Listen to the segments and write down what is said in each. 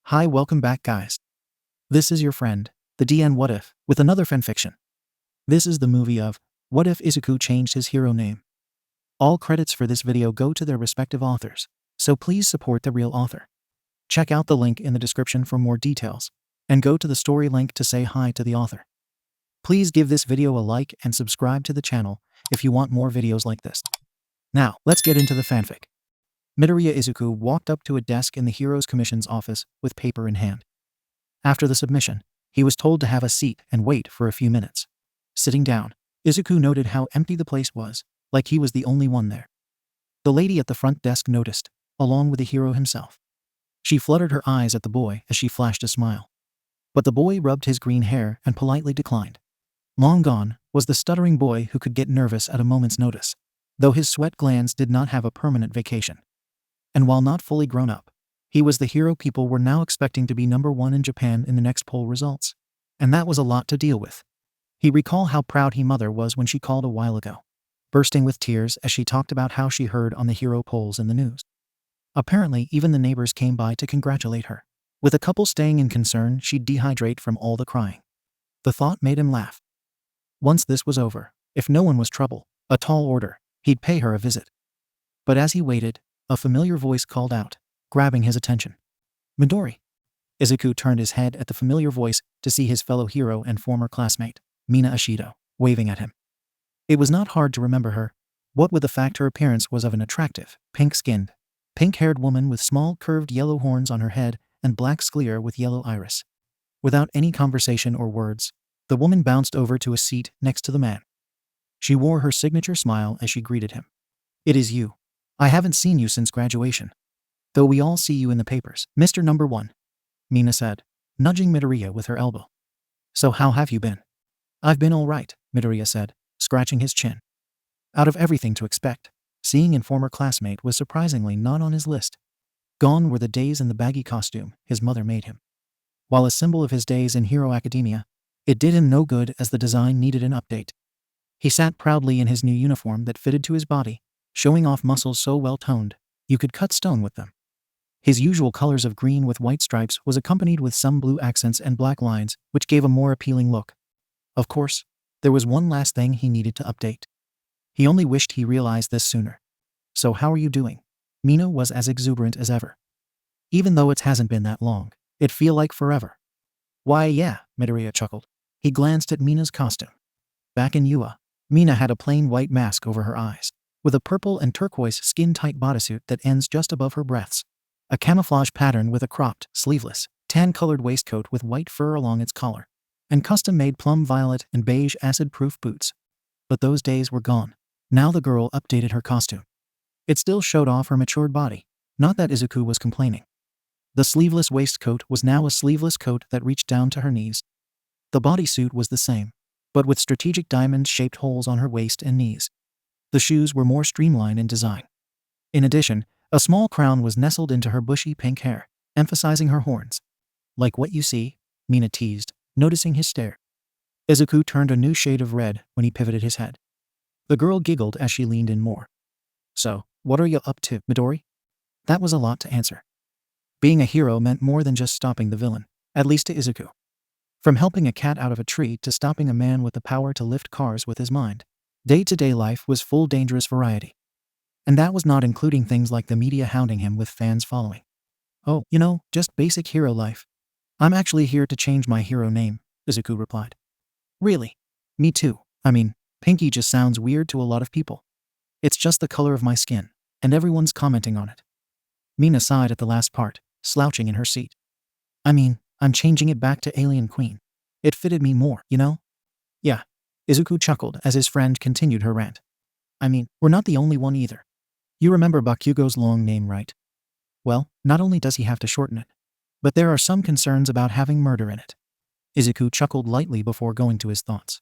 Hi, welcome back guys. This is your friend, the DN WhatIf, with another fanfiction. This is the movie of What If Izuku Changed His Hero Name. All credits for this video go to their respective authors, so please support the real author. Check out the link in the description for more details, and go to the story link to say hi to the author. Please give this video a like and subscribe to the channel if you want more videos like this. Now, let's get into the fanfic. Midoriya Izuku walked up to a desk in the Heroes Commission's office with paper in hand. After the submission, he was told to have a seat and wait for a few minutes. Sitting down, Izuku noted how empty the place was, like he was the only one there. The lady at the front desk noticed, along with the hero himself. She fluttered her eyes at the boy as she flashed a smile. But the boy rubbed his green hair and politely declined. Long gone was the stuttering boy who could get nervous at a moment's notice, though his sweat glands did not have a permanent vacation. And while not fully grown up, he was the hero people were now expecting to be #1 in Japan in the next poll results. And that was a lot to deal with. He recalled how proud his mother was when she called a while ago, bursting with tears as she talked about how she heard on the hero polls in the news. Apparently, even the neighbors came by to congratulate her. With a couple staying in concern she'd dehydrate from all the crying. The thought made him laugh. Once this was over, if no one was trouble, a tall order, he'd pay her a visit. But as he waited, a familiar voice called out, grabbing his attention. Midori. Izuku turned his head at the familiar voice to see his fellow hero and former classmate, Mina Ashido, waving at him. It was not hard to remember her, what with the fact her appearance was of an attractive, pink-skinned, pink-haired woman with small curved yellow horns on her head and black sclera with yellow iris. Without any conversation or words, the woman bounced over to a seat next to the man. She wore her signature smile as she greeted him. It is you. I haven't seen you since graduation. Though we all see you in the papers, Mr. #1, Mina said, nudging Midoriya with her elbow. So how have you been? I've been all right, Midoriya said, scratching his chin. Out of everything to expect, seeing a former classmate was surprisingly not on his list. Gone were the days in the baggy costume his mother made him. While a symbol of his days in Hero Academia, it did him no good as the design needed an update. He sat proudly in his new uniform that fitted to his body, showing off muscles so well-toned, you could cut stone with them. His usual colors of green with white stripes was accompanied with some blue accents and black lines, which gave a more appealing look. Of course, there was one last thing he needed to update. He only wished he realized this sooner. So how are you doing? Mina was as exuberant as ever. Even though it hasn't been that long, it feel like forever. Why yeah, Midoriya chuckled. He glanced at Mina's costume. Back in UA, Mina had a plain white mask over her eyes, with a purple and turquoise skin-tight bodysuit that ends just above her breasts. A camouflage pattern with a cropped, sleeveless, tan-colored waistcoat with white fur along its collar, and custom-made plum violet and beige acid-proof boots. But those days were gone. Now the girl updated her costume. It still showed off her matured body, not that Izuku was complaining. The sleeveless waistcoat was now a sleeveless coat that reached down to her knees. The bodysuit was the same, but with strategic diamond-shaped holes on her waist and knees. The shoes were more streamlined in design. In addition, a small crown was nestled into her bushy pink hair, emphasizing her horns. Like what you see, Mina teased, noticing his stare. Izuku turned a new shade of red when he pivoted his head. The girl giggled as she leaned in more. So, what are you up to, Midori? That was a lot to answer. Being a hero meant more than just stopping the villain, at least to Izuku. From helping a cat out of a tree to stopping a man with the power to lift cars with his mind, day-to-day life was full dangerous variety. And that was not including things like the media hounding him with fans following. Oh, just basic hero life. I'm actually here to change my hero name, Izuku replied. Really? Me too. I mean, pinky just sounds weird to a lot of people. It's just the color of my skin, and everyone's commenting on it. Mina sighed at the last part, slouching in her seat. I mean, I'm changing it back to Alien Queen. It fitted me more, Yeah. Izuku chuckled as his friend continued her rant. I mean, we're not the only one either. You remember Bakugo's long name, right? Well, not only does he have to shorten it, but there are some concerns about having murder in it. Izuku chuckled lightly before going to his thoughts.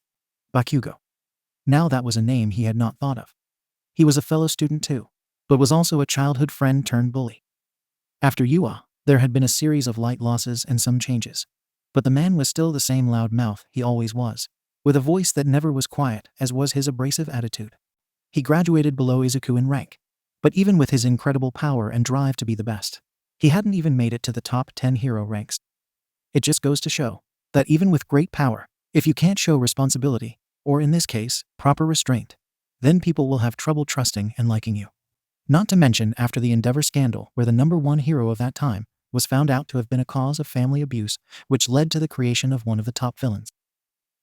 Bakugo. Now that was a name he had not thought of. He was a fellow student too, but was also a childhood friend turned bully. After UA, there had been a series of light losses and some changes, but the man was still the same loud mouth he always was, with a voice that never was quiet as was his abrasive attitude. He graduated below Izuku in rank, but even with his incredible power and drive to be the best, He hadn't even made it to the top 10 hero ranks. It just goes to show that even with great power, if you can't show responsibility, or in this case, proper restraint, then people will have trouble trusting and liking you. Not to mention after the Endeavor scandal where the #1 hero of that time was found out to have been a cause of family abuse, which led to the creation of one of the top villains.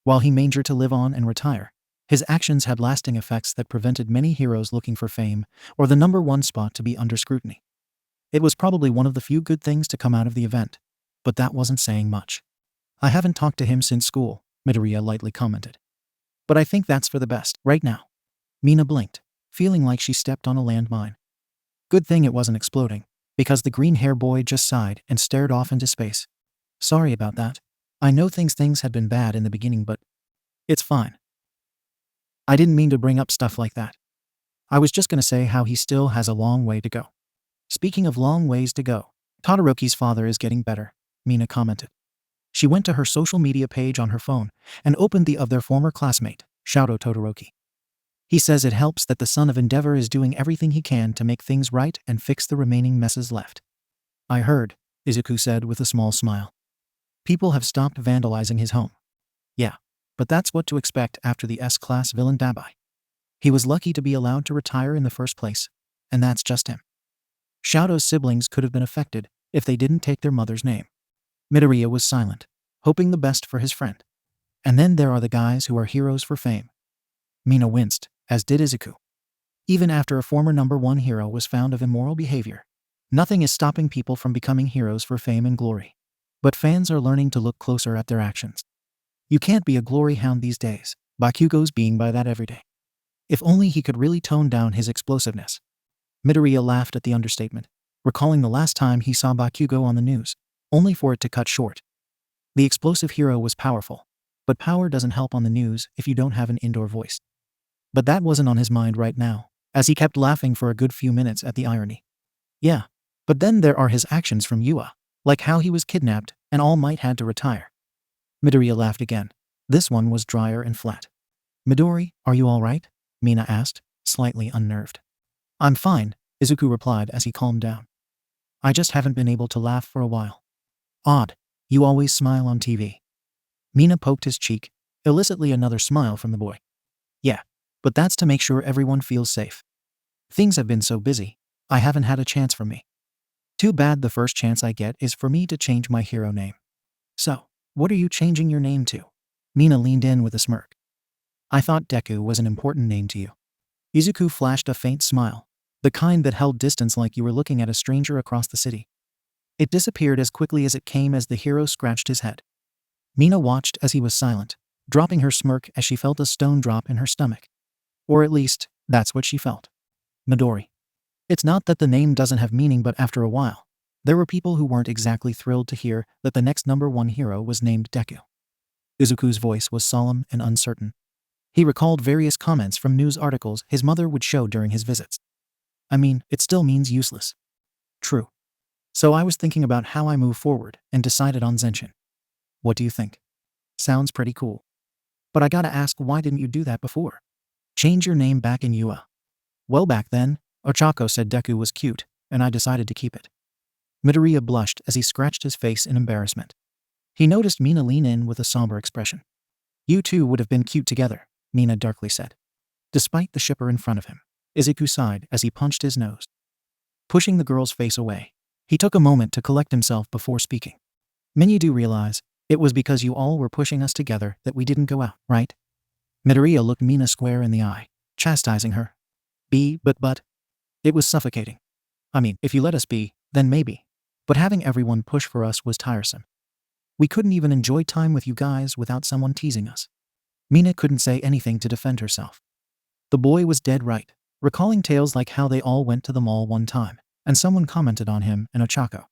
While he managed to live on and retire, his actions had lasting effects that prevented many heroes looking for fame or the #1 spot to be under scrutiny. It was probably one of the few good things to come out of the event, but that wasn't saying much. I haven't talked to him since school, Midoriya lightly commented. But I think that's for the best, right now. Mina blinked, feeling like she stepped on a landmine. Good thing it wasn't exploding, because the green hair boy just sighed and stared off into space. Sorry about that. I know things had been bad in the beginning, but it's fine. I didn't mean to bring up stuff like that. I was just gonna say how he still has a long way to go. Speaking of long ways to go, Todoroki's father is getting better, Mina commented. She went to her social media page on her phone and opened the of their former classmate, Shoto Todoroki. He says it helps that the son of Endeavor is doing everything he can to make things right and fix the remaining messes left. I heard, Izuku said with a small smile. People have stopped vandalizing his home. Yeah, but that's what to expect after the S-class villain Dabai. He was lucky to be allowed to retire in the first place, and that's just him. Shoto's siblings could have been affected if they didn't take their mother's name. Midoriya was silent, hoping the best for his friend. And then there are the guys who are heroes for fame. Mina winced, as did Izuku. Even after a former #1 hero was found of immoral behavior, nothing is stopping people from becoming heroes for fame and glory. But fans are learning to look closer at their actions. You can't be a glory hound these days, Bakugo's being by that every day. If only he could really tone down his explosiveness. Midoriya laughed at the understatement, recalling the last time he saw Bakugo on the news, only for it to cut short. The explosive hero was powerful, but power doesn't help on the news if you don't have an indoor voice. But that wasn't on his mind right now, as he kept laughing for a good few minutes at the irony. Yeah, but then there are his actions from Yua, like how he was kidnapped and All Might had to retire. Midoriya laughed again. This one was drier and flat. Midori, are you all right? Mina asked, slightly unnerved. I'm fine, Izuku replied as he calmed down. I just haven't been able to laugh for a while. Odd, you always smile on TV. Mina poked his cheek, illicitly another smile from the boy. Yeah, but that's to make sure everyone feels safe. Things have been so busy, I haven't had a chance for me. Too bad the first chance I get is for me to change my hero name. So, what are you changing your name to? Mina leaned in with a smirk. I thought Deku was an important name to you. Izuku flashed a faint smile, the kind that held distance like you were looking at a stranger across the city. It disappeared as quickly as it came as the hero scratched his head. Mina watched as he was silent, dropping her smirk as she felt a stone drop in her stomach. Or at least, that's what she felt. Midori. It's not that the name doesn't have meaning, but after a while, there were people who weren't exactly thrilled to hear that the next #1 hero was named Deku. Izuku's voice was solemn and uncertain. He recalled various comments from news articles his mother would show during his visits. I mean, it still means useless. True. So I was thinking about how I move forward and decided on Zenshin. What do you think? Sounds pretty cool. But I gotta ask, why didn't you do that before? Change your name back in Yua. Well, back then, Ochako said Deku was cute, and I decided to keep it. Midoriya blushed as he scratched his face in embarrassment. He noticed Mina lean in with a somber expression. You two would have been cute together, Mina darkly said. Despite the shipper in front of him, Izuku sighed as he punched his nose. Pushing the girl's face away, he took a moment to collect himself before speaking. You do realize, it was because you all were pushing us together that we didn't go out, right? Midoriya looked Mina square in the eye, chastising her. But. It was suffocating. I mean, if you let us be, then maybe. But having everyone push for us was tiresome. We couldn't even enjoy time with you guys without someone teasing us. Mina couldn't say anything to defend herself. The boy was dead right, recalling tales like how they all went to the mall one time, and someone commented on him and Ochako.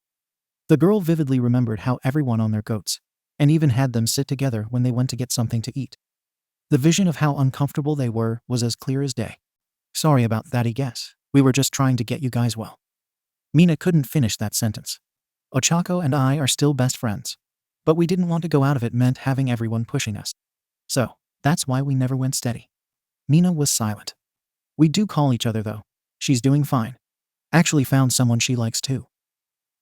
The girl vividly remembered how everyone on their goats, and even had them sit together when they went to get something to eat. The vision of how uncomfortable they were was as clear as day. Sorry about that, I guess. We were just trying to get you guys well. Mina couldn't finish that sentence. Ochako and I are still best friends. But we didn't want to go out of it meant having everyone pushing us. So, that's why we never went steady. Mina was silent. We do call each other though. She's doing fine. Actually found someone she likes too.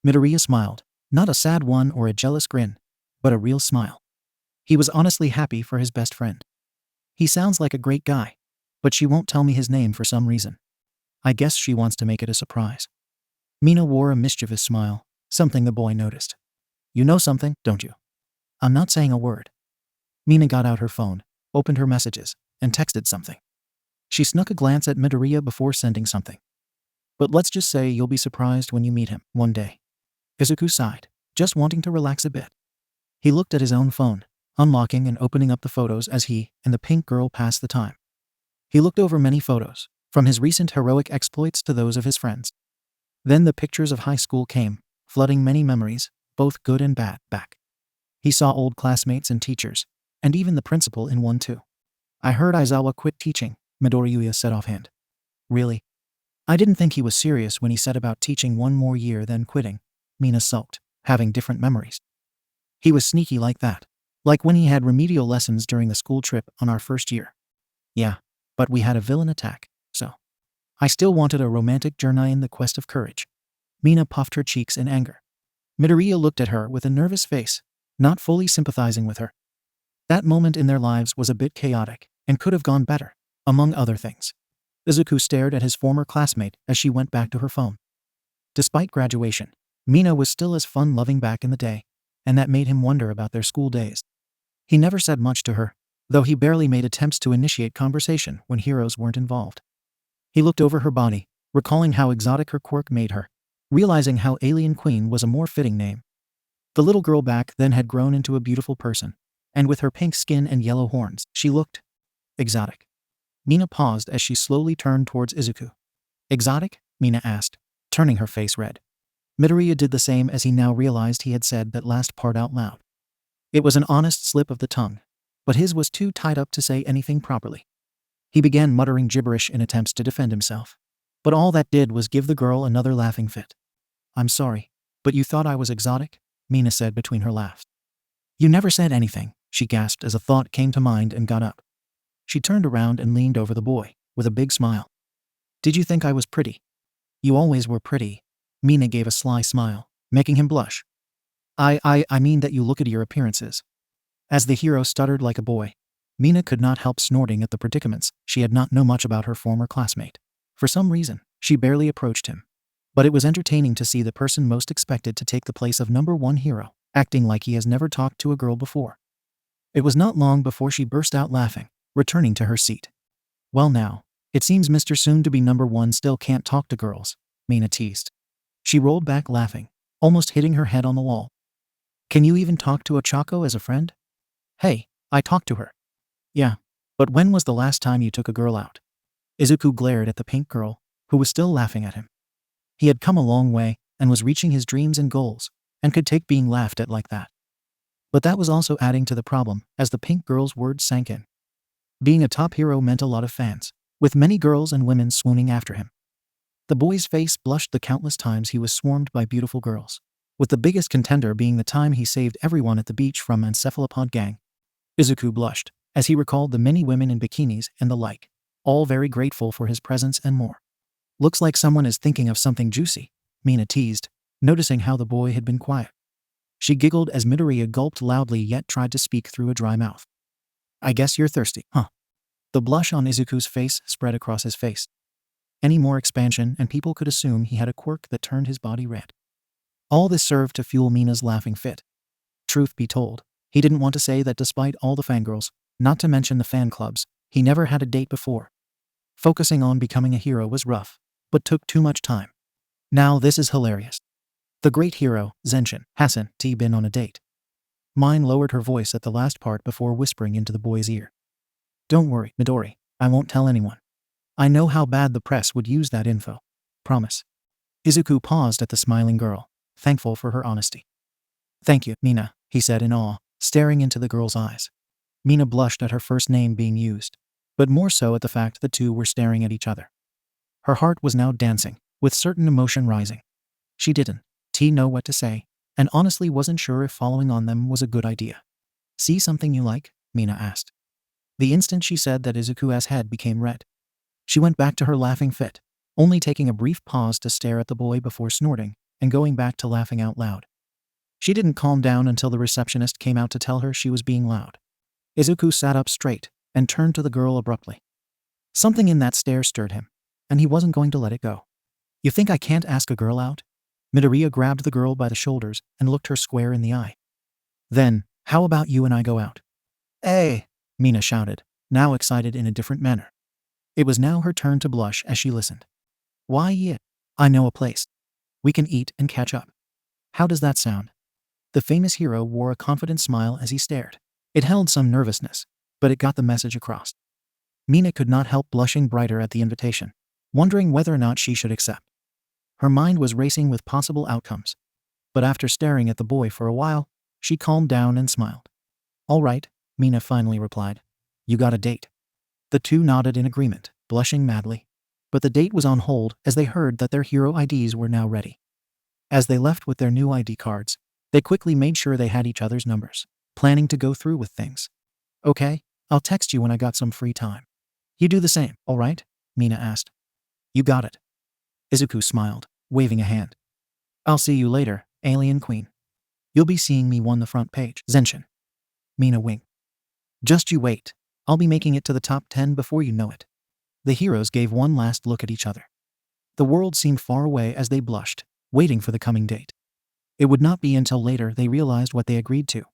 Midoriya smiled, not a sad one or a jealous grin, but a real smile. He was honestly happy for his best friend. He sounds like a great guy, but she won't tell me his name for some reason. I guess she wants to make it a surprise. Mina wore a mischievous smile, something the boy noticed. You know something, don't you? I'm not saying a word. Mina got out her phone, opened her messages, and texted something. She snuck a glance at Midoriya before sending something. But let's just say you'll be surprised when you meet him, one day. Izuku sighed, just wanting to relax a bit. He looked at his own phone, unlocking and opening up the photos as he and the pink girl passed the time. He looked over many photos, from his recent heroic exploits to those of his friends. Then the pictures of high school came, flooding many memories, both good and bad, back. He saw old classmates and teachers, and even the principal in one too. I heard Aizawa quit teaching, Midoriya said offhand. Really? I didn't think he was serious when he said about teaching one more year then quitting, Mina sulked, having different memories. He was sneaky like that, like when he had remedial lessons during the school trip on our first year. Yeah, but we had a villain attack, so. I still wanted a romantic journey in the quest of courage. Mina puffed her cheeks in anger. Midoriya looked at her with a nervous face, not fully sympathizing with her. That moment in their lives was a bit chaotic, and could have gone better, among other things. Izuku stared at his former classmate as she went back to her phone. Despite graduation, Mina was still as fun-loving back in the day, and that made him wonder about their school days. He never said much to her, though he barely made attempts to initiate conversation when heroes weren't involved. He looked over her body, recalling how exotic her quirk made her, realizing how Alien Queen was a more fitting name. The little girl back then had grown into a beautiful person, and with her pink skin and yellow horns, she looked exotic. Mina paused as she slowly turned towards Izuku. Exotic? Mina asked, turning her face red. Midoriya did the same as he now realized he had said that last part out loud. It was an honest slip of the tongue, but his was too tied up to say anything properly. He began muttering gibberish in attempts to defend himself, but all that did was give the girl another laughing fit. I'm sorry, but you thought I was exotic? Mina said between her laughs. You never said anything, she gasped as a thought came to mind and got up. She turned around and leaned over the boy, with a big smile. Did you think I was pretty? You always were pretty. Mina gave a sly smile, making him blush. I mean that you look at your appearances. As the hero stuttered like a boy, Mina could not help snorting at the predicaments she had not known much about her former classmate. For some reason, she barely approached him. But it was entertaining to see the person most expected to take the place of number one hero, acting like he has never talked to a girl before. It was not long before she burst out laughing, returning to her seat. Well now, it seems Mr. Soon-to-be number one still can't talk to girls, Mina teased. She rolled back laughing, almost hitting her head on the wall. Can you even talk to a Choco as a friend? Hey, I talked to her. Yeah, but when was the last time you took a girl out? Izuku glared at the pink girl, who was still laughing at him. He had come a long way, and was reaching his dreams and goals, and could take being laughed at like that. But that was also adding to the problem, as the pink girl's words sank in. Being a top hero meant a lot of fans, with many girls and women swooning after him. The boy's face blushed the countless times he was swarmed by beautiful girls, with the biggest contender being the time he saved everyone at the beach from an cephalopod gang. Izuku blushed, as he recalled the many women in bikinis and the like, all very grateful for his presence and more. Looks like someone is thinking of something juicy, Mina teased, noticing how the boy had been quiet. She giggled as Midoriya gulped loudly yet tried to speak through a dry mouth. I guess you're thirsty, huh? The blush on Izuku's face spread across his face. Any more expansion and people could assume he had a quirk that turned his body red. All this served to fuel Mina's laughing fit. Truth be told, he didn't want to say that despite all the fangirls, not to mention the fan clubs, he never had a date before. Focusing on becoming a hero was rough, but took too much time. Now this is hilarious. The great hero, Zenin, hasn't been on a date. Mine lowered her voice at the last part before whispering into the boy's ear. Don't worry, Midori, I won't tell anyone. I know how bad the press would use that info. Promise. Izuku paused at the smiling girl, thankful for her honesty. Thank you, Mina, he said in awe, staring into the girl's eyes. Mina blushed at her first name being used, but more so at the fact the two were staring at each other. Her heart was now dancing, with certain emotion rising. She didn't know what to say, and honestly wasn't sure if following on them was a good idea. See something you like? Mina asked. The instant she said that, Izuku's head became red. She went back to her laughing fit, only taking a brief pause to stare at the boy before snorting, and going back to laughing out loud. She didn't calm down until the receptionist came out to tell her she was being loud. Izuku sat up straight and turned to the girl abruptly. Something in that stare stirred him, and he wasn't going to let it go. "You think I can't ask a girl out?" Midoriya grabbed the girl by the shoulders and looked her square in the eye. "Then, how about you and I go out?" "Hey!" Mina shouted, now excited in a different manner. It was now her turn to blush as she listened. "Why, yeah, I know a place. We can eat and catch up. How does that sound?" The famous hero wore a confident smile as he stared. It held some nervousness, but it got the message across. Mina could not help blushing brighter at the invitation, wondering whether or not she should accept. Her mind was racing with possible outcomes, but after staring at the boy for a while, she calmed down and smiled. "All right," Mina finally replied. "You got a date." The two nodded in agreement, blushing madly. But the date was on hold as they heard that their hero IDs were now ready. As they left with their new ID cards, they quickly made sure they had each other's numbers, planning to go through with things. "Okay, I'll text you when I got some free time. You do the same, all right?" Mina asked. "You got it." Izuku smiled, waving a hand. "I'll see you later, Alien Queen. You'll be seeing me on the front page." Zenin. Mina winked. "Just you wait. I'll be making it to the top 10 before you know it." The heroes gave one last look at each other. The world seemed far away as they blushed, waiting for the coming date. It would not be until later they realized what they agreed to,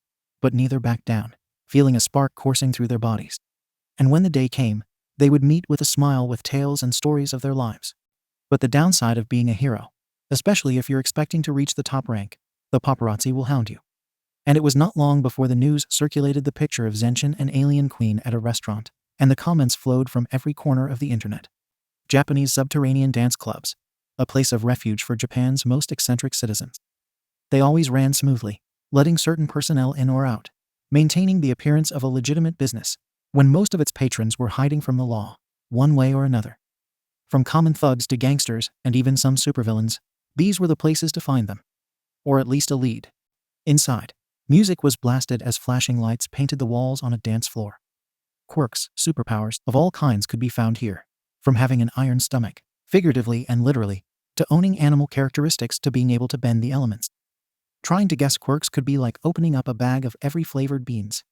but neither backed down, feeling a spark coursing through their bodies. And when the day came, they would meet with a smile with tales and stories of their lives. But the downside of being a hero, especially if you're expecting to reach the top rank, the paparazzi will hound you. And it was not long before the news circulated the picture of Zenin and Alien Queen at a restaurant, and the comments flowed from every corner of the internet. Japanese subterranean dance clubs, a place of refuge for Japan's most eccentric citizens. They always ran smoothly, letting certain personnel in or out, maintaining the appearance of a legitimate business, when most of its patrons were hiding from the law, one way or another. From common thugs to gangsters and even some supervillains, these were the places to find them. Or at least a lead. Inside, music was blasted as flashing lights painted the walls on a dance floor. Quirks, superpowers of all kinds could be found here, from having an iron stomach, figuratively and literally, to owning animal characteristics to being able to bend the elements. Trying to guess quirks could be like opening up a bag of every flavored beans.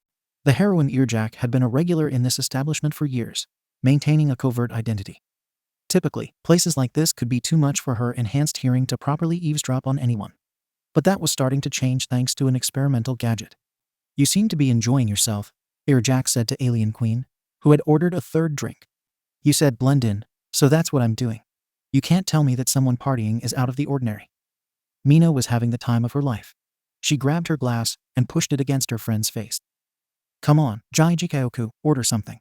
The heroine Earjack had been a regular in this establishment for years, maintaining a covert identity. Typically, places like this could be too much for her enhanced hearing to properly eavesdrop on anyone. But that was starting to change thanks to an experimental gadget. "You seem to be enjoying yourself," Earjack said to Alien Queen, who had ordered a third drink. "You said blend in, so that's what I'm doing. You can't tell me that someone partying is out of the ordinary." Mina was having the time of her life. She grabbed her glass and pushed it against her friend's face. "Come on, Jikaoku, order something.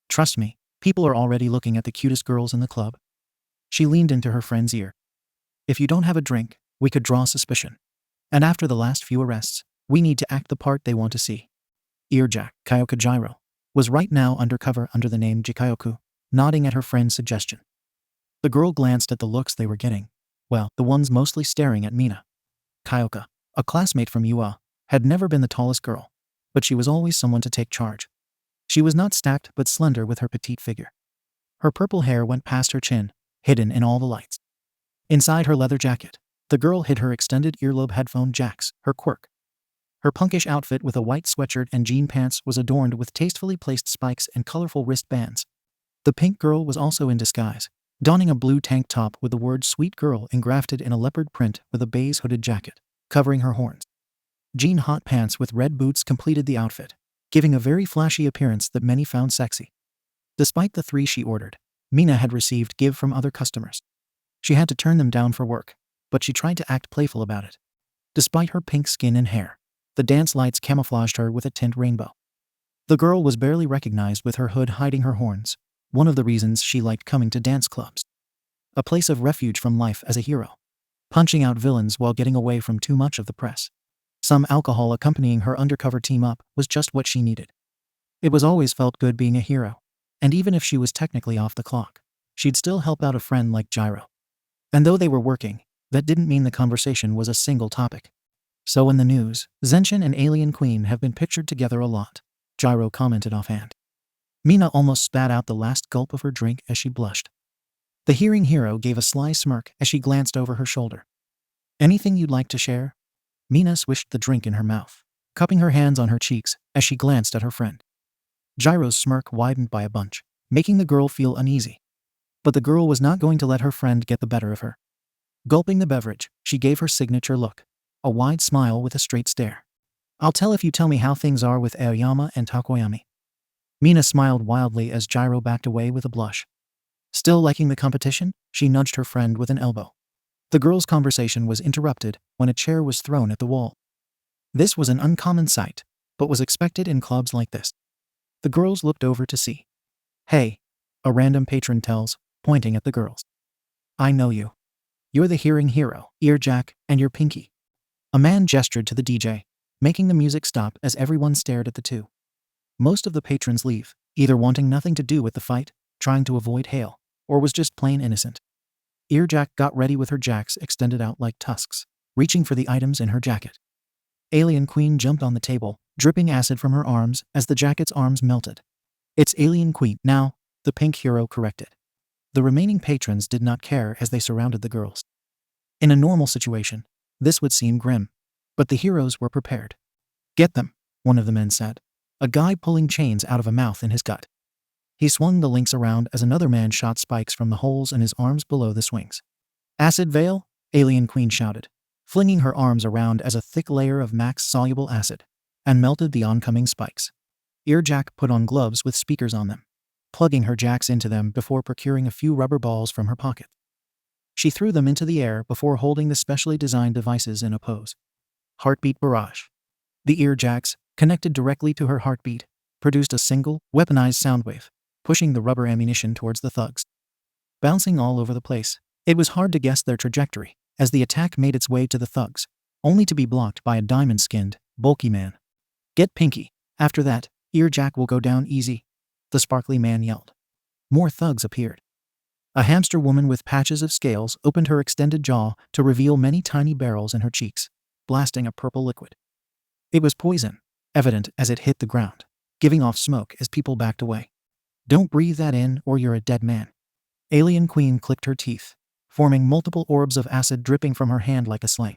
Trust me, people are already looking at the cutest girls in the club." She leaned into her friend's ear. "If you don't have a drink, we could draw suspicion. And after the last few arrests, we need to act the part they want to see." Earjack, Kyoka Gyro, was right now undercover under the name Jikaoku, nodding at her friend's suggestion. The girl glanced at the looks they were getting. Well, the ones mostly staring at Mina. Kyoka, a classmate from UA, had never been the tallest girl, but she was always someone to take charge. She was not stacked but slender with her petite figure. Her purple hair went past her chin, hidden in all the lights. Inside her leather jacket, the girl hid her extended earlobe headphone jacks, her quirk. Her punkish outfit with a white sweatshirt and jean pants was adorned with tastefully placed spikes and colorful wristbands. The pink girl was also in disguise, donning a blue tank top with the word "Sweet Girl" engrafted in a leopard print with a beige hooded jacket, covering her horns. Jean hot pants with red boots completed the outfit, giving a very flashy appearance that many found sexy. Despite the 3 she ordered, Mina had received give from other customers. She had to turn them down for work, but she tried to act playful about it. Despite her pink skin and hair, the dance lights camouflaged her with a tint rainbow. The girl was barely recognized with her hood hiding her horns, one of the reasons she liked coming to dance clubs. A place of refuge from life as a hero. Punching out villains while getting away from too much of the press. Some alcohol accompanying her undercover team up was just what she needed. It was always felt good being a hero, and even if she was technically off the clock, she'd still help out a friend like Gyro. And though they were working, that didn't mean the conversation was a single topic. "So in the news, Zenin and Alien Queen have been pictured together a lot," Gyro commented offhand. Mina almost spat out the last gulp of her drink as she blushed. The hearing hero gave a sly smirk as she glanced over her shoulder. Anything you'd like to share? Mina swished the drink in her mouth, cupping her hands on her cheeks as she glanced at her friend. Gyro's smirk widened by a bunch, making the girl feel uneasy. But the girl was not going to let her friend get the better of her. Gulping the beverage, she gave her signature look, a wide smile with a straight stare. I'll tell if you tell me how things are with Aoyama and Takoyami. Mina smiled wildly as Gyro backed away with a blush. Still liking the competition, she nudged her friend with an elbow. The girl's conversation was interrupted when a chair was thrown at the wall. This was an uncommon sight, but was expected in clubs like this. The girls looked over to see. Hey, a random patron tells, pointing at the girls. I know you. You're the hearing hero, Earjack, and you're Pinky. A man gestured to the DJ, making the music stop as everyone stared at the two. Most of the patrons leave, either wanting nothing to do with the fight, trying to avoid hail, or was just plain innocent. Earjack got ready with her jacks extended out like tusks, reaching for the items in her jacket. Alien Queen jumped on the table, dripping acid from her arms as the jacket's arms melted. It's Alien Queen now, the pink hero corrected. The remaining patrons did not care as they surrounded the girls. In a normal situation, this would seem grim, but the heroes were prepared. Get them, one of the men said, a guy pulling chains out of a mouth in his gut. He swung the links around as another man shot spikes from the holes in his arms below the swings. Acid veil? Alien Queen shouted, flinging her arms around as a thick layer of max-soluble acid, and melted the oncoming spikes. Earjack put on gloves with speakers on them, plugging her jacks into them before procuring a few rubber balls from her pocket. She threw them into the air before holding the specially designed devices in a pose. Heartbeat barrage. The earjacks, connected directly to her heartbeat, produced a single, weaponized sound wave, pushing the rubber ammunition towards the thugs. Bouncing all over the place, it was hard to guess their trajectory as the attack made its way to the thugs, only to be blocked by a diamond-skinned, bulky man. Get Pinky. After that, Earjack will go down easy, the sparkly man yelled. More thugs appeared. A hamster woman with patches of scales opened her extended jaw to reveal many tiny barrels in her cheeks, blasting a purple liquid. It was poison, evident as it hit the ground, giving off smoke as people backed away. Don't breathe that in or you're a dead man. Alien Queen clicked her teeth, forming multiple orbs of acid dripping from her hand like a sling.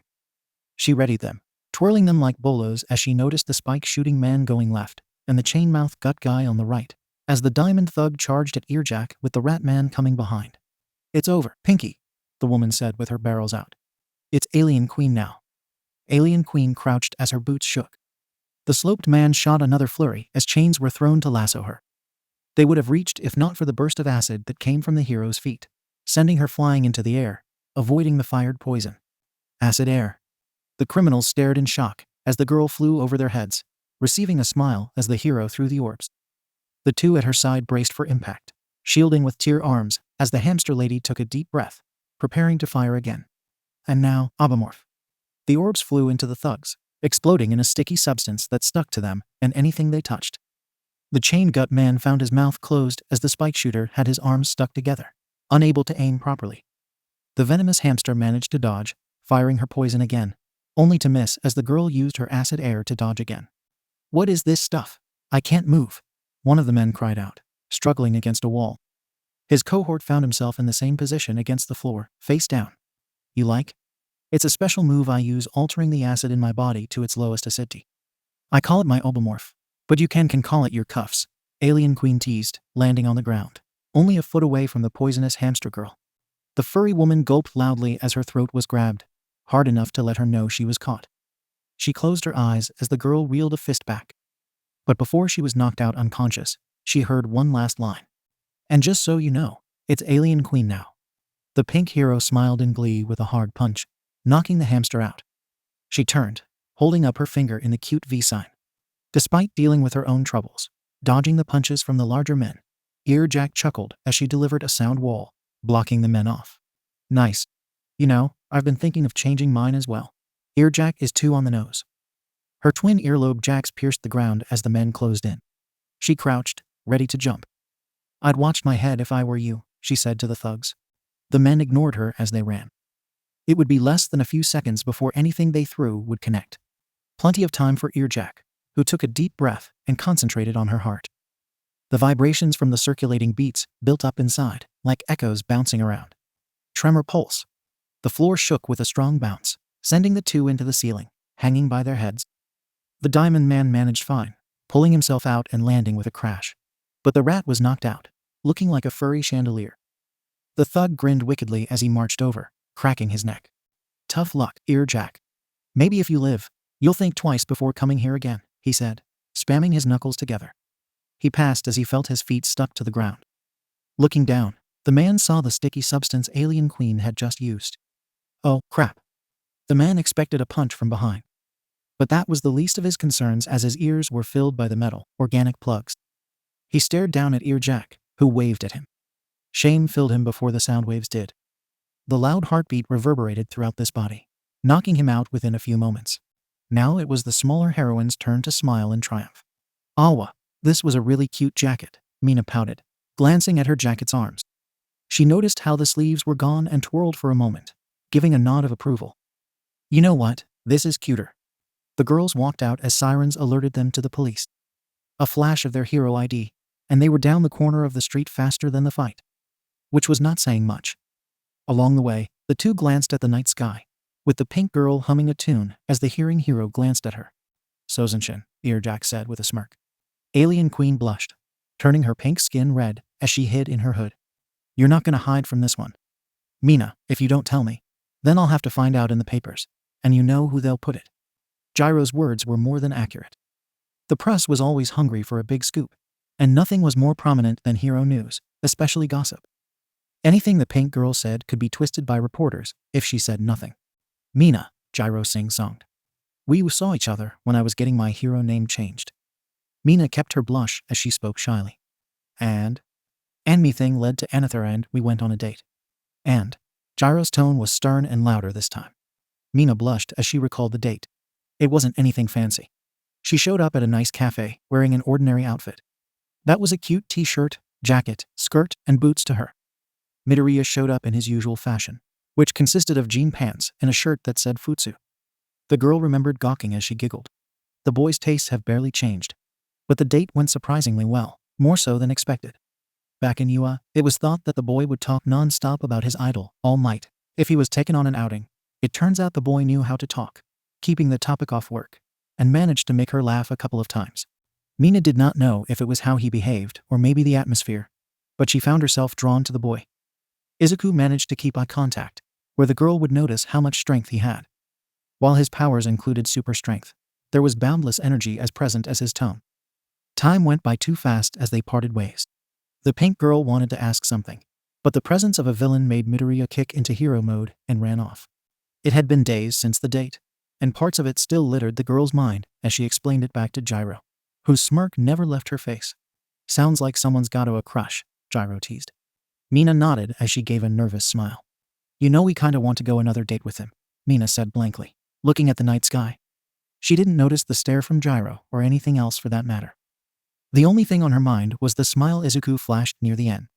She readied them, twirling them like bolos as she noticed the spike-shooting man going left and the chain-mouth gut guy on the right, as the diamond thug charged at Earjack with the rat man coming behind. It's over, Pinky, the woman said with her barrels out. It's Alien Queen now. Alien Queen crouched as her boots shook. The sloped man shot another flurry as chains were thrown to lasso her. They would have reached if not for the burst of acid that came from the hero's feet, sending her flying into the air, avoiding the fired poison. Acid air. The criminals stared in shock as the girl flew over their heads, receiving a smile as the hero threw the orbs. The two at her side braced for impact, shielding with tear arms as the hamster lady took a deep breath, preparing to fire again. And now, Abamorph. The orbs flew into the thugs, exploding in a sticky substance that stuck to them and anything they touched. The chain gut man found his mouth closed as the spike shooter had his arms stuck together, unable to aim properly. The venomous hamster managed to dodge, firing her poison again, only to miss as the girl used her acid air to dodge again. What is this stuff? I can't move, one of the men cried out, struggling against a wall. His cohort found himself in the same position against the floor, face down. You like? It's a special move I use altering the acid in my body to its lowest acidity. I call it my obomorph, but you can call it your cuffs, Alien Queen teased, landing on the ground, only a foot away from the poisonous hamster girl. The furry woman gulped loudly as her throat was grabbed, hard enough to let her know she was caught. She closed her eyes as the girl reeled a fist back. But before she was knocked out unconscious, she heard one last line. And just so you know, it's Alien Queen now. The pink hero smiled in glee with a hard punch, knocking the hamster out. She turned, holding up her finger in the cute V sign. Despite dealing with her own troubles, dodging the punches from the larger men, Earjack chuckled as she delivered a sound wall, blocking the men off. Nice. You know, I've been thinking of changing mine as well. Earjack is too on the nose. Her twin earlobe jacks pierced the ground as the men closed in. She crouched, ready to jump. I'd watched my head if I were you, she said to the thugs. The men ignored her as they ran. It would be less than a few seconds before anything they threw would connect. Plenty of time for Earjack, who took a deep breath and concentrated on her heart. The vibrations from the circulating beats built up inside, like echoes bouncing around. Tremor pulse. The floor shook with a strong bounce, sending the two into the ceiling, hanging by their heads. The Diamond Man managed fine, pulling himself out and landing with a crash. But the rat was knocked out, looking like a furry chandelier. The thug grinned wickedly as he marched over, cracking his neck. "Tough luck, Earjack. Maybe if you live, you'll think twice before coming here again," he said, spamming his knuckles together. He passed as he felt his feet stuck to the ground. Looking down, the man saw the sticky substance Alien Queen had just used. Oh, crap. The man expected a punch from behind. But that was the least of his concerns as his ears were filled by the metal, organic plugs. He stared down at Earjack, who waved at him. Shame filled him before the sound waves did. The loud heartbeat reverberated throughout this body, knocking him out within a few moments. Now it was the smaller heroine's turn to smile in triumph. "Awa, this was a really cute jacket," Mina pouted, glancing at her jacket's arms. She noticed how the sleeves were gone and twirled for a moment, giving a nod of approval. "You know what, this is cuter." The girls walked out as sirens alerted them to the police. A flash of their hero ID, and they were down the corner of the street faster than the fight. Which was not saying much. Along the way, the two glanced at the night sky, with the pink girl humming a tune as the hearing hero glanced at her. "So Zenshin," Earjack said with a smirk. Alien Queen blushed, turning her pink skin red as she hid in her hood. "You're not gonna hide from this one. Mina, if you don't tell me, then I'll have to find out in the papers, and you know who they'll put it." Gyro's words were more than accurate. The press was always hungry for a big scoop, and nothing was more prominent than hero news, especially gossip. Anything the pink girl said could be twisted by reporters if she said nothing. "Mina," Gyro sing-songed. "We saw each other when I was getting my hero name changed." Mina kept her blush as she spoke shyly. And me thing led to Anather and we went on a date." And Gyro's tone was stern and louder this time. Mina blushed as she recalled the date. It wasn't anything fancy. She showed up at a nice cafe wearing an ordinary outfit. That was a cute t-shirt, jacket, skirt, and boots to her. Midoriya showed up in his usual fashion, which consisted of jean pants and a shirt that said Futsu. The girl remembered gawking as she giggled. The boys' tastes have barely changed. But the date went surprisingly well, more so than expected. Back in UA, it was thought that the boy would talk non-stop about his idol, All Might, if he was taken on an outing. It turns out the boy knew how to talk, keeping the topic off work, and managed to make her laugh a couple of times. Mina did not know if it was how he behaved or maybe the atmosphere, but she found herself drawn to the boy. Izuku managed to keep eye contact, where the girl would notice how much strength he had. While his powers included super strength, there was boundless energy as present as his tone. Time went by too fast as they parted ways. The pink girl wanted to ask something, but the presence of a villain made Midoriya kick into hero mode and ran off. It had been days since the date, and parts of it still littered the girl's mind as she explained it back to Gyro, whose smirk never left her face. "Sounds like someone's got a crush," Gyro teased. Mina nodded as she gave a nervous smile. "You know we kinda want to go another date with him," Mina said blankly, looking at the night sky. She didn't notice the stare from Gyro or anything else for that matter. The only thing on her mind was the smile Izuku flashed near the end.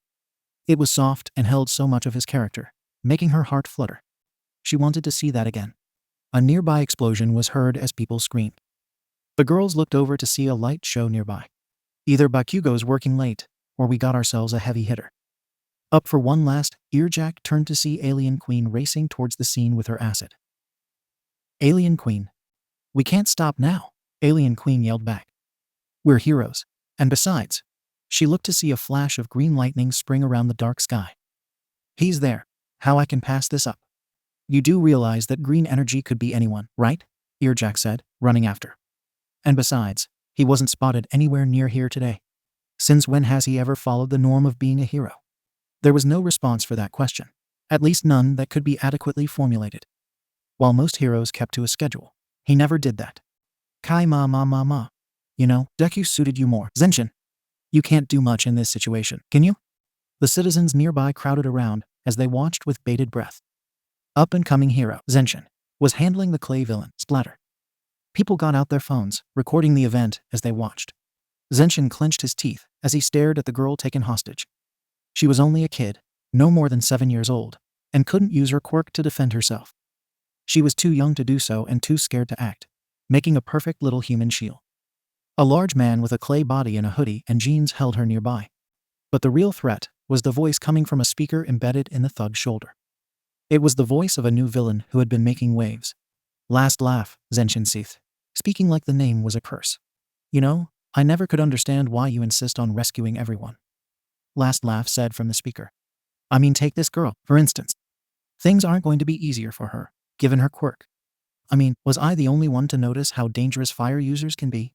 It was soft and held so much of his character, making her heart flutter. She wanted to see that again. A nearby explosion was heard as people screamed. The girls looked over to see a light show nearby. Either Bakugo's working late, or we got ourselves a heavy hitter. Up for one last, Earjack turned to see Alien Queen racing towards the scene with her acid. "Alien Queen. We can't stop now," Alien Queen yelled back. "We're heroes. And besides," she looked to see a flash of green lightning spring around the dark sky. "He's there. How I can pass this up?" "You do realize that green energy could be anyone, right?" Earjack said, running after. "And besides, he wasn't spotted anywhere near here today. Since when has he ever followed the norm of being a hero?" There was no response for that question, at least none that could be adequately formulated. While most heroes kept to a schedule, he never did that. "Kai ma ma ma ma. You know, Deku suited you more. Zenshin, you can't do much in this situation, can you?" The citizens nearby crowded around as they watched with bated breath. Up-and-coming hero, Zenshin, was handling the clay villain, Splatter. People got out their phones, recording the event as they watched. Zenshin clenched his teeth as he stared at the girl taken hostage. She was only a kid, no more than 7 years old, and couldn't use her quirk to defend herself. She was too young to do so and too scared to act, making a perfect little human shield. A large man with a clay body and a hoodie and jeans held her nearby. But the real threat was the voice coming from a speaker embedded in the thug's shoulder. It was the voice of a new villain who had been making waves. Last laugh, Zenshin seethed, speaking like the name was a curse. You know, I never could understand why you insist on rescuing everyone. Last laugh said from the speaker. I mean, take this girl, for instance. Things aren't going to be easier for her, given her quirk. I mean, was I the only one to notice how dangerous fire users can be?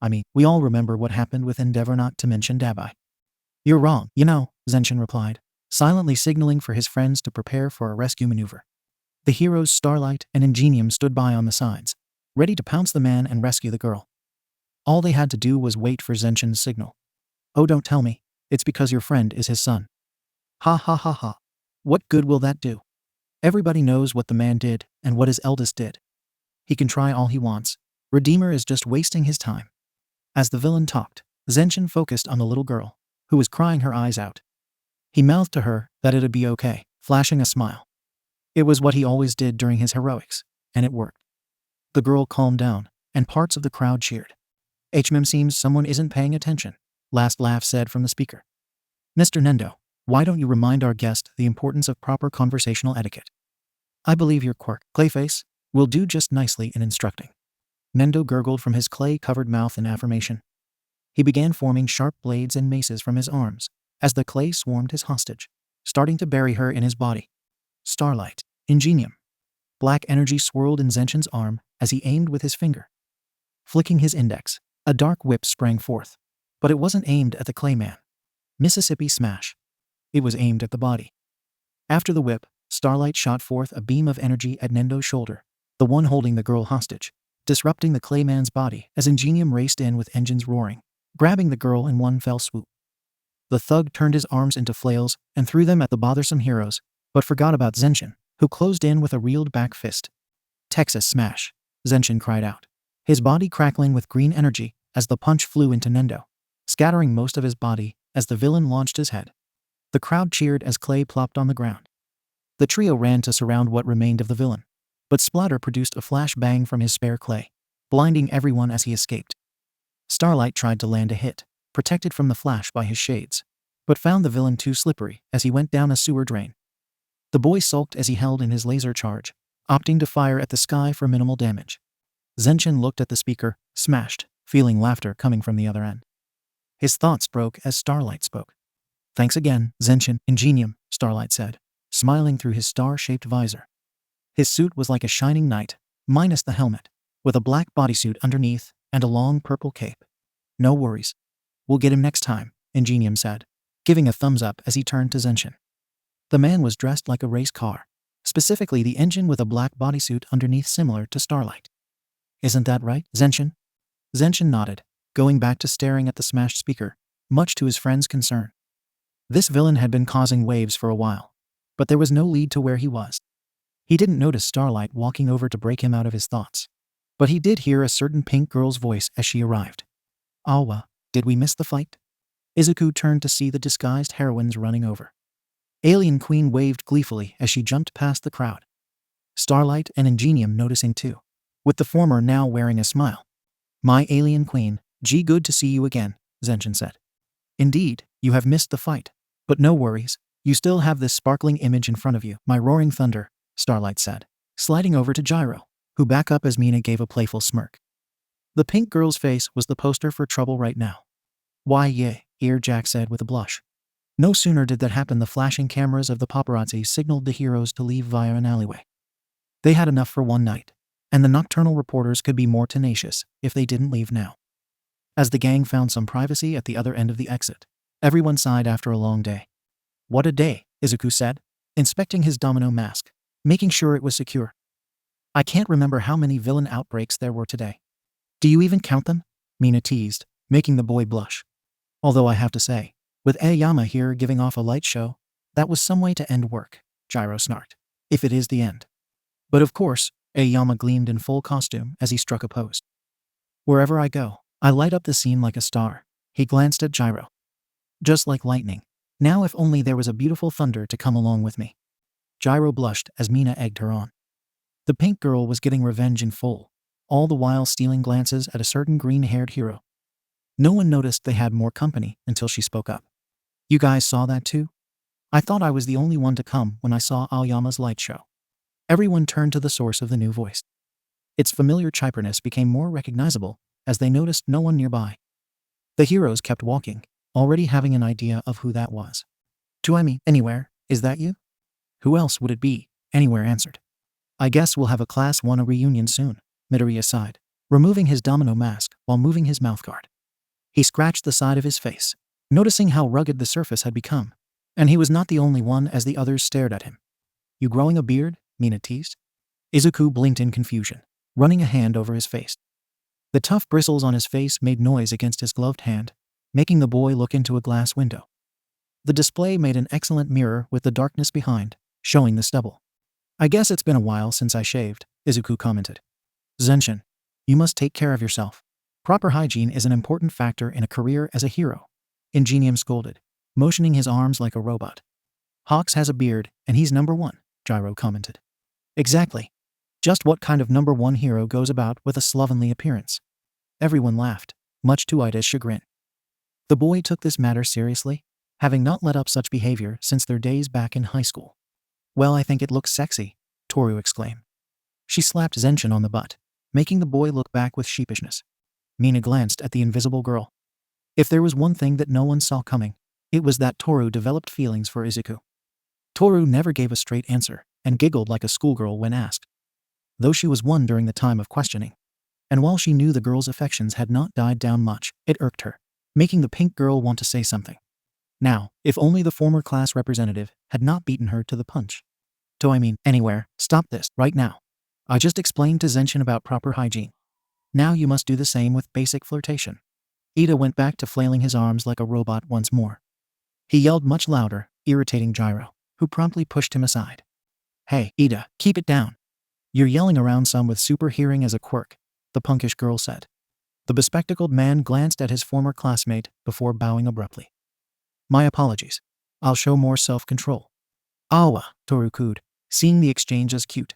I mean, we all remember what happened with Endeavor, not to mention Dabai. You're wrong, you know, Zenshin replied, silently signaling for his friends to prepare for a rescue maneuver. The heroes Starlight and Ingenium stood by on the sides, ready to pounce the man and rescue the girl. All they had to do was wait for Zenshin's signal. Oh, don't tell me, it's because your friend is his son. Ha ha ha ha. What good will that do? Everybody knows what the man did and what his eldest did. He can try all he wants. Redeemer is just wasting his time. As the villain talked, Zenshin focused on the little girl, who was crying her eyes out. He mouthed to her that it'd be okay, flashing a smile. It was what he always did during his heroics, and it worked. The girl calmed down, and parts of the crowd cheered. Seems someone isn't paying attention, Last laugh said from the speaker. Mr. Nendo, why don't you remind our guest the importance of proper conversational etiquette? I believe your quirk, Clayface, will do just nicely in instructing. Nendo gurgled from his clay-covered mouth in affirmation. He began forming sharp blades and maces from his arms, as the clay swarmed his hostage, starting to bury her in his body. Starlight, Ingenium. Black energy swirled in Zenshin's arm as he aimed with his finger. Flicking his index, a dark whip sprang forth, but it wasn't aimed at the clayman. Mississippi Smash. It was aimed at the body. After the whip, Starlight shot forth a beam of energy at Nendo's shoulder, the one holding the girl hostage, disrupting the clayman's body as Ingenium raced in with engines roaring, grabbing the girl in one fell swoop. The thug turned his arms into flails and threw them at the bothersome heroes, but forgot about Zenshin, who closed in with a reeled back fist. Texas Smash, Zenshin cried out, his body crackling with green energy as the punch flew into Nendo, scattering most of his body as the villain launched his head. The crowd cheered as Clay plopped on the ground. The trio ran to surround what remained of the villain, but Splatter produced a flash bang from his spare clay, blinding everyone as he escaped. Starlight tried to land a hit, protected from the flash by his shades, but found the villain too slippery as he went down a sewer drain. The boy sulked as he held in his laser charge, opting to fire at the sky for minimal damage. Zenshin looked at the speaker, smashed, feeling laughter coming from the other end. His thoughts broke as Starlight spoke. Thanks again, Zenshin, Ingenium, Starlight said, smiling through his star-shaped visor. His suit was like a shining knight, minus the helmet, with a black bodysuit underneath and a long purple cape. No worries. We'll get him next time, Ingenium said, giving a thumbs up as he turned to Zenshin. The man was dressed like a race car, specifically the engine with a black bodysuit underneath similar to Starlight. Isn't that right, Zenshin? Zenshin nodded, going back to staring at the smashed speaker, much to his friend's concern. This villain had been causing waves for a while, but there was no lead to where he was. He didn't notice Starlight walking over to break him out of his thoughts, but he did hear a certain pink girl's voice as she arrived. Awa, did we miss the fight? Izuku turned to see the disguised heroines running over. Alien Queen waved gleefully as she jumped past the crowd. Starlight and Ingenium noticing too, with the former now wearing a smile. My Alien Queen, gee, good to see you again, Zenshin said. Indeed, you have missed the fight, but no worries, you still have this sparkling image in front of you, my roaring thunder, Starlight said, sliding over to Gyro, who back up as Mina gave a playful smirk. The pink girl's face was the poster for trouble right now. Why yeah, Jack said with a blush. No sooner did that happen, the flashing cameras of the paparazzi signaled the heroes to leave via an alleyway. They had enough for one night, and the nocturnal reporters could be more tenacious if they didn't leave now. As the gang found some privacy at the other end of the exit, everyone sighed after a long day. What a day, Izuku said, inspecting his domino mask, making sure it was secure. I can't remember how many villain outbreaks there were today. Do you even count them? Mina teased, making the boy blush. Although I have to say, with Aoyama here giving off a light show, that was some way to end work, Gyro snarked. If it is the end. But of course, Aoyama gleamed in full costume as he struck a pose. Wherever I go, I light up the scene like a star. He glanced at Gyro. Just like lightning. Now if only there was a beautiful thunder to come along with me. Gyro blushed as Mina egged her on. The pink girl was getting revenge in full, all the while stealing glances at a certain green-haired hero. No one noticed they had more company until she spoke up. You guys saw that too? I thought I was the only one to come when I saw Aoyama's light show. Everyone turned to the source of the new voice. Its familiar chiperness became more recognizable as they noticed no one nearby. The heroes kept walking, already having an idea of who that was. Anywhere, is that you? Who else would it be? Anywhere answered. I guess we'll have a Class 1 reunion soon, Midoriya sighed, removing his domino mask while moving his mouthguard. He scratched the side of his face, noticing how rugged the surface had become, and he was not the only one as the others stared at him. You growing a beard? Mina teased. Izuku blinked in confusion, running a hand over his face. The tough bristles on his face made noise against his gloved hand, making the boy look into a glass window. The display made an excellent mirror with the darkness behind, showing the stubble. I guess it's been a while since I shaved, Izuku commented. Zenshin, you must take care of yourself. Proper hygiene is an important factor in a career as a hero, Ingenium scolded, motioning his arms like a robot. Hawks has a beard, and he's number 1, Gyro commented. Exactly. Just what kind of number 1 hero goes about with a slovenly appearance? Everyone laughed, much to Ida's chagrin. The boy took this matter seriously, having not let up such behavior since their days back in high school. Well, I think it looks sexy, Toru exclaimed. She slapped Zenshin on the butt, making the boy look back with sheepishness. Mina glanced at the invisible girl. If there was one thing that no one saw coming, it was that Toru developed feelings for Izuku. Toru never gave a straight answer and giggled like a schoolgirl when asked, though she was one during the time of questioning. And while she knew the girl's affections had not died down much, it irked her, making the pink girl want to say something. Now, if only the former class representative had not beaten her to the punch. Anywhere, stop this, right now. I just explained to Zenshin about proper hygiene. Now you must do the same with basic flirtation. Ida went back to flailing his arms like a robot once more. He yelled much louder, irritating Gyro, who promptly pushed him aside. Hey, Ida, keep it down. You're yelling around some with super hearing as a quirk, the punkish girl said. The bespectacled man glanced at his former classmate before bowing abruptly. My apologies. I'll show more self-control. Awa, Toru cooed, seeing the exchange as cute.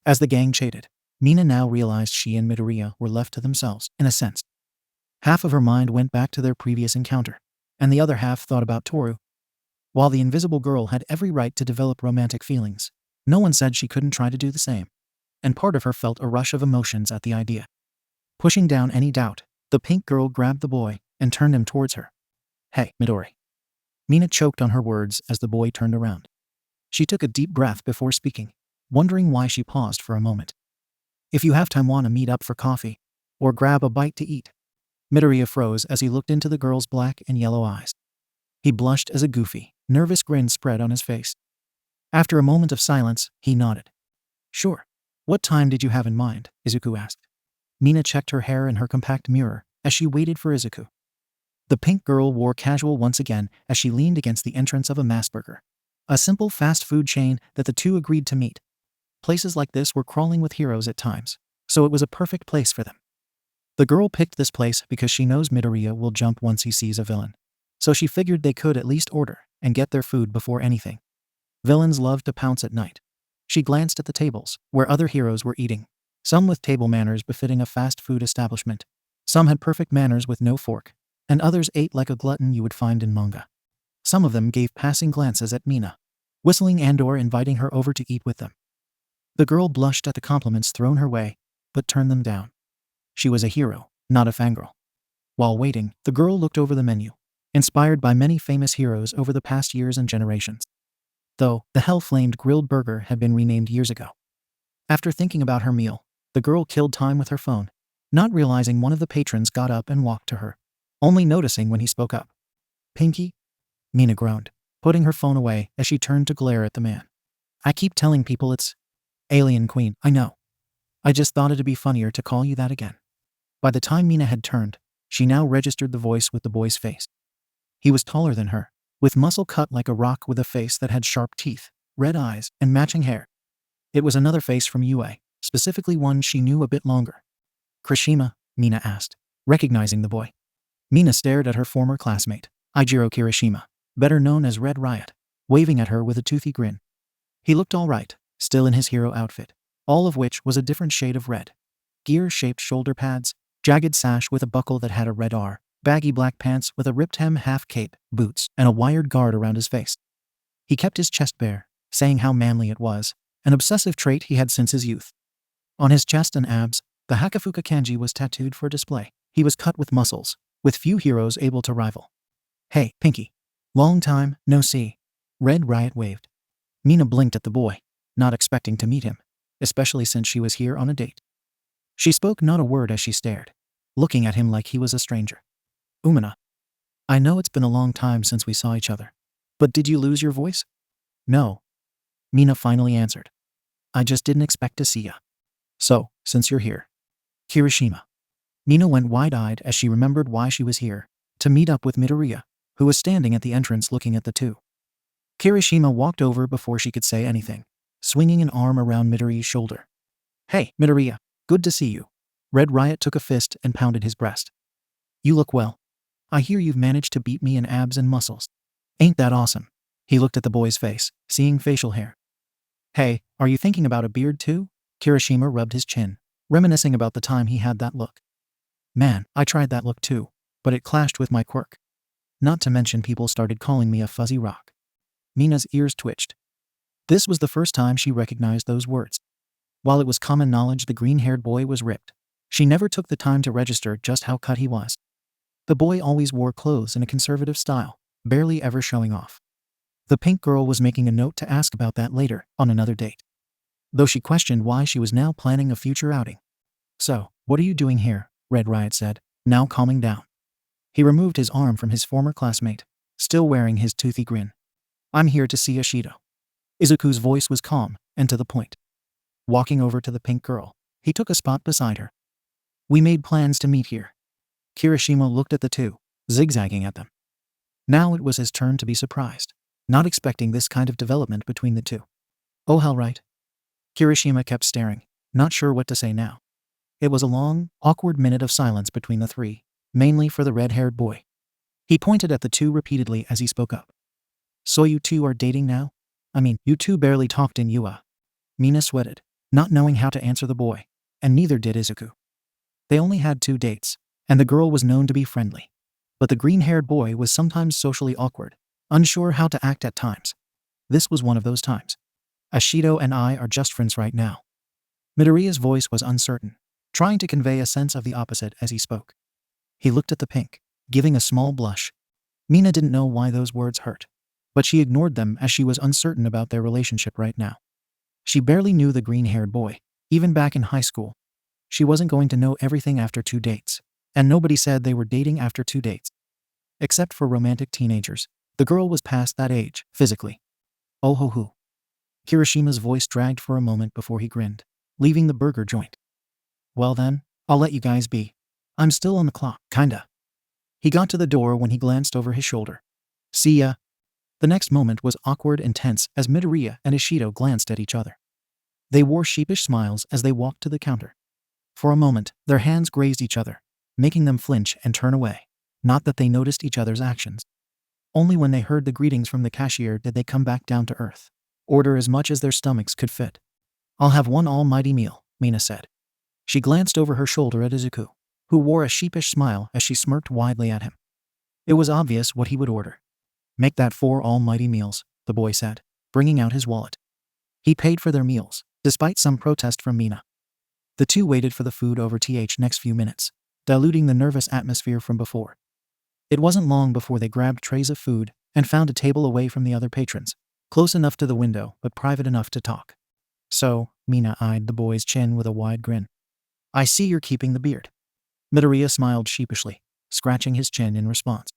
As the gang chatted, Mina now realized she and Midoriya were left to themselves, in a sense. Half of her mind went back to their previous encounter, and the other half thought about Toru. While the invisible girl had every right to develop romantic feelings, no one said she couldn't try to do the same, and part of her felt a rush of emotions at the idea. Pushing down any doubt, the pink girl grabbed the boy and turned him towards her. Hey, Midori. Mina choked on her words as the boy turned around. She took a deep breath before speaking, wondering why she paused for a moment. If you have time, wanna meet up for coffee, or grab a bite to eat? Midoriya froze as he looked into the girl's black and yellow eyes. He blushed as a goofy, nervous grin spread on his face. After a moment of silence, he nodded. Sure. What time did you have in mind? Izuku asked. Mina checked her hair in her compact mirror as she waited for Izuku. The pink girl wore casual once again as she leaned against the entrance of a Massburger, a simple fast food chain that the two agreed to meet. Places like this were crawling with heroes at times, so it was a perfect place for them. The girl picked this place because she knows Midoriya will jump once he sees a villain, so she figured they could at least order and get their food before anything. Villains love to pounce at night. She glanced at the tables, where other heroes were eating, some with table manners befitting a fast food establishment. Some had perfect manners with no fork, and others ate like a glutton you would find in manga. Some of them gave passing glances at Mina, whistling and/or inviting her over to eat with them. The girl blushed at the compliments thrown her way, but turned them down. She was a hero, not a fangirl. While waiting, the girl looked over the menu, inspired by many famous heroes over the past years and generations. Though, the hell-flamed grilled burger had been renamed years ago. After thinking about her meal, the girl killed time with her phone, not realizing one of the patrons got up and walked to her, only noticing when he spoke up. Pinky? Mina groaned, putting her phone away as she turned to glare at the man. I keep telling people it's Alien Queen, I know. I just thought it'd be funnier to call you that again. By the time Mina had turned, she now registered the voice with the boy's face. He was taller than her, with muscle cut like a rock with a face that had sharp teeth, red eyes, and matching hair. It was another face from UA, specifically one she knew a bit longer. Kirishima? Mina asked, recognizing the boy. Mina stared at her former classmate, Ijiro Kirishima, better known as Red Riot, waving at her with a toothy grin. He looked all right, still in his hero outfit, all of which was a different shade of red. Gear-shaped shoulder pads, jagged sash with a buckle that had a red R, baggy black pants with a ripped hem half-cape, boots, and a wired guard around his face. He kept his chest bare, saying how manly it was, an obsessive trait he had since his youth. On his chest and abs, the Hakafuka kanji was tattooed for display. He was cut with muscles, with few heroes able to rival. Hey, Pinky. Long time, no see. Red Riot waved. Mina blinked at the boy, not expecting to meet him, especially since she was here on a date. She spoke not a word as she stared, looking at him like he was a stranger. Umina. I know it's been a long time since we saw each other. But did you lose your voice? No. Mina finally answered. I just didn't expect to see ya. So, since you're here. Kirishima. Mina went wide-eyed as she remembered why she was here, to meet up with Midoriya, who was standing at the entrance looking at the two. Kirishima walked over before she could say anything, swinging an arm around Midoriya's shoulder. Hey, Midoriya, good to see you. Red Riot took a fist and pounded his breast. You look well. I hear you've managed to beat me in abs and muscles. Ain't that awesome? He looked at the boy's face, seeing facial hair. Hey, are you thinking about a beard too? Kirishima rubbed his chin, reminiscing about the time he had that look. Man, I tried that look too, but it clashed with my quirk. Not to mention people started calling me a fuzzy rock. Mina's ears twitched. This was the first time she recognized those words. While it was common knowledge the green-haired boy was ripped, she never took the time to register just how cut he was. The boy always wore clothes in a conservative style, barely ever showing off. The pink girl was making a note to ask about that later, on another date. Though she questioned why she was now planning a future outing. So, what are you doing here? Red Riot said, now calming down. He removed his arm from his former classmate, still wearing his toothy grin. I'm here to see Ishido. Izuku's voice was calm and to the point. Walking over to the pink girl, he took a spot beside her. We made plans to meet here. Kirishima looked at the two, zigzagging at them. Now it was his turn to be surprised, not expecting this kind of development between the two. Oh, hell right. Kirishima kept staring, not sure what to say now. It was a long, awkward minute of silence between the three, mainly for the red-haired boy. He pointed at the two repeatedly as he spoke up. So you two are dating now? I mean, you two barely talked in Yua. Mina sweated, not knowing how to answer the boy, and neither did Izuku. They only had 2 dates, and the girl was known to be friendly. But the green-haired boy was sometimes socially awkward, unsure how to act at times. This was one of those times. Ishido and I are just friends right now. Midoriya's voice was uncertain, trying to convey a sense of the opposite as he spoke. He looked at the pink, giving a small blush. Mina didn't know why those words hurt, but she ignored them as she was uncertain about their relationship right now. She barely knew the green-haired boy, even back in high school. She wasn't going to know everything after 2 dates, and nobody said they were dating after 2 dates. Except for romantic teenagers, the girl was past that age, physically. Oh ho ho. Kirishima's voice dragged for a moment before he grinned, leaving the burger joint. Well then, I'll let you guys be. I'm still on the clock, kinda. He got to the door when he glanced over his shoulder. See ya. The next moment was awkward and tense as Midoriya and Ishido glanced at each other. They wore sheepish smiles as they walked to the counter. For a moment, their hands grazed each other, making them flinch and turn away. Not that they noticed each other's actions. Only when they heard the greetings from the cashier did they come back down to earth. Order as much as their stomachs could fit. I'll have one almighty meal, Mina said. She glanced over her shoulder at Izuku, who wore a sheepish smile as she smirked widely at him. It was obvious what he would order. Make that 4 almighty meals, the boy said, bringing out his wallet. He paid for their meals, despite some protest from Mina. The two waited for the food over the next few minutes, diluting the nervous atmosphere from before. It wasn't long before they grabbed trays of food and found a table away from the other patrons, close enough to the window but private enough to talk. So, Mina eyed the boy's chin with a wide grin. I see you're keeping the beard. Midoriya smiled sheepishly, scratching his chin in response.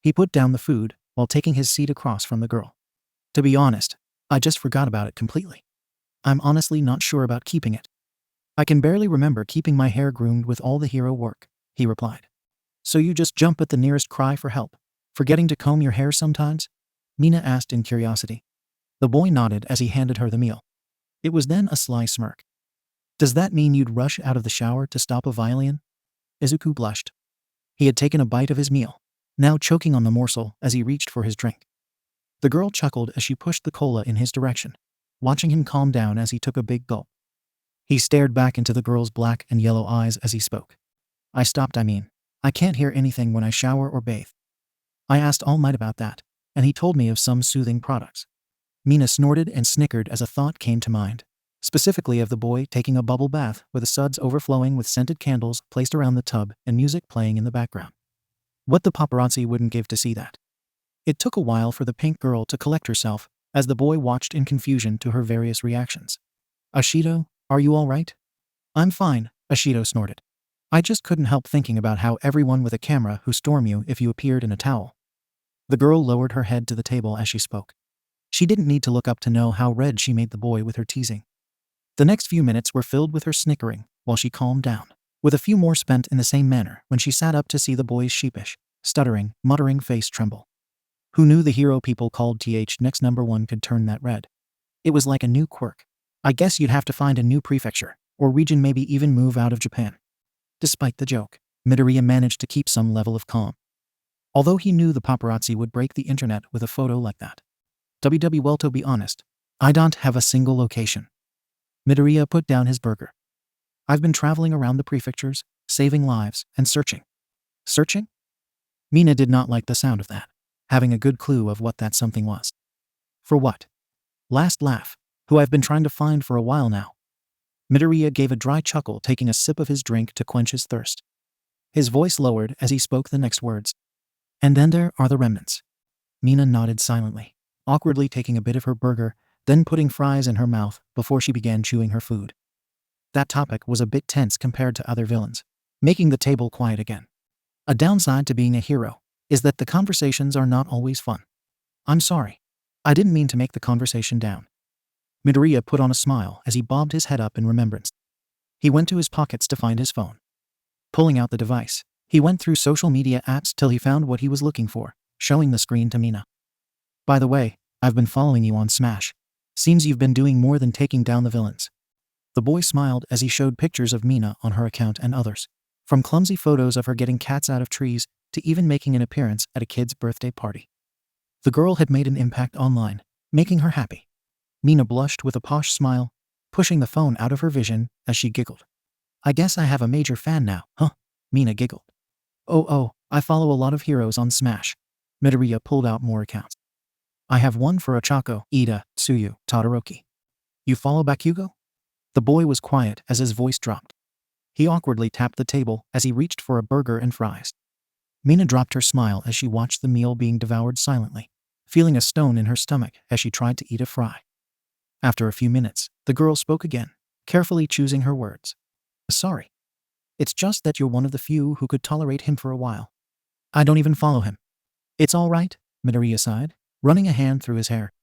He put down the food while taking his seat across from the girl. To be honest, I just forgot about it completely. I'm honestly not sure about keeping it. I can barely remember keeping my hair groomed with all the hero work, he replied. So you just jump at the nearest cry for help, forgetting to comb your hair sometimes? Mina asked in curiosity. The boy nodded as he handed her the meal. It was then a sly smirk. Does that mean you'd rush out of the shower to stop a violin? Izuku blushed. He had taken a bite of his meal, now choking on the morsel as he reached for his drink. The girl chuckled as she pushed the cola in his direction, watching him calm down as he took a big gulp. He stared back into the girl's black and yellow eyes as he spoke. I can't hear anything when I shower or bathe. I asked All Might about that, and he told me of some soothing products. Mina snorted and snickered as a thought came to mind. specifically of the boy taking a bubble bath with the suds overflowing with scented candles placed around the tub and music playing in the background. What the paparazzi wouldn't give to see that. It took a while for the pink girl to collect herself as the boy watched in confusion to her various reactions. Ashido, are you all right? I'm fine, Ashido snorted. I just couldn't help thinking about how everyone with a camera who storm you if you appeared in a towel. The girl lowered her head to the table as she spoke. She didn't need to look up to know how red she made the boy with her teasing. The next few minutes were filled with her snickering while she calmed down, with a few more spent in the same manner when she sat up to see the boy's sheepish, stuttering, muttering face tremble. Who knew the hero people called next #1 could turn that red? It was like a new quirk. I guess you'd have to find a new prefecture, or region, maybe even move out of Japan. Despite the joke, Midoriya managed to keep some level of calm. Although he knew the paparazzi would break the internet with a photo like that. Well, to be honest, I don't have a single location. Midoriya put down his burger. I've been traveling around the prefectures, saving lives, and searching. Searching? Mina did not like the sound of that, having a good clue of what that something was. For what? Last laugh, who I've been trying to find for a while now. Midoriya gave a dry chuckle, taking a sip of his drink to quench his thirst. His voice lowered as he spoke the next words. And then there are the remnants. Mina nodded silently, awkwardly taking a bit of her burger, then putting fries in her mouth before she began chewing her food. That topic was a bit tense compared to other villains, making the table quiet again. A downside to being a hero is that the conversations are not always fun. I'm sorry. I didn't mean to make the conversation down. Midoriya put on a smile as he bobbed his head up in remembrance. He went to his pockets to find his phone. Pulling out the device, he went through social media apps till he found what he was looking for, showing the screen to Mina. By the way, I've been following you on Smash. Seems you've been doing more than taking down the villains. The boy smiled as he showed pictures of Mina on her account and others, from clumsy photos of her getting cats out of trees to even making an appearance at a kid's birthday party. The girl had made an impact online, making her happy. Mina blushed with a posh smile, pushing the phone out of her vision as she giggled. I guess I have a major fan now, huh? Mina giggled. Oh, I follow a lot of heroes on Smash. Midoriya pulled out more accounts. I have one for Ochako, Ida, Tsuyu, Todoroki. You follow Bakugo? The boy was quiet as his voice dropped. He awkwardly tapped the table as he reached for a burger and fries. Mina dropped her smile as she watched the meal being devoured silently, feeling a stone in her stomach as she tried to eat a fry. After a few minutes, the girl spoke again, carefully choosing her words. Sorry. It's just that you're one of the few who could tolerate him for a while. I don't even follow him. It's all right, Midoriya sighed, running a hand through his hair.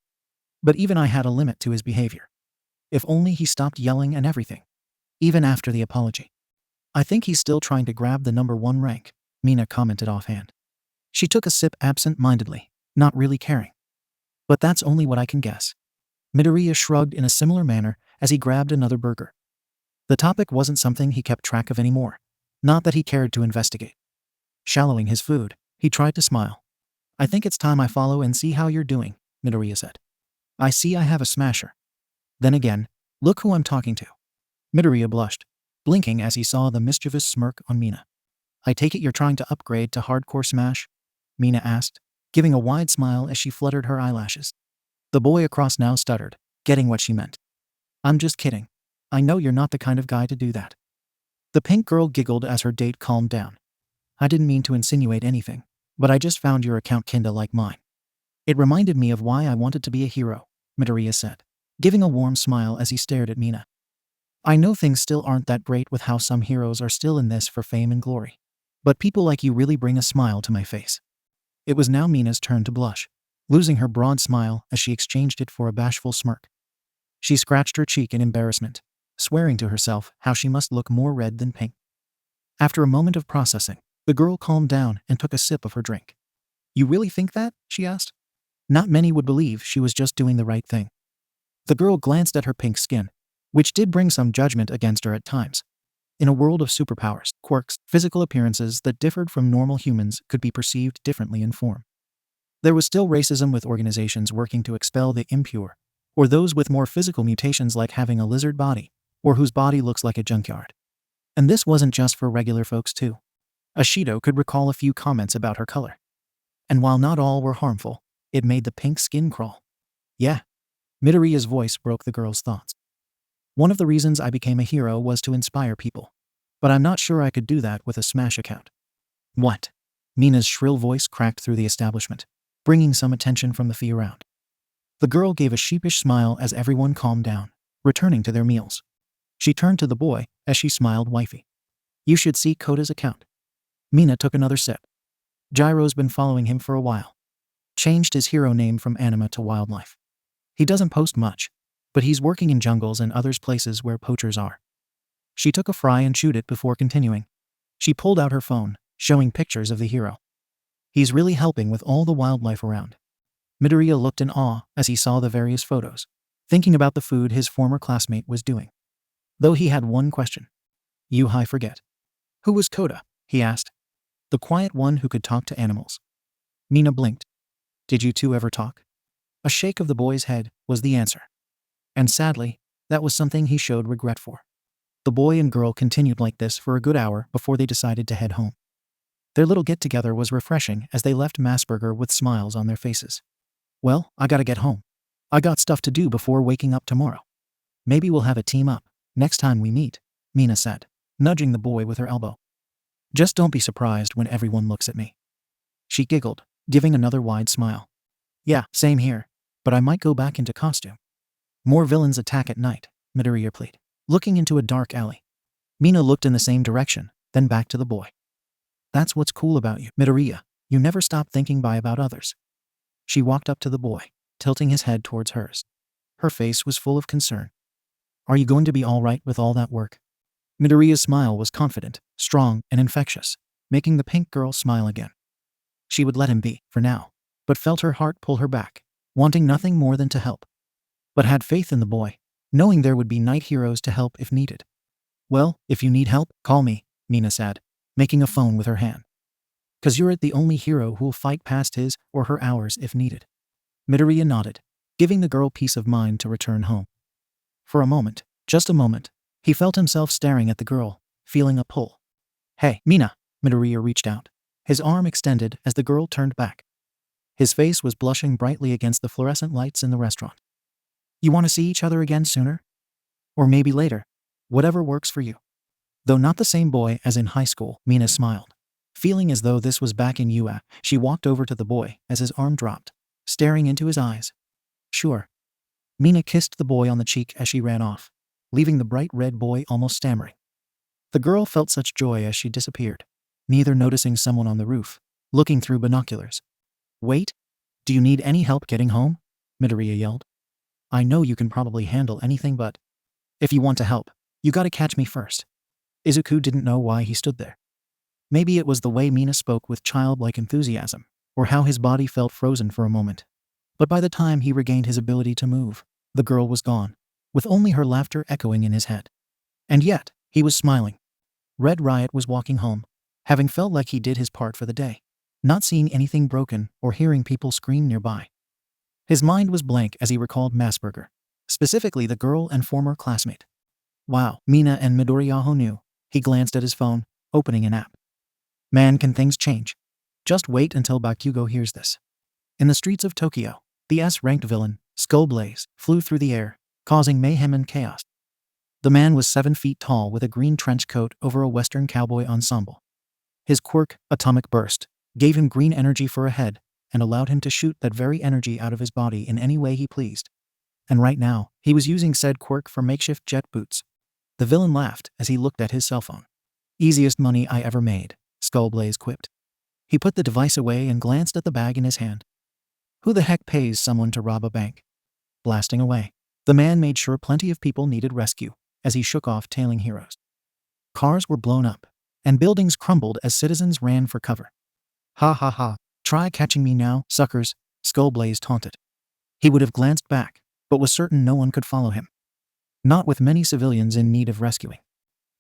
But even I had a limit to his behavior. If only he stopped yelling and everything. Even after the apology. I think he's still trying to grab the #1 rank, Mina commented offhand. She took a sip absent-mindedly, not really caring. But that's only what I can guess. Midoriya shrugged in a similar manner as he grabbed another burger. The topic wasn't something he kept track of anymore, not that he cared to investigate. Shallowing his food, he tried to smile. I think it's time I follow and see how you're doing, Midoriya said. I see I have a smasher. Then again, look who I'm talking to. Midoriya blushed, blinking as he saw the mischievous smirk on Mina. I take it you're trying to upgrade to hardcore Smash? Mina asked, giving a wide smile as she fluttered her eyelashes. The boy across now stuttered, getting what she meant. I'm just kidding. I know you're not the kind of guy to do that. The pink girl giggled as her date calmed down. I didn't mean to insinuate anything, but I just found your account kinda like mine. It reminded me of why I wanted to be a hero, Midoriya said, giving a warm smile as he stared at Mina. I know things still aren't that great with how some heroes are still in this for fame and glory. But people like you really bring a smile to my face. It was now Mina's turn to blush, losing her broad smile as she exchanged it for a bashful smirk. She scratched her cheek in embarrassment, swearing to herself how she must look more red than pink. After a moment of processing, the girl calmed down and took a sip of her drink. You really think that? She asked. Not many would believe she was just doing the right thing. The girl glanced at her pink skin, which did bring some judgment against her at times. In a world of superpowers, quirks, physical appearances that differed from normal humans could be perceived differently in form. There was still racism with organizations working to expel the impure, or those with more physical mutations like having a lizard body, or whose body looks like a junkyard. And this wasn't just for regular folks too. Ashido could recall a few comments about her color. And while not all were harmful, it made the pink skin crawl. Yeah. Midoriya's voice broke the girl's thoughts. One of the reasons I became a hero was to inspire people. But I'm not sure I could do that with a Smash account. What? Mina's shrill voice cracked through the establishment, bringing some attention from the fee around. The girl gave a sheepish smile as everyone calmed down, returning to their meals. She turned to the boy as she smiled wifey. You should see Koda's account. Mina took another sip. Gyro's been following him for a while. Changed his hero name from anima to wildlife. He doesn't post much, but he's working in jungles and others places where poachers are. She took a fry and chewed it before continuing. She pulled out her phone, showing pictures of the hero. He's really helping with all the wildlife around. Midoriya looked in awe as he saw the various photos, thinking about the food his former classmate was doing. Though he had one question. I forget. Who was Koda? He asked. The quiet one who could talk to animals. Mina blinked. Did you two ever talk? A shake of the boy's head was the answer. And sadly, that was something he showed regret for. The boy and girl continued like this for a good hour before they decided to head home. Their little get-together was refreshing as they left Masburger with smiles on their faces. Well, I gotta get home. I got stuff to do before waking up tomorrow. Maybe we'll have a team up next time we meet, Mina said, nudging the boy with her elbow. Just don't be surprised when everyone looks at me. She giggled, giving another wide smile. Yeah, same here, but I might go back into costume. More villains attack at night, Midoriya pleaded, looking into a dark alley. Mina looked in the same direction, then back to the boy. That's what's cool about you, Midoriya. You never stop thinking about others. She walked up to the boy, tilting his head towards hers. Her face was full of concern. Are you going to be all right with all that work? Midoriya's smile was confident, strong, and infectious, making the pink girl smile again. She would let him be, for now, but felt her heart pull her back, wanting nothing more than to help. But had faith in the boy, knowing there would be night heroes to help if needed. Well, if you need help, call me, Mina said, making a phone with her hand. 'Cause you're the only hero who'll fight past his or her hours if needed. Midoriya nodded, giving the girl peace of mind to return home. For a moment, just a moment, he felt himself staring at the girl, feeling a pull. Hey, Mina, Midoriya reached out, his arm extended as the girl turned back. His face was blushing brightly against the fluorescent lights in the restaurant. You want to see each other again sooner? Or maybe later, whatever works for you. Though not the same boy as in high school, Mina smiled. Feeling as though this was back in UA, she walked over to the boy as his arm dropped, staring into his eyes. Sure. Mina kissed the boy on the cheek as she ran off, leaving the bright red boy almost stammering. The girl felt such joy as she disappeared, neither noticing someone on the roof, looking through binoculars. Wait, do you need any help getting home? Midoriya yelled. I know you can probably handle anything, but if you want to help, you gotta catch me first. Izuku didn't know why he stood there. Maybe it was the way Mina spoke with childlike enthusiasm, or how his body felt frozen for a moment. But by the time he regained his ability to move, the girl was gone, with only her laughter echoing in his head. And yet, he was smiling. Red Riot was walking home, having felt like he did his part for the day, not seeing anything broken or hearing people scream nearby. His mind was blank as he recalled Masburger, specifically the girl and former classmate. Wow, Mina and Midoriya knew. He glanced at his phone, opening an app. Man, can things change. Just wait until Bakugo hears this. In the streets of Tokyo, the S-ranked villain, Skullblaze, flew through the air, causing mayhem and chaos. The man was 7 feet tall with a green trench coat over a western cowboy ensemble. His quirk, Atomic Burst, gave him green energy for a head and allowed him to shoot that very energy out of his body in any way he pleased. And right now, he was using said quirk for makeshift jet boots. The villain laughed as he looked at his cell phone. Easiest money I ever made, Skullblaze quipped. He put the device away and glanced at the bag in his hand. Who the heck pays someone to rob a bank? Blasting away, the man made sure plenty of people needed rescue as he shook off tailing heroes. Cars were blown up, and buildings crumbled as citizens ran for cover. Ha ha ha, try catching me now, suckers, Skullblaze taunted. He would have glanced back, but was certain no one could follow him. Not with many civilians in need of rescuing.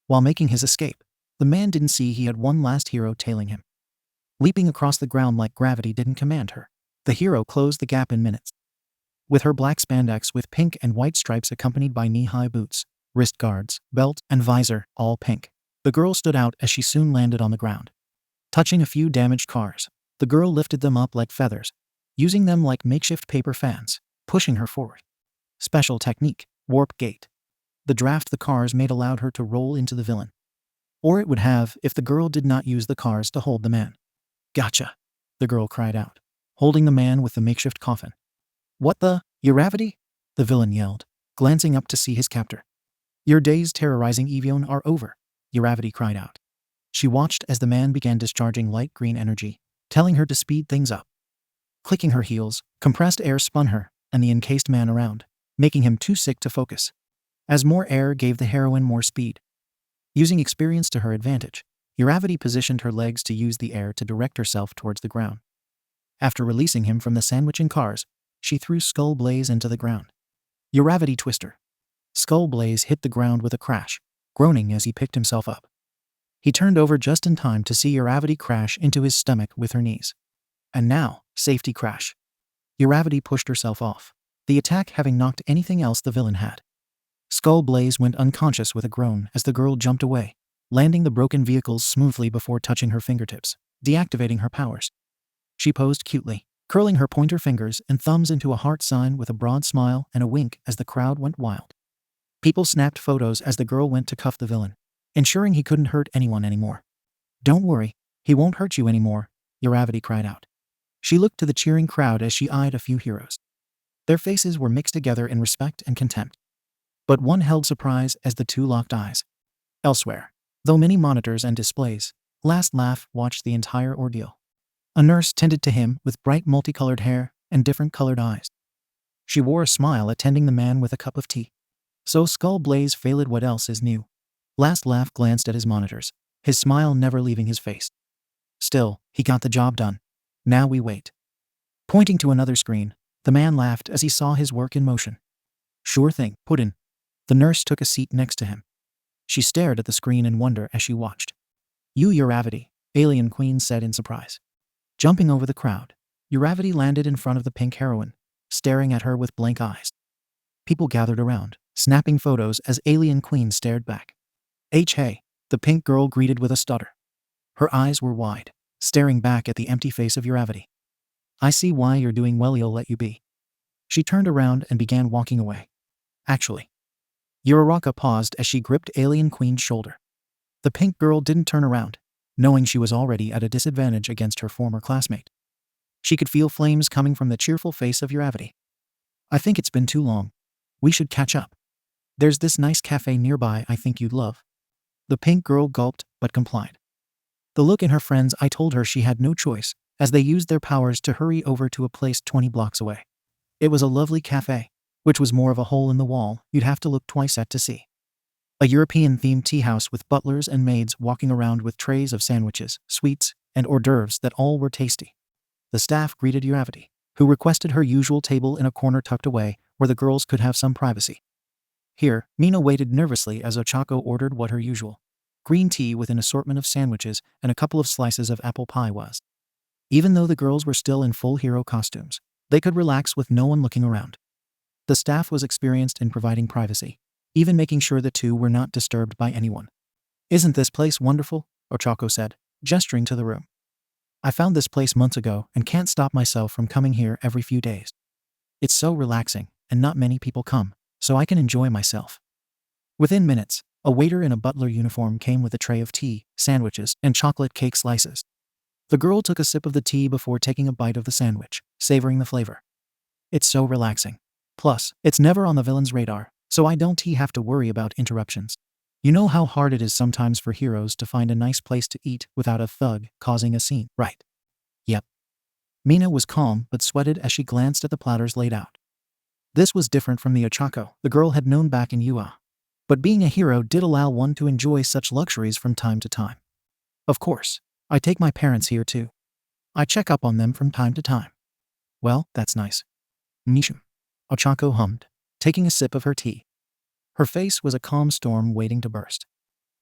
While making his escape, the man didn't see he had one last hero tailing him. Leaping across the ground like gravity didn't command her, the hero closed the gap in minutes. With her black spandex with pink and white stripes accompanied by knee-high boots, wrist guards, belt, and visor, all pink, the girl stood out as she soon landed on the ground. Touching a few damaged cars, the girl lifted them up like feathers, using them like makeshift paper fans, pushing her forward. Special technique, warp gate. The draft the cars made allowed her to roll into the villain. Or it would have if the girl did not use the cars to hold the man. Gotcha, the girl cried out, holding the man with the makeshift coffin. What the, Uravity? The villain yelled, glancing up to see his captor. Your days terrorizing Evian are over, Uravity cried out. She watched as the man began discharging light green energy, telling her to speed things up. Clicking her heels, compressed air spun her and the encased man around, making him too sick to focus. As more air gave the heroine more speed. Using experience to her advantage, Uravity positioned her legs to use the air to direct herself towards the ground. After releasing him from the sandwiching cars, she threw Skull Blaze into the ground. Uravity Twister. Skull Blaze hit the ground with a crash, groaning as he picked himself up. He turned over just in time to see Uravity crash into his stomach with her knees. And now, safety crash. Uravity pushed herself off, the attack having knocked anything else the villain had. Skull Blaze went unconscious with a groan as the girl jumped away, landing the broken vehicles smoothly before touching her fingertips, deactivating her powers. She posed cutely, curling her pointer fingers and thumbs into a heart sign with a broad smile and a wink as the crowd went wild. People snapped photos as the girl went to cuff the villain, ensuring he couldn't hurt anyone anymore. Don't worry, he won't hurt you anymore, Uravity cried out. She looked to the cheering crowd as she eyed a few heroes. Their faces were mixed together in respect and contempt. But one held surprise as the two locked eyes. Elsewhere, though many monitors and displays, Last Laugh watched the entire ordeal. A nurse tended to him with bright multicolored hair and different colored eyes. She wore a smile attending the man with a cup of tea. So Skull Blaze failed. What else is new? Last Laugh glanced at his monitors, his smile never leaving his face. Still, he got the job done. Now we wait. Pointing to another screen, the man laughed as he saw his work in motion. Sure thing, put in. The nurse took a seat next to him. She stared at the screen in wonder as she watched. You Uravity, Alien Queen said in surprise. Jumping over the crowd, Uravity landed in front of the pink heroine, staring at her with blank eyes. People gathered around, snapping photos as Alien Queen stared back. Hey, the pink girl greeted with a stutter. Her eyes were wide, staring back at the empty face of Uravity. I see why you're doing well, you'll let you be. She turned around and began walking away. Actually. Uraraka paused as she gripped Alien Queen's shoulder. The pink girl didn't turn around, knowing she was already at a disadvantage against her former classmate. She could feel flames coming from the cheerful face of Uravity. I think it's been too long. We should catch up. There's this nice cafe nearby I think you'd love. The pink girl gulped, but complied. The look in her friend's eye told her she had no choice, as they used their powers to hurry over to a place 20 blocks away. It was a lovely cafe, which was more of a hole in the wall you'd have to look twice at to see. A European-themed tea house with butlers and maids walking around with trays of sandwiches, sweets, and hors d'oeuvres that all were tasty. The staff greeted Uravity, who requested her usual table in a corner tucked away where the girls could have some privacy. Here, Mina waited nervously as Ochako ordered what her usual green tea with an assortment of sandwiches and a couple of slices of apple pie was. Even though the girls were still in full hero costumes, they could relax with no one looking around. The staff was experienced in providing privacy, even making sure the two were not disturbed by anyone. Isn't this place wonderful? Ochako said, gesturing to the room. I found this place months ago and can't stop myself from coming here every few days. It's so relaxing, and not many people come, so I can enjoy myself. Within minutes, a waiter in a butler uniform came with a tray of tea, sandwiches, and chocolate cake slices. The girl took a sip of the tea before taking a bite of the sandwich, savoring the flavor. It's so relaxing. Plus, it's never on the villain's radar, so I don't have to worry about interruptions. You know how hard it is sometimes for heroes to find a nice place to eat without a thug causing a scene, right? Yep. Mina was calm but sweated as she glanced at the platters laid out. This was different from the Ochako the girl had known back in UA. But being a hero did allow one to enjoy such luxuries from time to time. Of course, I take my parents here too. I check up on them from time to time. Well, that's nice. Nishim. Ochako hummed, taking a sip of her tea. Her face was a calm storm waiting to burst.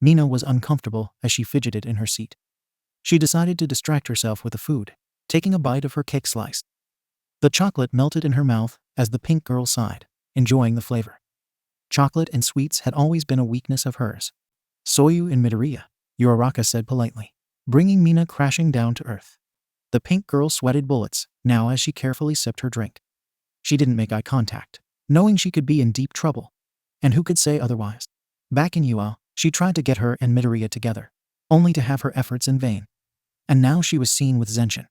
Mina was uncomfortable as she fidgeted in her seat. She decided to distract herself with the food, taking a bite of her cake slice. The chocolate melted in her mouth as the pink girl sighed, enjoying the flavor. Chocolate and sweets had always been a weakness of hers. Soyu in Midoriya, Uraraka said politely, bringing Mina crashing down to earth. The pink girl sweated bullets, now as she carefully sipped her drink. She didn't make eye contact, knowing she could be in deep trouble. And who could say otherwise? Back in UA, she tried to get her and Midoriya together, only to have her efforts in vain. And now she was seen with Zenin.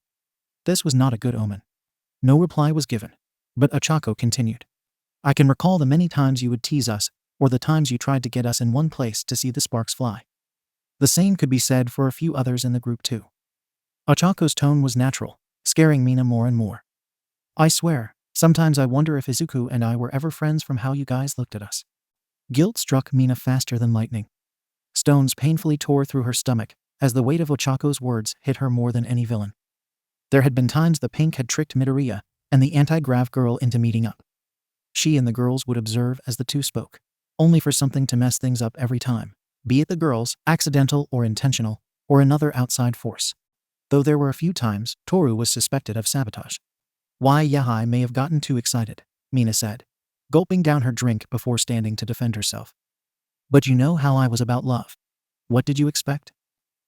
This was not a good omen. No reply was given, but Ochako continued. I can recall the many times you would tease us, or the times you tried to get us in one place to see the sparks fly. The same could be said for a few others in the group too. Ochako's tone was natural, scaring Mina more and more. I swear, sometimes I wonder if Izuku and I were ever friends from how you guys looked at us. Guilt struck Mina faster than lightning. Stones painfully tore through her stomach as the weight of Ochako's words hit her more than any villain. There had been times the pink had tricked Midoriya and the anti-grav girl into meeting up. She and the girls would observe as the two spoke, only for something to mess things up every time, be it the girls, accidental or intentional, or another outside force. Though there were a few times Toru was suspected of sabotage. Why Yahai may have gotten too excited, Mina said, gulping down her drink before standing to defend herself. But you know how I was about love. What did you expect?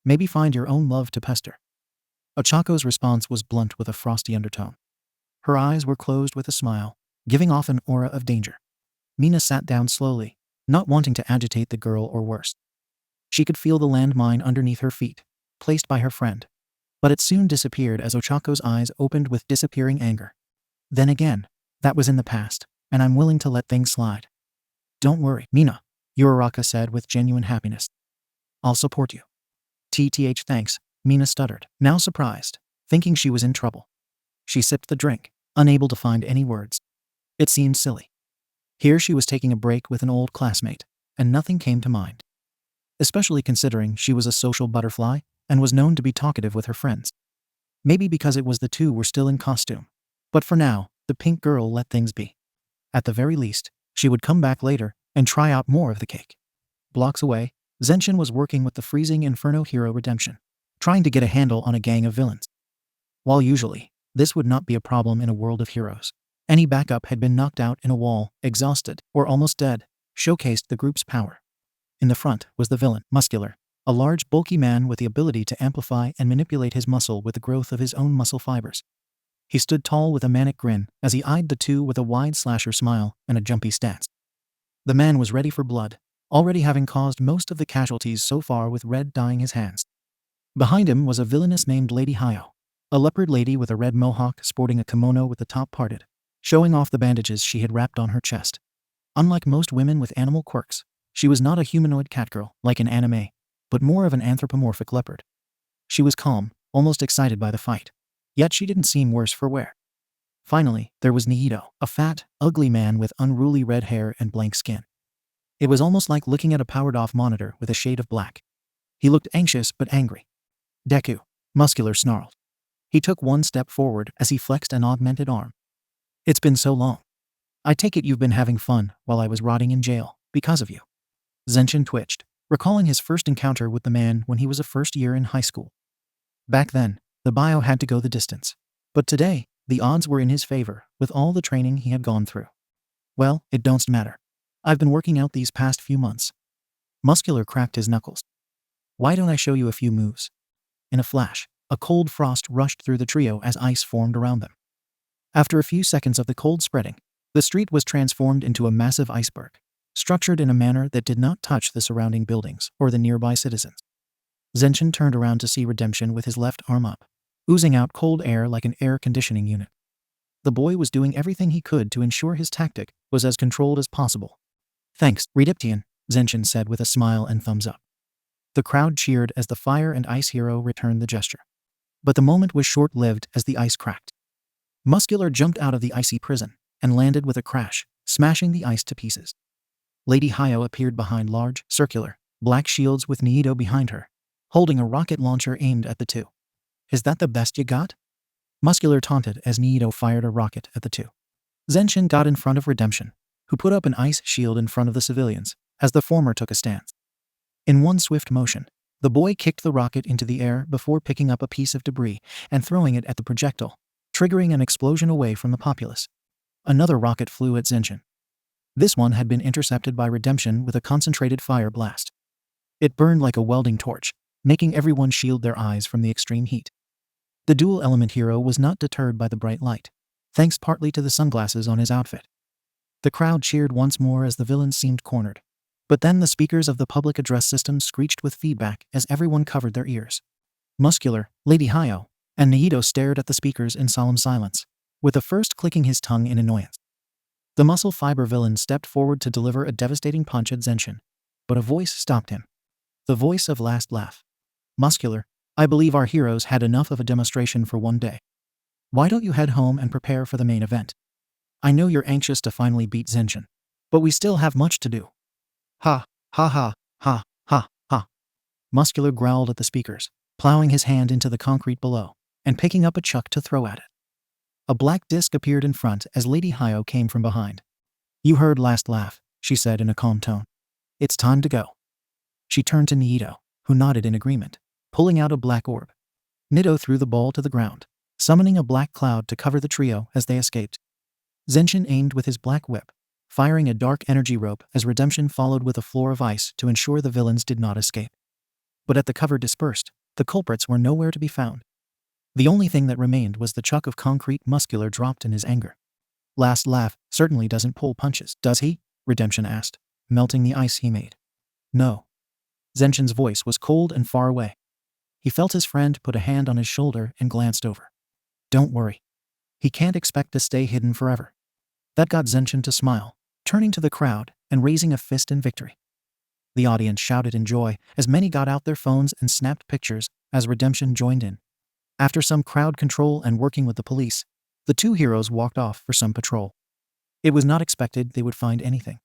Maybe find your own love to pester. Ochako's response was blunt with a frosty undertone. Her eyes were closed with a smile, giving off an aura of danger. Mina sat down slowly, not wanting to agitate the girl or worse. She could feel the landmine underneath her feet, placed by her friend. But it soon disappeared as Ochako's eyes opened with disappearing anger. Then again, that was in the past, and I'm willing to let things slide. Don't worry, Mina, Uraraka said with genuine happiness. I'll support you. TTH thanks, Mina stuttered, now surprised, thinking she was in trouble. She sipped the drink, unable to find any words. It seemed silly. Here she was taking a break with an old classmate, and nothing came to mind. Especially considering she was a social butterfly and was known to be talkative with her friends. Maybe because it was the two were still in costume. But for now, the pink girl let things be. At the very least, she would come back later and try out more of the cake. Blocks away, Zenin was working with the freezing Inferno hero Redemption, trying to get a handle on a gang of villains. While usually, this would not be a problem in a world of heroes, any backup had been knocked out in a wall, exhausted, or almost dead, showcased the group's power. In the front was the villain, Muscular, a large, bulky man with the ability to amplify and manipulate his muscle with the growth of his own muscle fibers. He stood tall with a manic grin as he eyed the two with a wide slasher smile and a jumpy stance. The man was ready for blood, already having caused most of the casualties so far with red dyeing his hands. Behind him was a villainess named Lady Hayo, a leopard lady with a red mohawk sporting a kimono with the top parted, showing off the bandages she had wrapped on her chest. Unlike most women with animal quirks, she was not a humanoid catgirl like in anime, but more of an anthropomorphic leopard. She was calm, almost excited by the fight, yet she didn't seem worse for wear. Finally, there was Niito, a fat, ugly man with unruly red hair and blank skin. It was almost like looking at a powered-off monitor with a shade of black. He looked anxious but angry. Deku, Muscular snarled. He took one step forward as he flexed an augmented arm. It's been so long. I take it you've been having fun while I was rotting in jail, because of you. Zenin twitched, recalling his first encounter with the man when he was a first year in high school. Back then, the bio had to go the distance. But today, the odds were in his favor with all the training he had gone through. Well, it don't matter. I've been working out these past few months. Muscular cracked his knuckles. Why don't I show you a few moves? In a flash, a cold frost rushed through the trio as ice formed around them. After a few seconds of the cold spreading, the street was transformed into a massive iceberg, structured in a manner that did not touch the surrounding buildings or the nearby citizens. Zenin turned around to see Redemption with his left arm up, oozing out cold air like an air conditioning unit. The boy was doing everything he could to ensure his tactic was as controlled as possible. Thanks, Redemption, Zenin said with a smile and thumbs up. The crowd cheered as the fire and ice hero returned the gesture. But the moment was short-lived as the ice cracked. Muscular jumped out of the icy prison and landed with a crash, smashing the ice to pieces. Lady Hayo appeared behind large, circular, black shields with Niito behind her, holding a rocket launcher aimed at the two. Is that the best you got? Muscular taunted as Niito fired a rocket at the two. Zenin got in front of Redemption, who put up an ice shield in front of the civilians, as the former took a stance. In one swift motion, the boy kicked the rocket into the air before picking up a piece of debris and throwing it at the projectile, triggering an explosion away from the populace. Another rocket flew at Zenin. This one had been intercepted by Redemption with a concentrated fire blast. It burned like a welding torch, making everyone shield their eyes from the extreme heat. The dual-element hero was not deterred by the bright light, thanks partly to the sunglasses on his outfit. The crowd cheered once more as the villains seemed cornered. But then the speakers of the public address system screeched with feedback as everyone covered their ears. Muscular, Lady Hayo, and Naito stared at the speakers in solemn silence, with the first clicking his tongue in annoyance. The muscle fiber villain stepped forward to deliver a devastating punch at Zenshin, but a voice stopped him. The voice of Last Laugh. Muscular, I believe our heroes had enough of a demonstration for one day. Why don't you head home and prepare for the main event? I know you're anxious to finally beat Zenshin, but we still have much to do. Ha, ha ha, ha, ha, ha. Muscular growled at the speakers, plowing his hand into the concrete below, and picking up a chuck to throw at it. A black disc appeared in front as Lady Hayo came from behind. You heard Last Laugh, she said in a calm tone. It's time to go. She turned to Naito, who nodded in agreement, pulling out a black orb. Naito threw the ball to the ground, summoning a black cloud to cover the trio as they escaped. Zenshin aimed with his black whip, firing a dark energy rope as Redemption followed with a floor of ice to ensure the villains did not escape. But at the cover dispersed, the culprits were nowhere to be found. The only thing that remained was the chuck of concrete Muscular dropped in his anger. Last Laugh certainly doesn't pull punches, does he? Redemption asked, melting the ice he made. No. Zenshin's voice was cold and far away. He felt his friend put a hand on his shoulder and glanced over. Don't worry. He can't expect to stay hidden forever. That got Zenshin to smile, turning to the crowd and raising a fist in victory. The audience shouted in joy as many got out their phones and snapped pictures as Redemption joined in. After some crowd control and working with the police, the two heroes walked off for some patrol. It was not expected they would find anything.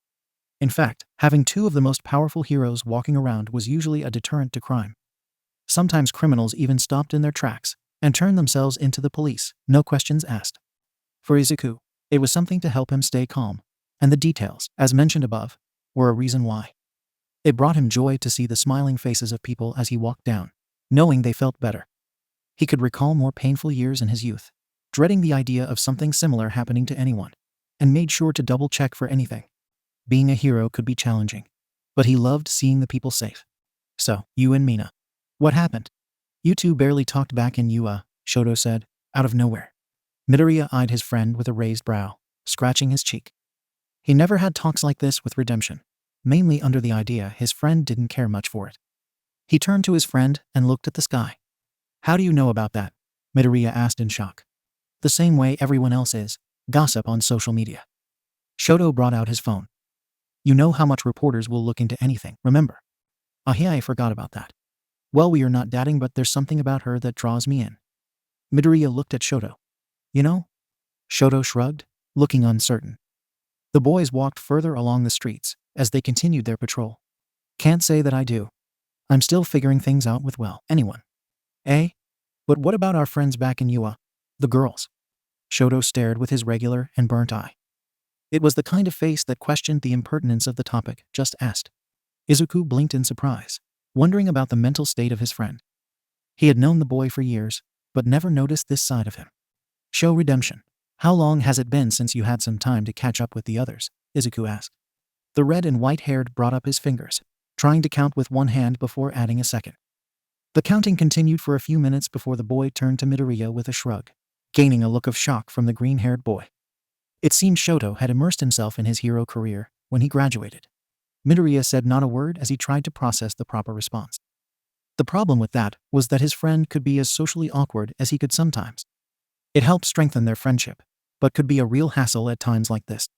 In fact, having two of the most powerful heroes walking around was usually a deterrent to crime. Sometimes criminals even stopped in their tracks and turned themselves into the police, no questions asked. For Izuku, it was something to help him stay calm, and the details, as mentioned above, were a reason why. It brought him joy to see the smiling faces of people as he walked down, knowing they felt better. He could recall more painful years in his youth, dreading the idea of something similar happening to anyone, and made sure to double-check for anything. Being a hero could be challenging, but he loved seeing the people safe. So, you and Mina. What happened? You two barely talked back in Shoto said, out of nowhere. Midoriya eyed his friend with a raised brow, scratching his cheek. He never had talks like this with Redemption, mainly under the idea his friend didn't care much for it. He turned to his friend and looked at the sky. How do you know about that? Midoriya asked in shock. The same way everyone else is, gossip on social media. Shoto brought out his phone. You know how much reporters will look into anything, remember? Ah yeah, I forgot about that. Well, we are not dating, but there's something about her that draws me in. Midoriya looked at Shoto. You know? Shoto shrugged, looking uncertain. The boys walked further along the streets as they continued their patrol. Can't say that I do. I'm still figuring things out with, well, anyone. Eh? But what about our friends back in the girls? Shoto stared with his regular and burnt eye. It was the kind of face that questioned the impertinence of the topic just asked. Izuku blinked in surprise, wondering about the mental state of his friend. He had known the boy for years, but never noticed this side of him. Show Redemption. How long has it been since you had some time to catch up with the others? Izuku asked. The red and white-haired brought up his fingers, trying to count with one hand before adding a second. The counting continued for a few minutes before the boy turned to Midoriya with a shrug, gaining a look of shock from the green-haired boy. It seemed Shoto had immersed himself in his hero career when he graduated. Midoriya said not a word as he tried to process the proper response. The problem with that was that his friend could be as socially awkward as he could sometimes. It helped strengthen their friendship, but could be a real hassle at times like this.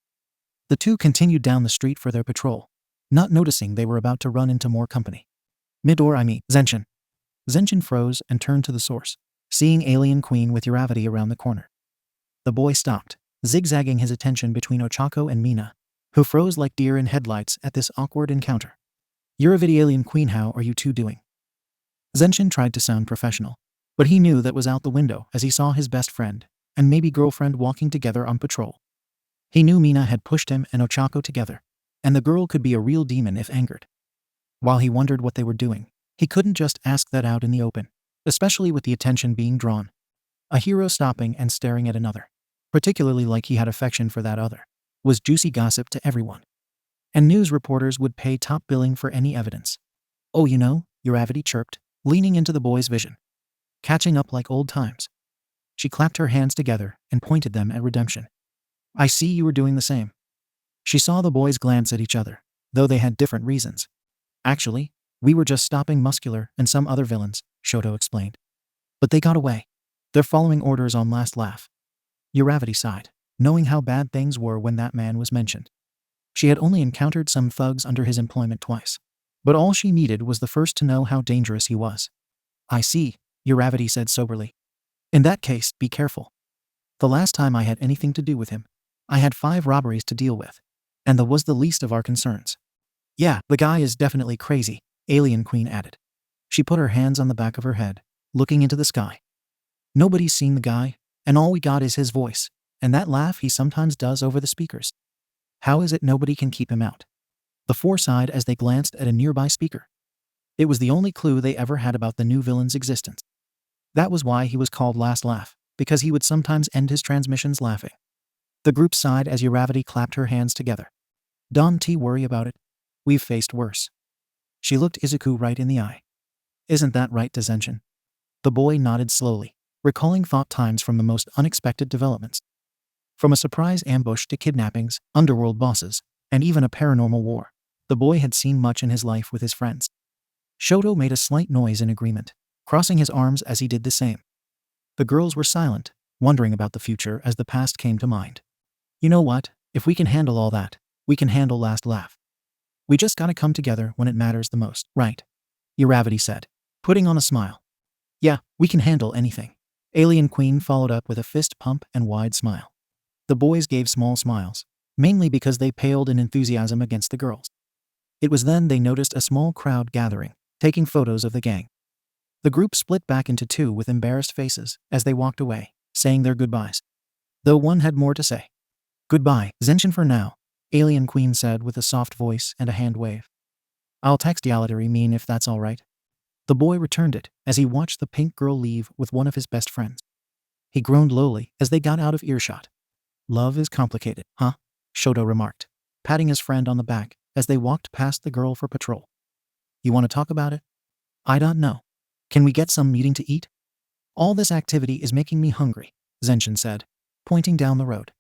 The two continued down the street for their patrol, not noticing they were about to run into more company. Zenshin. Zenshin froze and turned to the source, seeing Alien Queen with Uravity around the corner. The boy stopped, zigzagging his attention between Ochako and Mina, who froze like deer in headlights at this awkward encounter. Uravity Alien Queen, how are you two doing? Zenshin tried to sound professional, but he knew that was out the window as he saw his best friend, and maybe girlfriend walking together on patrol. He knew Mina had pushed him and Ochako together, and the girl could be a real demon if angered. While he wondered what they were doing, he couldn't just ask that out in the open, especially with the attention being drawn. A hero stopping and staring at another, particularly like he had affection for that other, was juicy gossip to everyone. And news reporters would pay top billing for any evidence. Oh, you know, Uravity chirped, leaning into the boy's vision. Catching up like old times. She clapped her hands together and pointed them at Redemption. I see you were doing the same. She saw the boys glance at each other, though they had different reasons. Actually, we were just stopping Muscular and some other villains, Shoto explained. But they got away. They're following orders on last laugh. Uravity sighed, knowing how bad things were when that man was mentioned. She had only encountered some thugs under his employment twice. But all she needed was the first to know how dangerous he was. I see, Uravity said soberly. In that case, be careful. The last time I had anything to do with him, I had 5 robberies to deal with. And that was the least of our concerns. Yeah, the guy is definitely crazy, Alien Queen added. She put her hands on the back of her head, looking into the sky. Nobody's seen the guy, and all we got is his voice, and that laugh he sometimes does over the speakers. How is it nobody can keep him out? The 4 sighed as they glanced at a nearby speaker. It was the only clue they ever had about the new villain's existence. That was why he was called Last Laugh, because he would sometimes end his transmissions laughing. The group sighed as Uravity clapped her hands together. Don't worry about it. We've faced worse. She looked Izuku right in the eye. Isn't that right, Zenin? The boy nodded slowly, recalling thought times from the most unexpected developments. From a surprise ambush to kidnappings, underworld bosses, and even a paranormal war, the boy had seen much in his life with his friends. Shoto made a slight noise in agreement, crossing his arms as he did the same. The girls were silent, wondering about the future as the past came to mind. You know what? If we can handle all that, we can handle Last Laugh. We just gotta come together when it matters the most, right? Uravity said, putting on a smile. Yeah, we can handle anything. Alien Queen followed up with a fist pump and wide smile. The boys gave small smiles, mainly because they paled in enthusiasm against the girls. It was then they noticed a small crowd gathering, taking photos of the gang. The group split back into 2 with embarrassed faces as they walked away, saying their goodbyes. Though one had more to say. Goodbye, Zenin for now, Alien Queen said with a soft voice and a hand wave. I'll text Yalatari mean if that's alright. The boy returned it as he watched the pink girl leave with one of his best friends. He groaned lowly as they got out of earshot. Love is complicated, huh? Shoto remarked, patting his friend on the back as they walked past the girl for patrol. You want to talk about it? I don't know. Can we get some meeting to eat? All this activity is making me hungry, Zenin said, pointing down the road.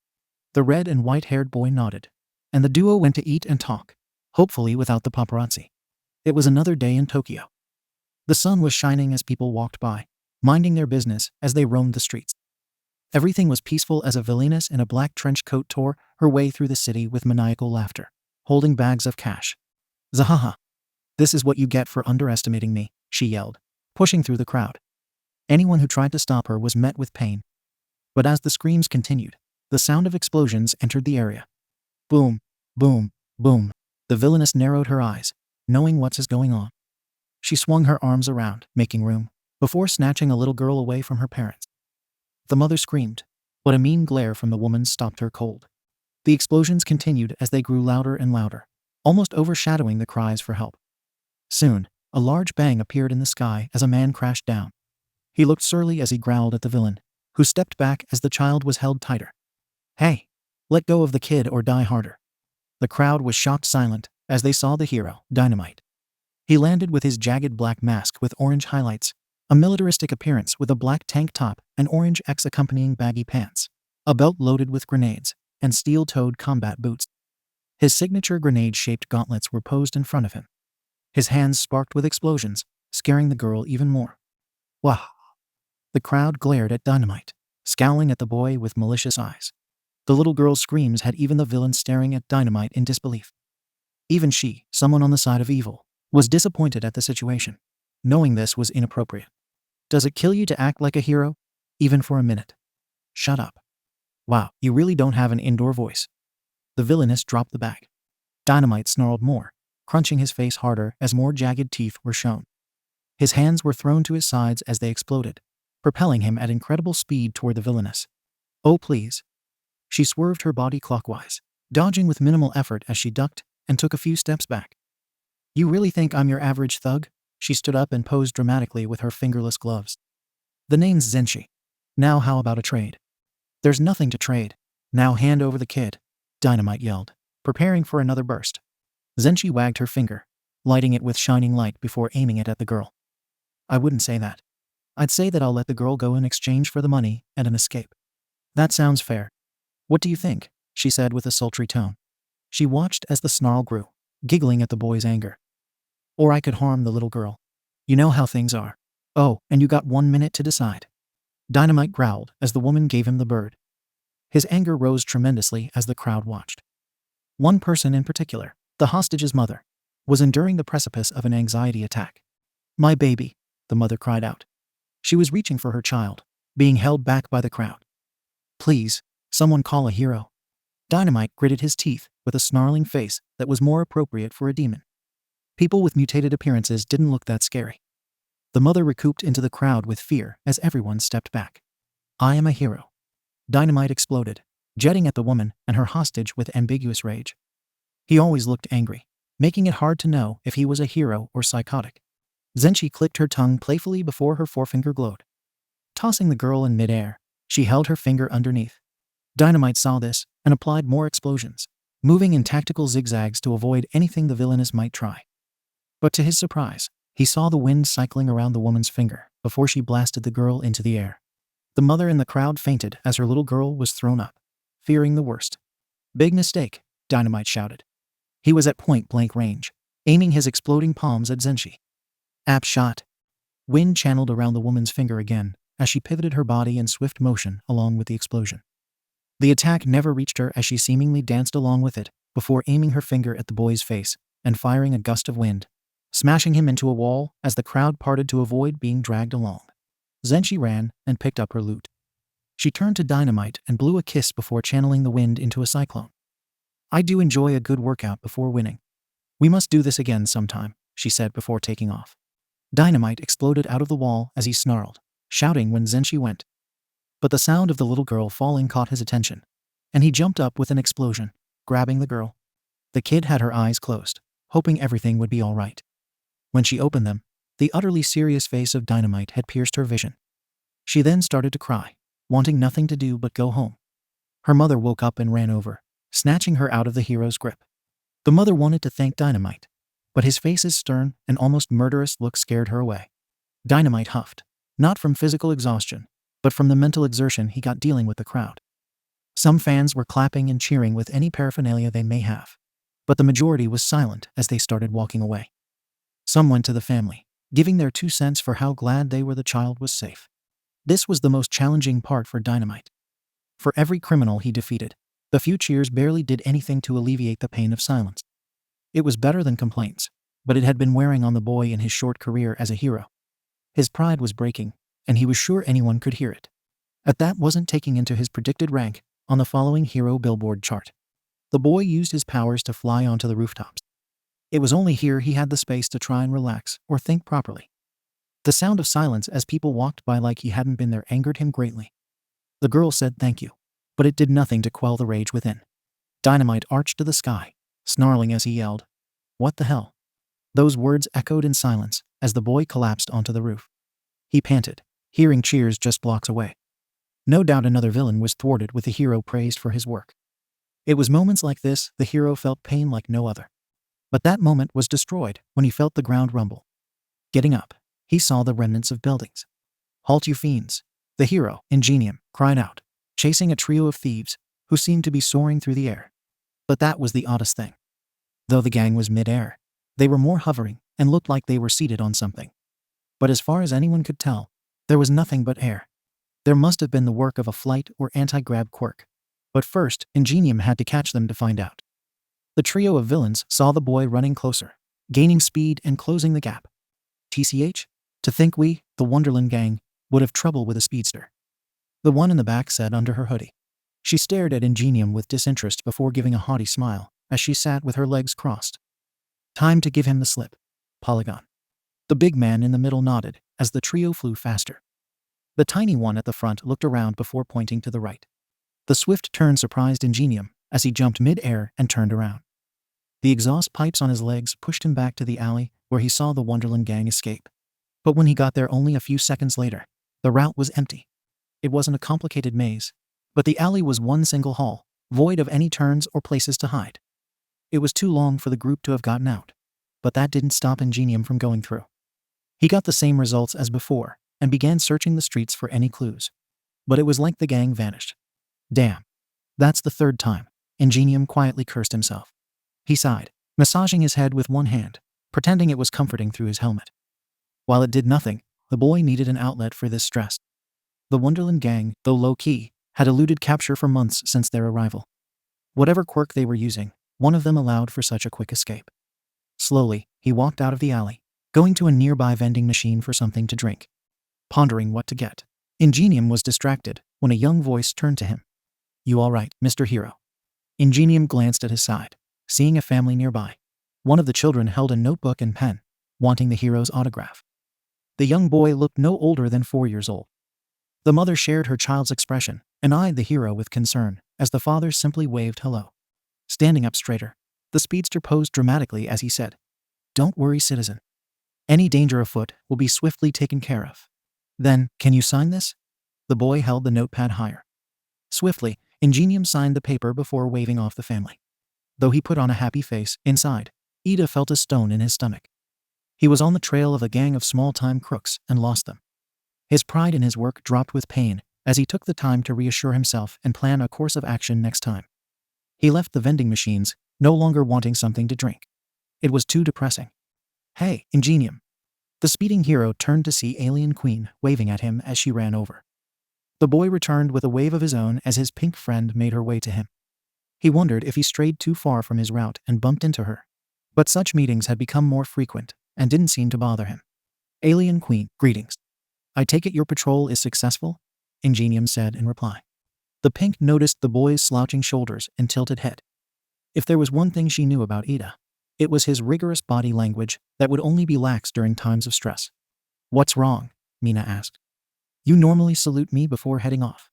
The red and white-haired boy nodded, and the duo went to eat and talk, hopefully without the paparazzi. It was another day in Tokyo. The sun was shining as people walked by, minding their business as they roamed the streets. Everything was peaceful as a villainess in a black trench coat tore her way through the city with maniacal laughter, holding bags of cash. Zahaha. This is what you get for underestimating me, she yelled, pushing through the crowd. Anyone who tried to stop her was met with pain. But as the screams continued, the sound of explosions entered the area. Boom, boom, boom. The villainess narrowed her eyes, knowing what's going on. She swung her arms around, making room, before snatching a little girl away from her parents. The mother screamed, but a mean glare from the woman stopped her cold. The explosions continued as they grew louder and louder, almost overshadowing the cries for help. Soon, a large bang appeared in the sky as a man crashed down. He looked surly as he growled at the villain, who stepped back as the child was held tighter. Hey, let go of the kid or die harder. The crowd was shocked silent as they saw the hero, Dynamite. He landed with his jagged black mask with orange highlights, a militaristic appearance with a black tank top and orange X accompanying baggy pants, a belt loaded with grenades, and steel-toed combat boots. His signature grenade-shaped gauntlets were posed in front of him. His hands sparked with explosions, scaring the girl even more. Wah! The crowd glared at Dynamite, scowling at the boy with malicious eyes. The little girl's screams had even the villain staring at Dynamite in disbelief. Even she, someone on the side of evil, was disappointed at the situation, knowing this was inappropriate. Does it kill you to act like a hero? Even for a minute? Shut up. Wow, you really don't have an indoor voice. The villainess dropped the bag. Dynamite snarled more, crunching his face harder as more jagged teeth were shown. His hands were thrown to his sides as they exploded, propelling him at incredible speed toward the villainess. Oh please. She swerved her body clockwise, dodging with minimal effort as she ducked and took a few steps back. You really think I'm your average thug? She stood up and posed dramatically with her fingerless gloves. The name's Zenshi. Now how about a trade? There's nothing to trade. Now hand over the kid, Dynamite yelled, preparing for another burst. Zenshi wagged her finger, lighting it with shining light before aiming it at the girl. I wouldn't say that. I'd say that I'll let the girl go in exchange for the money and an escape. That sounds fair. What do you think? She said with a sultry tone. She watched as the snarl grew, giggling at the boy's anger. Or I could harm the little girl. You know how things are. Oh, and you got 1 minute to decide. Dynamite growled as the woman gave him the bird. His anger rose tremendously as the crowd watched. One person in particular, the hostage's mother, was enduring the precipice of an anxiety attack. My baby, the mother cried out. She was reaching for her child, being held back by the crowd. Please, someone call a hero. Dynamite gritted his teeth with a snarling face that was more appropriate for a demon. People with mutated appearances didn't look that scary. The mother recouped into the crowd with fear as everyone stepped back. I am a hero. Dynamite exploded, jetting at the woman and her hostage with ambiguous rage. He always looked angry, making it hard to know if he was a hero or psychotic. Zenshi clicked her tongue playfully before her forefinger glowed. Tossing the girl in midair, she held her finger underneath. Dynamite saw this and applied more explosions, moving in tactical zigzags to avoid anything the villainess might try. But to his surprise, he saw the wind cycling around the woman's finger before she blasted the girl into the air. The mother in the crowd fainted as her little girl was thrown up, fearing the worst. Big mistake, Dynamite shouted. He was at point-blank range, aiming his exploding palms at Zenshi. App shot. Wind channeled around the woman's finger again as she pivoted her body in swift motion along with the explosion. The attack never reached her as she seemingly danced along with it before aiming her finger at the boy's face and firing a gust of wind, smashing him into a wall as the crowd parted to avoid being dragged along. Zenshi ran and picked up her loot. She turned to Dynamite and blew a kiss before channeling the wind into a cyclone. I do enjoy a good workout before winning. We must do this again sometime, she said before taking off. Dynamite exploded out of the wall as he snarled, shouting when Zenshi went. But the sound of the little girl falling caught his attention, and he jumped up with an explosion, grabbing the girl. The kid had her eyes closed, hoping everything would be all right. When she opened them, the utterly serious face of Dynamite had pierced her vision. She then started to cry, wanting nothing to do but go home. Her mother woke up and ran over, snatching her out of the hero's grip. The mother wanted to thank Dynamite, but his face's stern and almost murderous look scared her away. Dynamite huffed, not from physical exhaustion, but from the mental exertion he got dealing with the crowd. Some fans were clapping and cheering with any paraphernalia they may have, but the majority was silent as they started walking away. Some went to the family, giving their 2 cents for how glad they were the child was safe. This was the most challenging part for Dynamite. For every criminal he defeated, the few cheers barely did anything to alleviate the pain of silence. It was better than complaints, but it had been wearing on the boy in his short career as a hero. His pride was breaking, and he was sure anyone could hear it. That wasn't taking into his predicted rank on the following hero billboard chart. The boy used his powers to fly onto the rooftops. It was only here he had the space to try and relax or think properly. The sound of silence as people walked by like he hadn't been there angered him greatly. The girl said thank you, but it did nothing to quell the rage within. Dynamite arched to the sky, snarling as he yelled, "What the hell?" Those words echoed in silence as the boy collapsed onto the roof. He panted, hearing cheers just blocks away. No doubt another villain was thwarted with the hero praised for his work. It was moments like this the hero felt pain like no other. But that moment was destroyed when he felt the ground rumble. Getting up, he saw the remnants of buildings. "Halt, you fiends!" The hero, Ingenium, cried out, chasing a trio of thieves who seemed to be soaring through the air. But that was the oddest thing. Though the gang was mid-air, they were more hovering and looked like they were seated on something. But as far as anyone could tell, there was nothing but air. There must have been the work of a flight or anti-grav quirk. But first, Ingenium had to catch them to find out. The trio of villains saw the boy running closer, gaining speed and closing the gap. TCH? To think we, the Wonderland gang, would have trouble with a speedster. The one in the back said under her hoodie. She stared at Ingenium with disinterest before giving a haughty smile as she sat with her legs crossed. Time to give him the slip. Polygon. The big man in the middle nodded as the trio flew faster. The tiny one at the front looked around before pointing to the right. The swift turn surprised Ingenium as he jumped mid-air and turned around. The exhaust pipes on his legs pushed him back to the alley where he saw the Wonderland gang escape. But when he got there only a few seconds later, the route was empty. It wasn't a complicated maze, but the alley was one single hall, void of any turns or places to hide. It was too long for the group to have gotten out, but that didn't stop Ingenium from going through. He got the same results as before and began searching the streets for any clues. But it was like the gang vanished. Damn. That's the third time, Ingenium quietly cursed himself. he sighed, massaging his head with one hand, pretending it was comforting through his helmet. While it did nothing, the boy needed an outlet for this stress. The Wonderland gang, though low-key, had eluded capture for months since their arrival. Whatever quirk they were using, one of them allowed for such a quick escape. Slowly, he walked out of the alley, going to a nearby vending machine for something to drink, pondering what to get. Ingenium was distracted when a young voice turned to him. "You all right, Mr. Hero?" Ingenium glanced at his side, seeing a family nearby. One of the children held a notebook and pen, wanting the hero's autograph. The young boy looked no older than 4 years old. The mother shared her child's expression and eyed the hero with concern as the father simply waved hello. Standing up straighter, the speedster posed dramatically as he said, "Don't worry, citizen. Any danger afoot will be swiftly taken care of." "Then, can you sign this?" The boy held the notepad higher. Swiftly, Ingenium signed the paper before waving off the family. Though he put on a happy face, inside, Ida felt a stone in his stomach. He was on the trail of a gang of small-time crooks and lost them. His pride in his work dropped with pain as he took the time to reassure himself and plan a course of action next time. He left the vending machines, no longer wanting something to drink. It was too depressing. "Hey, Ingenium." The speeding hero turned to see Alien Queen waving at him as she ran over. The boy returned with a wave of his own as his pink friend made her way to him. He wondered if he strayed too far from his route and bumped into her. But such meetings had become more frequent and didn't seem to bother him. "Alien Queen, greetings. I take it your patrol is successful?" Ingenium said in reply. The pink noticed the boy's slouching shoulders and tilted head. If there was one thing she knew about Ida, it was his rigorous body language that would only be lax during times of stress. "What's wrong?" Mina asked. "You normally salute me before heading off."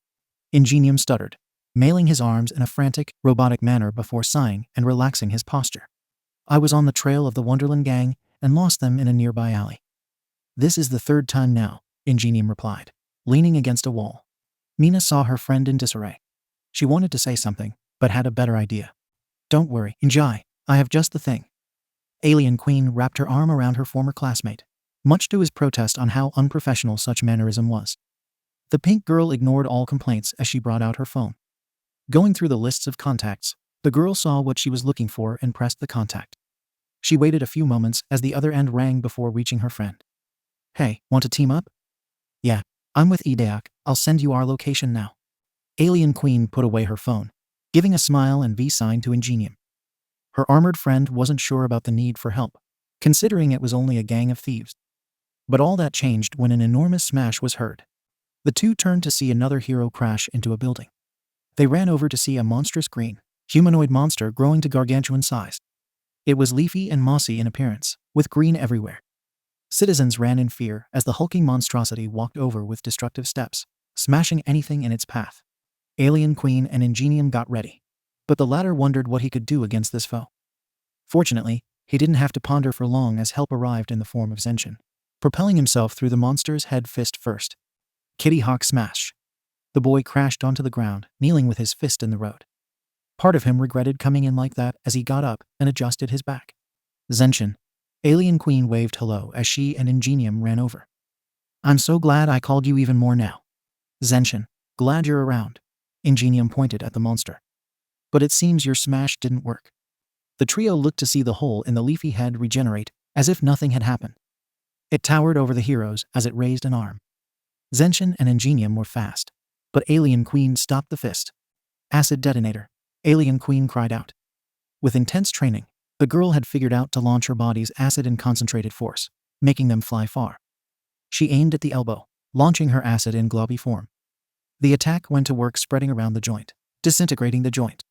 Ingenium stuttered, mailing his arms in a frantic, robotic manner before sighing and relaxing his posture. "I was on the trail of the Wonderland gang and lost them in a nearby alley." "This is the third time now," Ingenium replied, leaning against a wall. Mina saw her friend in disarray. She wanted to say something, but had a better idea. "Don't worry, Injai, I have just the thing." Alien Queen wrapped her arm around her former classmate, much to his protest on how unprofessional such mannerism was. The pink girl ignored all complaints as she brought out her phone. Going through the lists of contacts, the girl saw what she was looking for and pressed the contact. She waited a few moments as the other end rang before reaching her friend. "Hey, want to team up?" "Yeah, I'm with Ideak, I'll send you our location now." Alien Queen put away her phone, giving a smile and V-sign to Ingenium. Her armored friend wasn't sure about the need for help, considering it was only a gang of thieves. But all that changed when an enormous smash was heard. The two turned to see another hero crash into a building. They ran over to see a monstrous green, humanoid monster growing to gargantuan size. It was leafy and mossy in appearance, with green everywhere. Citizens ran in fear as the hulking monstrosity walked over with destructive steps, smashing anything in its path. Alien Queen and Ingenium got ready, but the latter wondered what he could do against this foe. Fortunately, he didn't have to ponder for long as help arrived in the form of Zenin, propelling himself through the monster's head fist first. Kitty Hawk smash. The boy crashed onto the ground, kneeling with his fist in the road. Part of him regretted coming in like that as he got up and adjusted his back. "Zenin." Alien Queen waved hello as she and Ingenium ran over. "I'm so glad I called you even more now." "Zenin, glad you're around." Ingenium pointed at the monster. "But it seems your smash didn't work." The trio looked to see the hole in the leafy head regenerate, as if nothing had happened. It towered over the heroes as it raised an arm. Zenin and Ingenium were fast, but Alien Queen stopped the fist. "Acid detonator," Alien Queen cried out. With intense training, the girl had figured out to launch her body's acid in concentrated force, making them fly far. She aimed at the elbow, launching her acid in globby form. The attack went to work spreading around the joint, disintegrating the joint.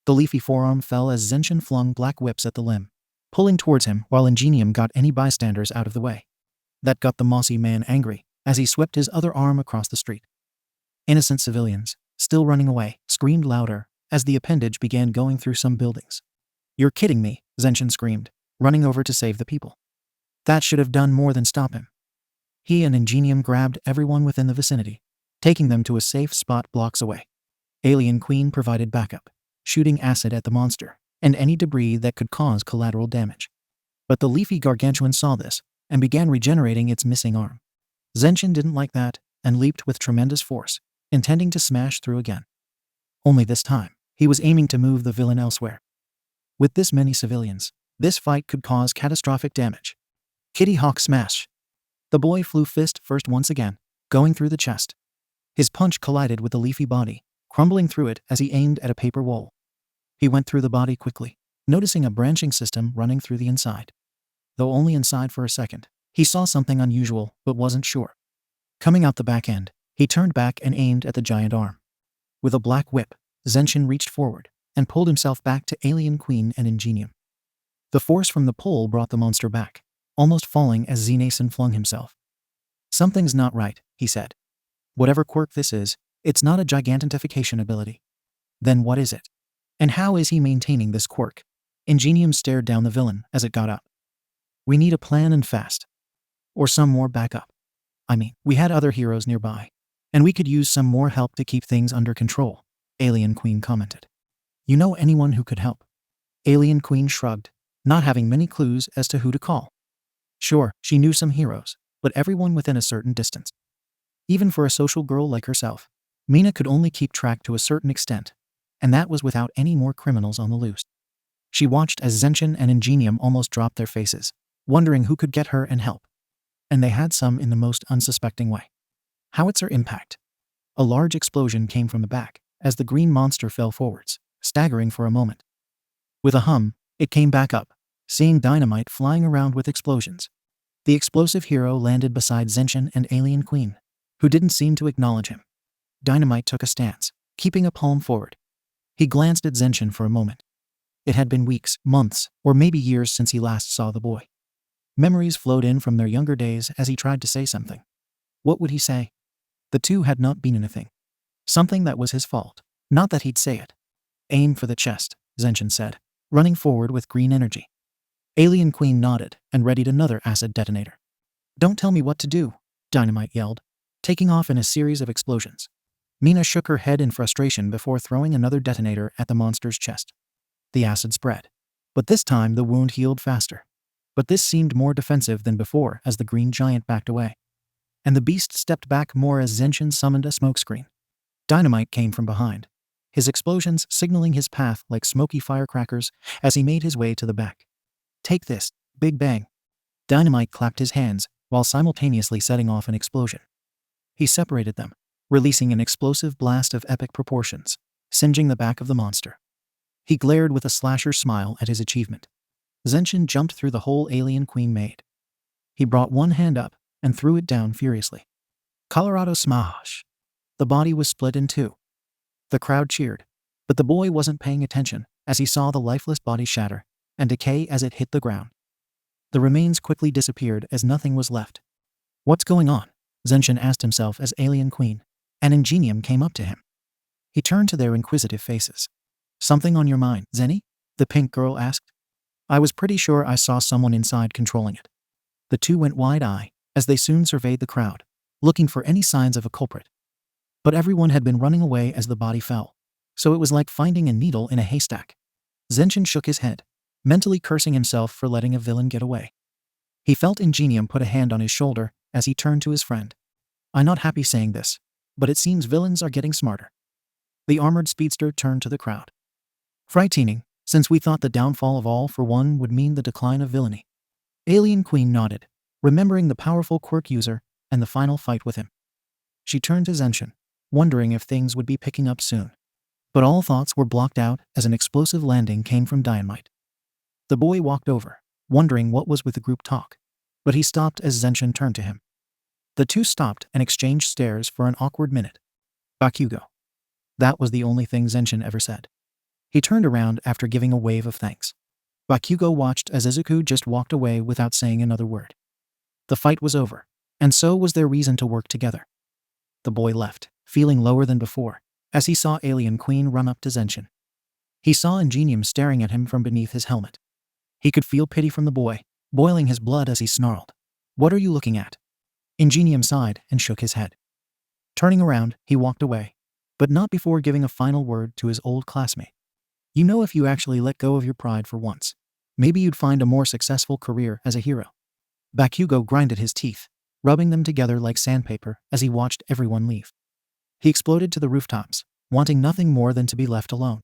The leafy forearm fell as Zenin flung black whips at the limb, pulling towards him while Ingenium got any bystanders out of the way. That got the mossy man angry as he swept his other arm across the street. Innocent civilians, still running away, screamed louder as the appendage began going through some buildings. "You're kidding me," Zenin screamed, running over to save the people. That should have done more than stop him. He and Ingenium grabbed everyone within the vicinity, taking them to a safe spot blocks away. Alien Queen provided backup, shooting acid at the monster and any debris that could cause collateral damage. But the leafy gargantuan saw this and began regenerating its missing arm. Zenin didn't like that and leaped with tremendous force, intending to smash through again. Only this time, he was aiming to move the villain elsewhere. With this many civilians, this fight could cause catastrophic damage. Kitty Hawk smash. The boy flew fist first once again, going through the chest. His punch collided with the leafy body, crumbling through it as he aimed at a paper wall. He went through the body quickly, noticing a branching system running through the inside. Though only inside for a second, he saw something unusual but wasn't sure. Coming out the back end, he turned back and aimed at the giant arm. With a black whip, Zenin reached forward and pulled himself back to Alien Queen and Ingenium. The force from the pull brought the monster back, almost falling as Zenin flung himself. "Something's not right," he said. "Whatever quirk this is, it's not a gigantification ability. Then what is it? And how is he maintaining this quirk?" Ingenium stared down the villain as it got up. "We need a plan and fast. Or some more backup. I mean, we had other heroes nearby, and we could use some more help to keep things under control," Alien Queen commented. "You know anyone who could help?" Alien Queen shrugged, not having many clues as to who to call. Sure, she knew some heroes, but everyone within a certain distance. Even for a social girl like herself, Mina could only keep track to a certain extent, and that was without any more criminals on the loose. She watched as Zenin and Ingenium almost dropped their faces, wondering who could get her and help. And they had some in the most unsuspecting way. Howitzer impact. A large explosion came from the back, as the green monster fell forwards, staggering for a moment. With a hum, it came back up, seeing Dynamite flying around with explosions. The explosive hero landed beside Zenin and Alien Queen, who didn't seem to acknowledge him. Dynamite took a stance, keeping a palm forward. He glanced at Zenin for a moment. It had been weeks, months, or maybe years since he last saw the boy. Memories flowed in from their younger days as he tried to say something. What would he say? The two had not been anything. Something that was his fault, not that he'd say it. "Aim for the chest," Zenin said, running forward with green energy. Alien Queen nodded and readied another acid detonator. "Don't tell me what to do," Dynamite yelled, taking off in a series of explosions. Mina shook her head in frustration before throwing another detonator at the monster's chest. The acid spread, but this time the wound healed faster. But this seemed more defensive than before as the green giant backed away. And the beast stepped back more as Zenin summoned a smokescreen. Dynamite came from behind, his explosions signaling his path like smoky firecrackers as he made his way to the back. "Take this, Big Bang." Dynamite clapped his hands while simultaneously setting off an explosion. He separated them, releasing an explosive blast of epic proportions, singeing the back of the monster. He glared with a slasher smile at his achievement. Zenin jumped through the hole Alien Queen made. He brought one hand up and threw it down furiously. Colorado smash! The body was split in two. The crowd cheered, but the boy wasn't paying attention as he saw the lifeless body shatter and decay as it hit the ground. The remains quickly disappeared as nothing was left. "What's going on?" Zenin asked himself as Alien Queen and Ingenium came up to him. He turned to their inquisitive faces. "Something on your mind, Zenin?" the pink girl asked. "I was pretty sure I saw someone inside controlling it." The two went wide-eyed as they soon surveyed the crowd, looking for any signs of a culprit. But everyone had been running away as the body fell, so it was like finding a needle in a haystack. Zenin shook his head, mentally cursing himself for letting a villain get away. He felt Ingenium put a hand on his shoulder as he turned to his friend. "I'm not happy saying this, but it seems villains are getting smarter." The armored speedster turned to the crowd. "Frightening, since we thought the downfall of all for one would mean the decline of villainy." Alien Queen nodded, remembering the powerful quirk user and the final fight with him. She turned to Zenin, wondering if things would be picking up soon. But all thoughts were blocked out as an explosive landing came from Dynamite. The boy walked over, wondering what was with the group talk, but he stopped as Zenin turned to him. The two stopped and exchanged stares for an awkward minute. "Bakugo." That was the only thing Zenin ever said. He turned around after giving a wave of thanks. Bakugo watched as Izuku just walked away without saying another word. The fight was over, and so was their reason to work together. The boy left, feeling lower than before, as he saw Alien Queen run up to Zenin. He saw Ingenium staring at him from beneath his helmet. He could feel pity from the boy, boiling his blood as he snarled. "What are you looking at?" Ingenium sighed and shook his head. Turning around, he walked away, but not before giving a final word to his old classmate. "You know, if you actually let go of your pride for once, maybe you'd find a more successful career as a hero." Bakugo grinded his teeth, rubbing them together like sandpaper as he watched everyone leave. He exploded to the rooftops, wanting nothing more than to be left alone.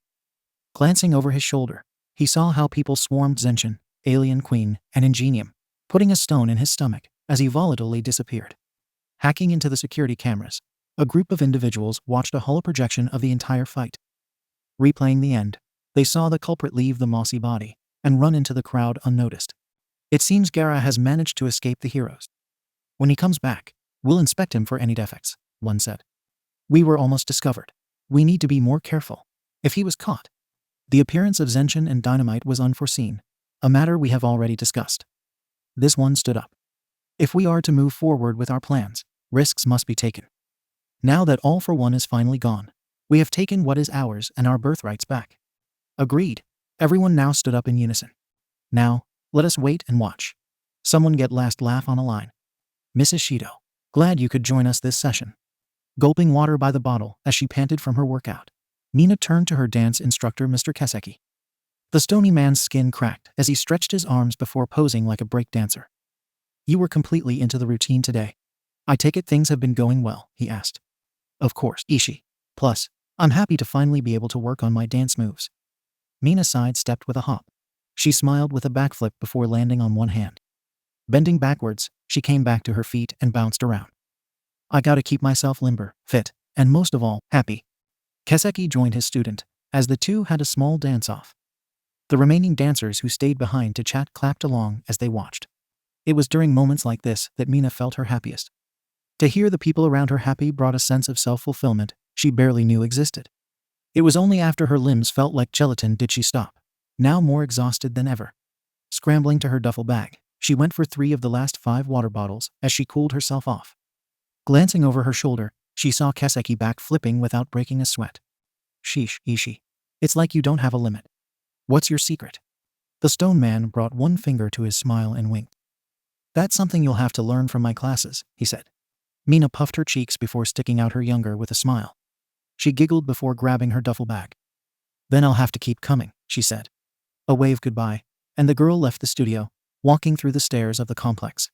Glancing over his shoulder, He saw how people swarmed Zenin, Alien Queen, and Ingenium, putting a stone in his stomach as he volatilely disappeared. Hacking into the security cameras, a group of individuals watched a holoprojection of the entire fight. Replaying the end, they saw the culprit leave the mossy body and run into the crowd unnoticed. It seems Gaara has managed to escape the heroes. When he comes back, we'll inspect him for any defects, one said. We were almost discovered. We need to be more careful. If he was caught. The appearance of Zenin and Dynamite was unforeseen, a matter we have already discussed. This one stood up. If we are to move forward with our plans, risks must be taken. Now that All for One is finally gone, we have taken what is ours and our birthrights back. Agreed. Everyone now stood up in unison. Now, let us wait and watch. Someone get last laugh on a line. Mrs. Shido, glad you could join us this session. Gulping water by the bottle as she panted from her workout, Mina turned to her dance instructor, Mr. Kaseki. The stony man's skin cracked as he stretched his arms before posing like a break dancer. You were completely into the routine today. I take it things have been going well, he asked. Of course, Ishi. Plus, I'm happy to finally be able to work on my dance moves. Mina sidestepped with a hop. She smiled with a backflip before landing on one hand. Bending backwards, she came back to her feet and bounced around. I gotta keep myself limber, fit, and most of all, happy. Kaseki joined his student, as the two had a small dance-off. The remaining dancers who stayed behind to chat clapped along as they watched. It was during moments like this that Mina felt her happiest. To hear the people around her happy brought a sense of self-fulfillment she barely knew existed. It was only after her limbs felt like gelatin did she stop, now more exhausted than ever. Scrambling to her duffel bag, she went for 3 of the last 5 water bottles as she cooled herself off. Glancing over her shoulder, she saw Kaseki back flipping without breaking a sweat. Sheesh, Ishi. It's like you don't have a limit. What's your secret? The stone man brought one finger to his smile and winked. That's something you'll have to learn from my classes, he said. Mina puffed her cheeks before sticking out her younger with a smile. She giggled before grabbing her duffel bag. Then I'll have to keep coming, she said. A wave goodbye, and the girl left the studio, walking through the stairs of the complex.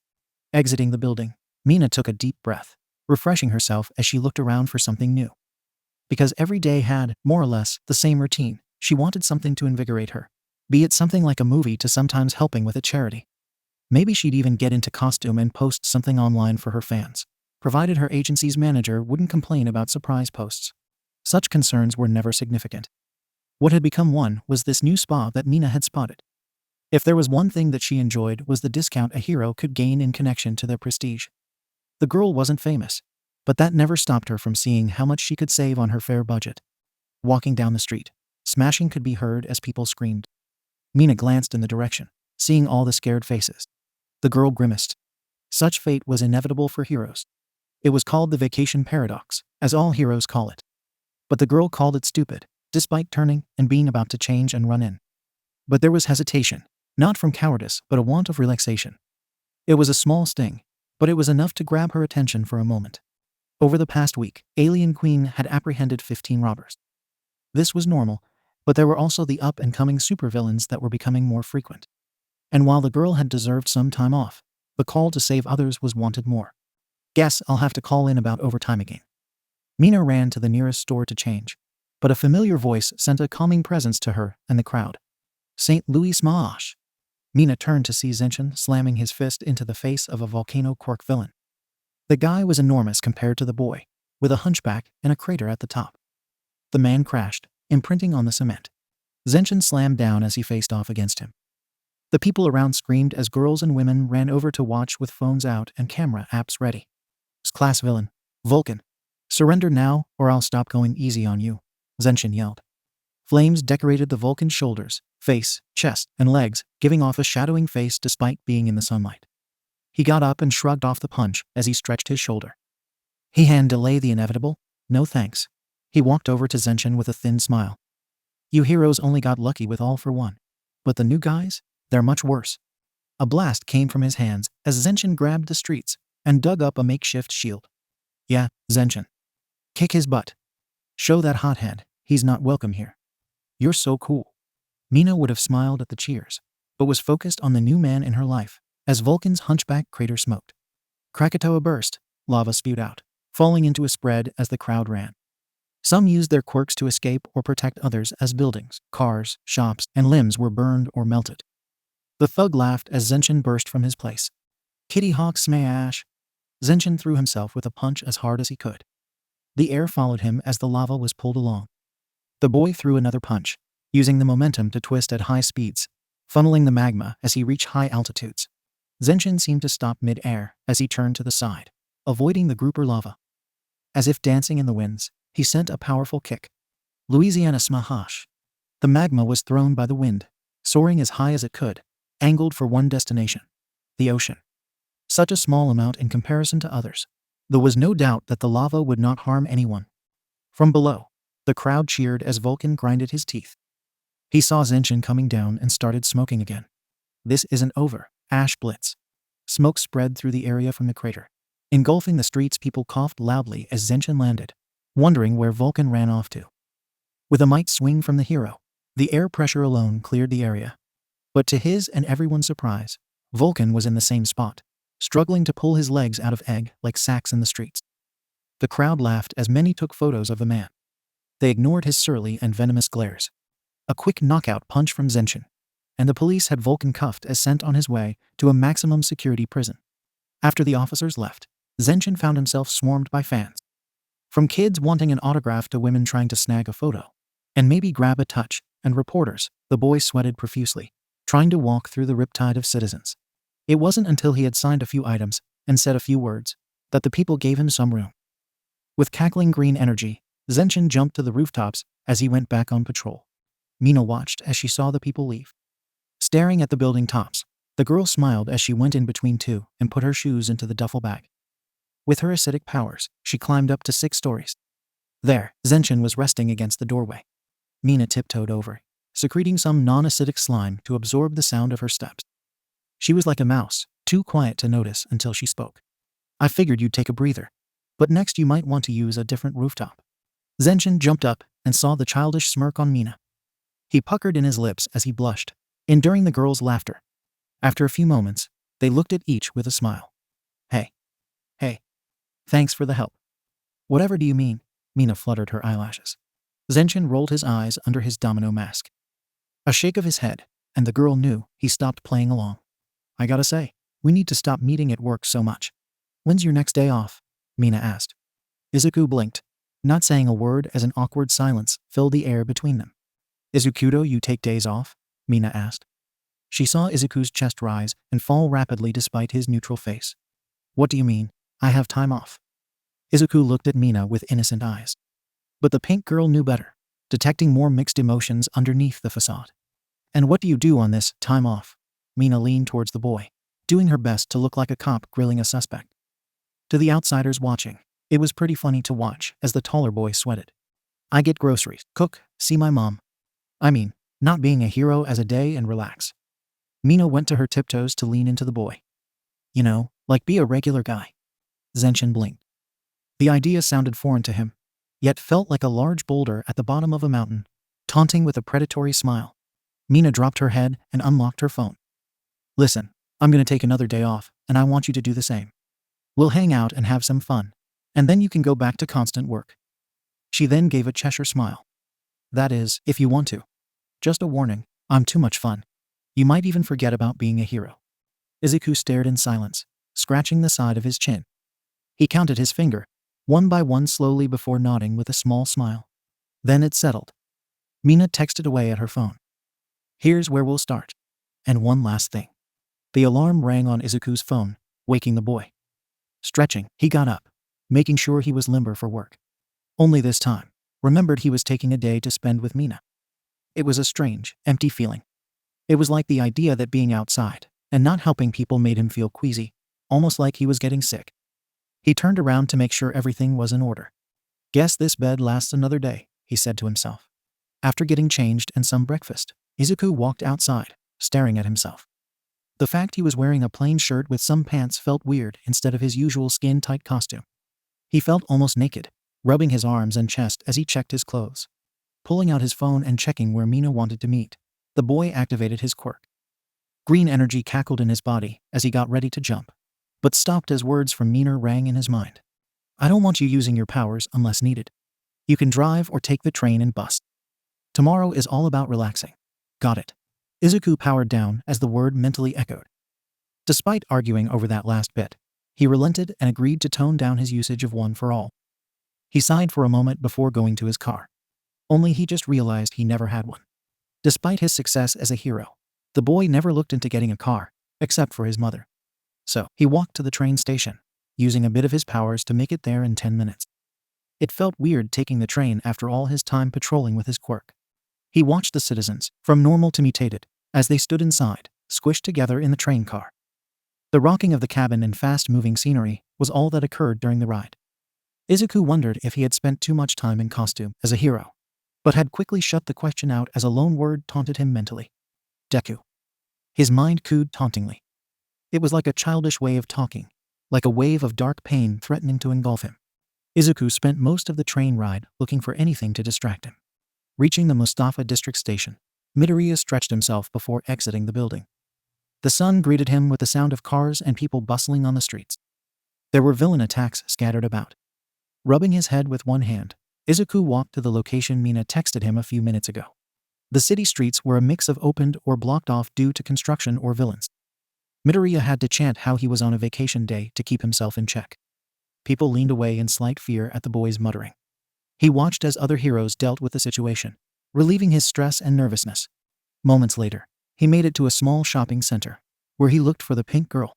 Exiting the building, Mina took a deep breath, refreshing herself as she looked around for something new. Because every day had, more or less, the same routine, she wanted something to invigorate her, be it something like a movie to sometimes helping with a charity. Maybe she'd even get into costume and post something online for her fans, provided her agency's manager wouldn't complain about surprise posts. Such concerns were never significant. What had become one was this new spa that Mina had spotted. If there was one thing that she enjoyed was the discount a hero could gain in connection to their prestige. The girl wasn't famous, but that never stopped her from seeing how much she could save on her fair budget. Walking down the street, smashing could be heard as people screamed. Mina glanced in the direction, seeing all the scared faces. The girl grimaced. Such fate was inevitable for heroes. It was called the vacation paradox, as all heroes call it. But the girl called it stupid, despite turning and being about to change and run in. But there was hesitation, not from cowardice but a want of relaxation. It was a small sting, but it was enough to grab her attention for a moment. Over the past week, Alien Queen had apprehended 15 robbers. This was normal, but there were also the up-and-coming supervillains that were becoming more frequent. And while the girl had deserved some time off, the call to save others was wanted more. Guess I'll have to call in about overtime again. Mina ran to the nearest store to change, but a familiar voice sent a calming presence to her and the crowd. St. Louis Smash. Mina turned to see Zenin slamming his fist into the face of a volcano quirk villain. The guy was enormous compared to the boy, with a hunchback and a crater at the top. The man crashed, imprinting on the cement. Zenin slammed down as he faced off against him. The people around screamed as girls and women ran over to watch with phones out and camera apps ready. Class villain, Vulcan. Surrender now or I'll stop going easy on you, Zenin yelled. Flames decorated the Vulcan's shoulders, face, chest, and legs, giving off a shadowing face despite being in the sunlight. He got up and shrugged off the punch as he stretched his shoulder. He can delay the inevitable? No thanks. He walked over to Zenin with a thin smile. You heroes only got lucky with All for One. But the new guys? They're much worse. A blast came from his hands as Zenin grabbed the streets and dug up a makeshift shield. Yeah, Zenin. Kick his butt. Show that hothead he's not welcome here. You're so cool. Mina would have smiled at the cheers, but was focused on the new man in her life as Vulcan's hunchback crater smoked. Krakatoa burst, lava spewed out, falling into a spread as the crowd ran. Some used their quirks to escape or protect others as buildings, cars, shops, and limbs were burned or melted. The thug laughed as Zenin burst from his place. Kitty Hawk smash! Zenin threw himself with a punch as hard as he could. The air followed him as the lava was pulled along. The boy threw another punch, using the momentum to twist at high speeds, funneling the magma as he reached high altitudes. Zenin seemed to stop mid-air as he turned to the side, avoiding the grouper lava. As if dancing in the winds, he sent a powerful kick. Louisiana smash! The magma was thrown by the wind, soaring as high as it could, angled for one destination: the ocean. Such a small amount in comparison to others. There was no doubt that the lava would not harm anyone. From below, the crowd cheered as Vulcan grinded his teeth. He saw Zenin coming down and started smoking again. This isn't over. Ash blitz. Smoke spread through the area from the crater. Engulfing the streets, people coughed loudly as Zenin landed, wondering where Vulcan ran off to. With a might swing from the hero, the air pressure alone cleared the area. But to his and everyone's surprise, Vulcan was in the same spot, struggling to pull his legs out of egg like sacks in the streets. The crowd laughed as many took photos of the man. They ignored his surly and venomous glares. A quick knockout punch from Zenin, and the police had Vulcan cuffed as sent on his way to a maximum security prison. After the officers left, Zenin found himself swarmed by fans. From kids wanting an autograph to women trying to snag a photo, and maybe grab a touch, and reporters, the boy sweated profusely, trying to walk through the riptide of citizens. It wasn't until he had signed a few items and said a few words that the people gave him some room. With cackling green energy, Zenin jumped to the rooftops as he went back on patrol. Mina watched as she saw the people leave. Staring at the building tops, the girl smiled as she went in between two and put her shoes into the duffel bag. With her acidic powers, she climbed up to 6 stories. There, Zenin was resting against the doorway. Mina tiptoed over, secreting some non-acidic slime to absorb the sound of her steps. She was like a mouse, too quiet to notice until she spoke. I figured you'd take a breather, but next you might want to use a different rooftop. Zenin jumped up and saw the childish smirk on Mina. He puckered in his lips as he blushed, enduring the girl's laughter. After a few moments, they looked at each with a smile. Hey. Thanks for the help. Whatever do you mean? Mina fluttered her eyelashes. Zenin rolled his eyes under his domino mask. A shake of his head, and the girl knew he stopped playing along. I gotta say, we need to stop meeting at work so much. When's your next day off? Mina asked. Izuku blinked, not saying a word as an awkward silence filled the air between them. Izukudo, you take days off? Mina asked. She saw Izuku's chest rise and fall rapidly despite his neutral face. What do you mean, I have time off? Izuku looked at Mina with innocent eyes. But the pink girl knew better, detecting more mixed emotions underneath the facade. And what do you do on this time off? Mina leaned towards the boy, doing her best to look like a cop grilling a suspect. To the outsiders watching, it was pretty funny to watch as the taller boy sweated. I get groceries, cook, see my mom. I mean, not being a hero as a day and relax. Mina went to her tiptoes to lean into the boy. You know, like be a regular guy. Zenin blinked. The idea sounded foreign to him, yet felt like a large boulder at the bottom of a mountain, taunting with a predatory smile. Mina dropped her head and unlocked her phone. Listen, I'm gonna take another day off, and I want you to do the same. We'll hang out and have some fun, and then you can go back to constant work. She then gave a Cheshire smile. That is, if you want to. Just a warning, I'm too much fun. You might even forget about being a hero. Izuku stared in silence, scratching the side of his chin. He counted his finger, one by one slowly before nodding with a small smile. Then it settled. Mina texted away at her phone. Here's where we'll start. And one last thing. The alarm rang on Izuku's phone, waking the boy. Stretching, he got up, making sure he was limber for work. Only this time, remembered he was taking a day to spend with Mina. It was a strange, empty feeling. It was like the idea that being outside and not helping people made him feel queasy, almost like he was getting sick. He turned around to make sure everything was in order. Guess this bed lasts another day, he said to himself. After getting changed and some breakfast, Izuku walked outside, staring at himself. The fact he was wearing a plain shirt with some pants felt weird instead of his usual skin-tight costume. He felt almost naked, rubbing his arms and chest as he checked his clothes. Pulling out his phone and checking where Mina wanted to meet, the boy activated his quirk. Green energy cackled in his body as he got ready to jump, but stopped as words from Mina rang in his mind. I don't want you using your powers unless needed. You can drive or take the train and bus. Tomorrow is all about relaxing. Got it. Izuku powered down as the word mentally echoed. Despite arguing over that last bit, he relented and agreed to tone down his usage of one for all. He sighed for a moment before going to his car. Only he just realized he never had one. Despite his success as a hero, the boy never looked into getting a car, except for his mother. So, he walked to the train station, using a bit of his powers to make it there in 10 minutes. It felt weird taking the train after all his time patrolling with his quirk. He watched the citizens, from normal to mutated, as they stood inside, squished together in the train car. The rocking of the cabin and fast-moving scenery was all that occurred during the ride. Izuku wondered if he had spent too much time in costume as a hero, but had quickly shut the question out as a lone word taunted him mentally. Deku. His mind cooed tauntingly. It was like a childish way of talking, like a wave of dark pain threatening to engulf him. Izuku spent most of the train ride looking for anything to distract him. Reaching the Mustafa district station, Midoriya stretched himself before exiting the building. The sun greeted him with the sound of cars and people bustling on the streets. There were villain attacks scattered about. Rubbing his head with one hand, Izuku walked to the location Mina texted him a few minutes ago. The city streets were a mix of opened or blocked off due to construction or villains. Midoriya had to chant how he was on a vacation day to keep himself in check. People leaned away in slight fear at the boy's muttering. He watched as other heroes dealt with the situation, relieving his stress and nervousness. Moments later, he made it to a small shopping center, where he looked for the pink girl.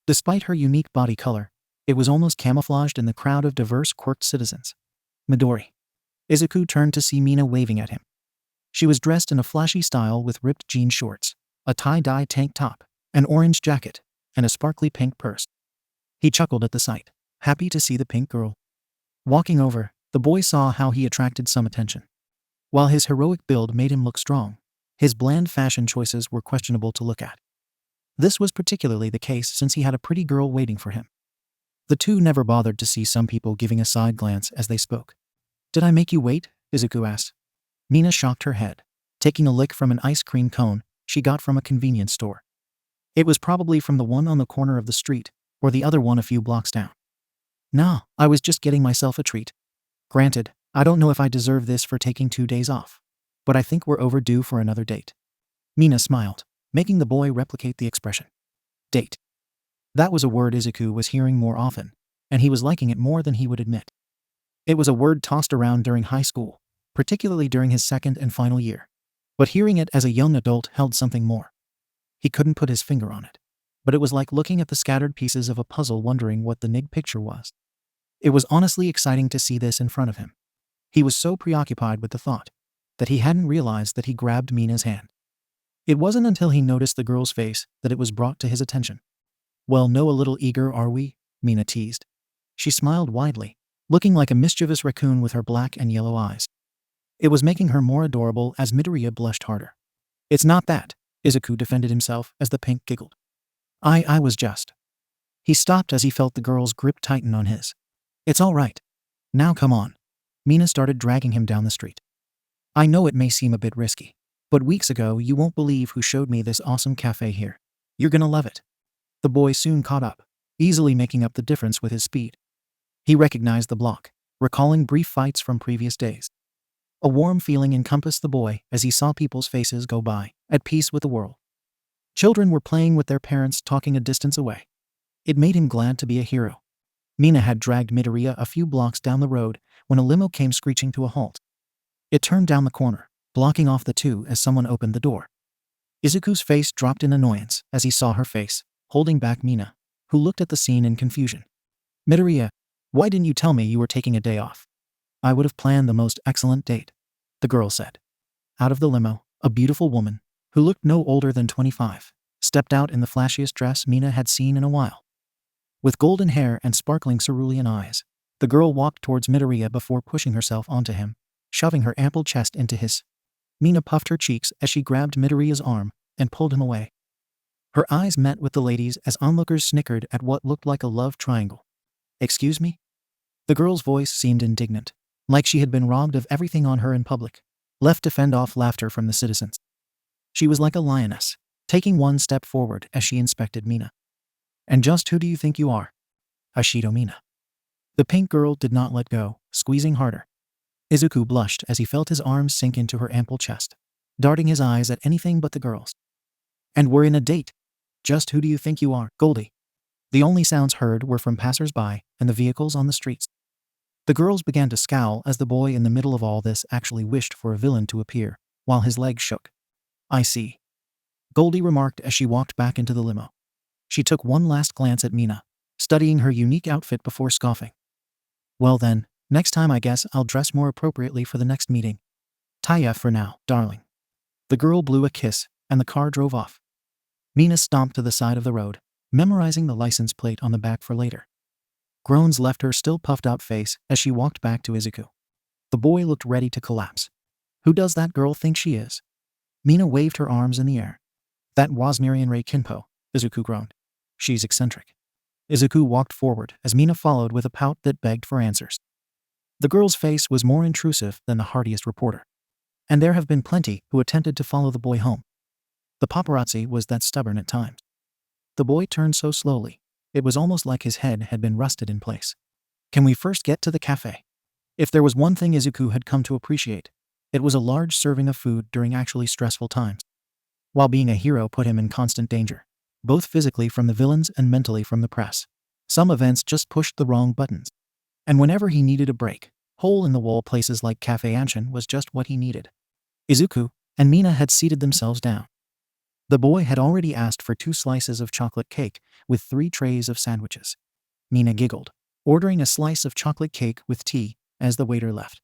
Despite her unique body color, it was almost camouflaged in the crowd of diverse quirked citizens. Midori. Izuku turned to see Mina waving at him. She was dressed in a flashy style with ripped jean shorts, a tie-dye tank top, an orange jacket, and a sparkly pink purse. He chuckled at the sight, happy to see the pink girl. Walking over, the boy saw how he attracted some attention. While his heroic build made him look strong, his bland fashion choices were questionable to look at. This was particularly the case since he had a pretty girl waiting for him. The two never bothered to see some people giving a side glance as they spoke. "Did I make you wait?" Izuku asked. Mina shocked her head, taking a lick from an ice cream cone she got from a convenience store. It was probably from the one on the corner of the street, or the other one a few blocks down. "Nah, I was just getting myself a treat. Granted, I don't know if I deserve this for taking 2 days off, but I think we're overdue for another date." Mina smiled, making the boy replicate the expression. Date. That was a word Izuku was hearing more often, and he was liking it more than he would admit. It was a word tossed around during high school, particularly during his second and final year, but hearing it as a young adult held something more. He couldn't put his finger on it, but it was like looking at the scattered pieces of a puzzle wondering what the big picture was. It was honestly exciting to see this in front of him. He was so preoccupied with the thought that he hadn't realized that he grabbed Mina's hand. It wasn't until he noticed the girl's face that it was brought to his attention. "Well, no, a little eager, are we?" Mina teased. She smiled widely, looking like a mischievous raccoon with her black and yellow eyes. It was making her more adorable as Midoriya blushed harder. "It's not that," Izuku defended himself as the pink giggled. I was just." He stopped as he felt the girl's grip tighten on his. "It's all right. Now come on." Mina started dragging him down the street. "I know it may seem a bit risky, but weeks ago you won't believe who showed me this awesome cafe here. You're gonna love it." The boy soon caught up, easily making up the difference with his speed. He recognized the block, recalling brief fights from previous days. A warm feeling encompassed the boy as he saw people's faces go by, at peace with the world. Children were playing with their parents talking a distance away. It made him glad to be a hero. Mina had dragged Midoriya a few blocks down the road when a limo came screeching to a halt. It turned down the corner, blocking off the two as someone opened the door. Izuku's face dropped in annoyance as he saw her face, holding back Mina, who looked at the scene in confusion. "Midoriya, why didn't you tell me you were taking a day off? I would have planned the most excellent date," the girl said. Out of the limo, a beautiful woman, who looked no older than 25, stepped out in the flashiest dress Mina had seen in a while. With golden hair and sparkling cerulean eyes, the girl walked towards Midoriya before pushing herself onto him, shoving her ample chest into his. Mina puffed her cheeks as she grabbed Midoriya's arm and pulled him away. Her eyes met with the ladies as onlookers snickered at what looked like a love triangle. "Excuse me?" The girl's voice seemed indignant, like she had been robbed of everything on her in public, left to fend off laughter from the citizens. She was like a lioness, taking one step forward as she inspected Mina. "And just who do you think you are?" "Ashido Mina." The pink girl did not let go, squeezing harder. Izuku blushed as he felt his arms sink into her ample chest, darting his eyes at anything but the girls. And we're in a date. Just who do you think you are, Goldie? The only sounds heard were from passers-by and the vehicles on the streets. The girls began to scowl as the boy in the middle of all this actually wished for a villain to appear, while his legs shook. I see, Goldie remarked as she walked back into the limo. She took one last glance at Mina, studying her unique outfit before scoffing. Well then, next time I guess I'll dress more appropriately for the next meeting. Taya for now, darling. The girl blew a kiss, and the car drove off. Mina stomped to the side of the road, memorizing the license plate on the back for later. Groans left her still puffed-out face as she walked back to Izuku. The boy looked ready to collapse. Who does that girl think she is? Mina waved her arms in the air. That was Miriam-Ray Kinpo, Izuku groaned. She's eccentric. Izuku walked forward as Mina followed with a pout that begged for answers. The girl's face was more intrusive than the hardiest reporter. And there have been plenty who attempted to follow the boy home. The paparazzi was that stubborn at times. The boy turned so slowly, it was almost like his head had been rusted in place. Can we first get to the cafe? If there was one thing Izuku had come to appreciate, it was a large serving of food during actually stressful times. While being a hero put him in constant danger, both physically from the villains and mentally from the press, some events just pushed the wrong buttons. And whenever he needed a break, hole-in-the-wall places like Cafe Anshin was just what he needed. Izuku and Mina had seated themselves down. The boy had already asked for 2 slices of chocolate cake with 3 trays of sandwiches. Mina giggled, ordering a slice of chocolate cake with tea as the waiter left.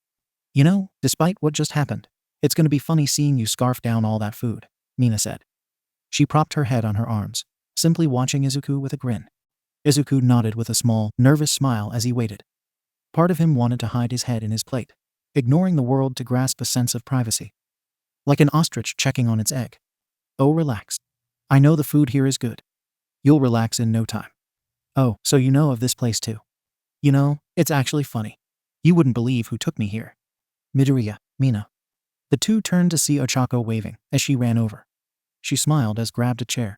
You know, despite what just happened, it's going to be funny seeing you scarf down all that food, Mina said. She propped her head on her arms, simply watching Izuku with a grin. Izuku nodded with a small, nervous smile as he waited. Part of him wanted to hide his head in his plate, ignoring the world to grasp a sense of privacy. Like an ostrich checking on its egg. Oh, relax. I know the food here is good. You'll relax in no time. Oh, so you know of this place too. You know, it's actually funny. You wouldn't believe who took me here. Midoriya, Mina. The two turned to see Ochako waving as she ran over. She smiled as grabbed a chair.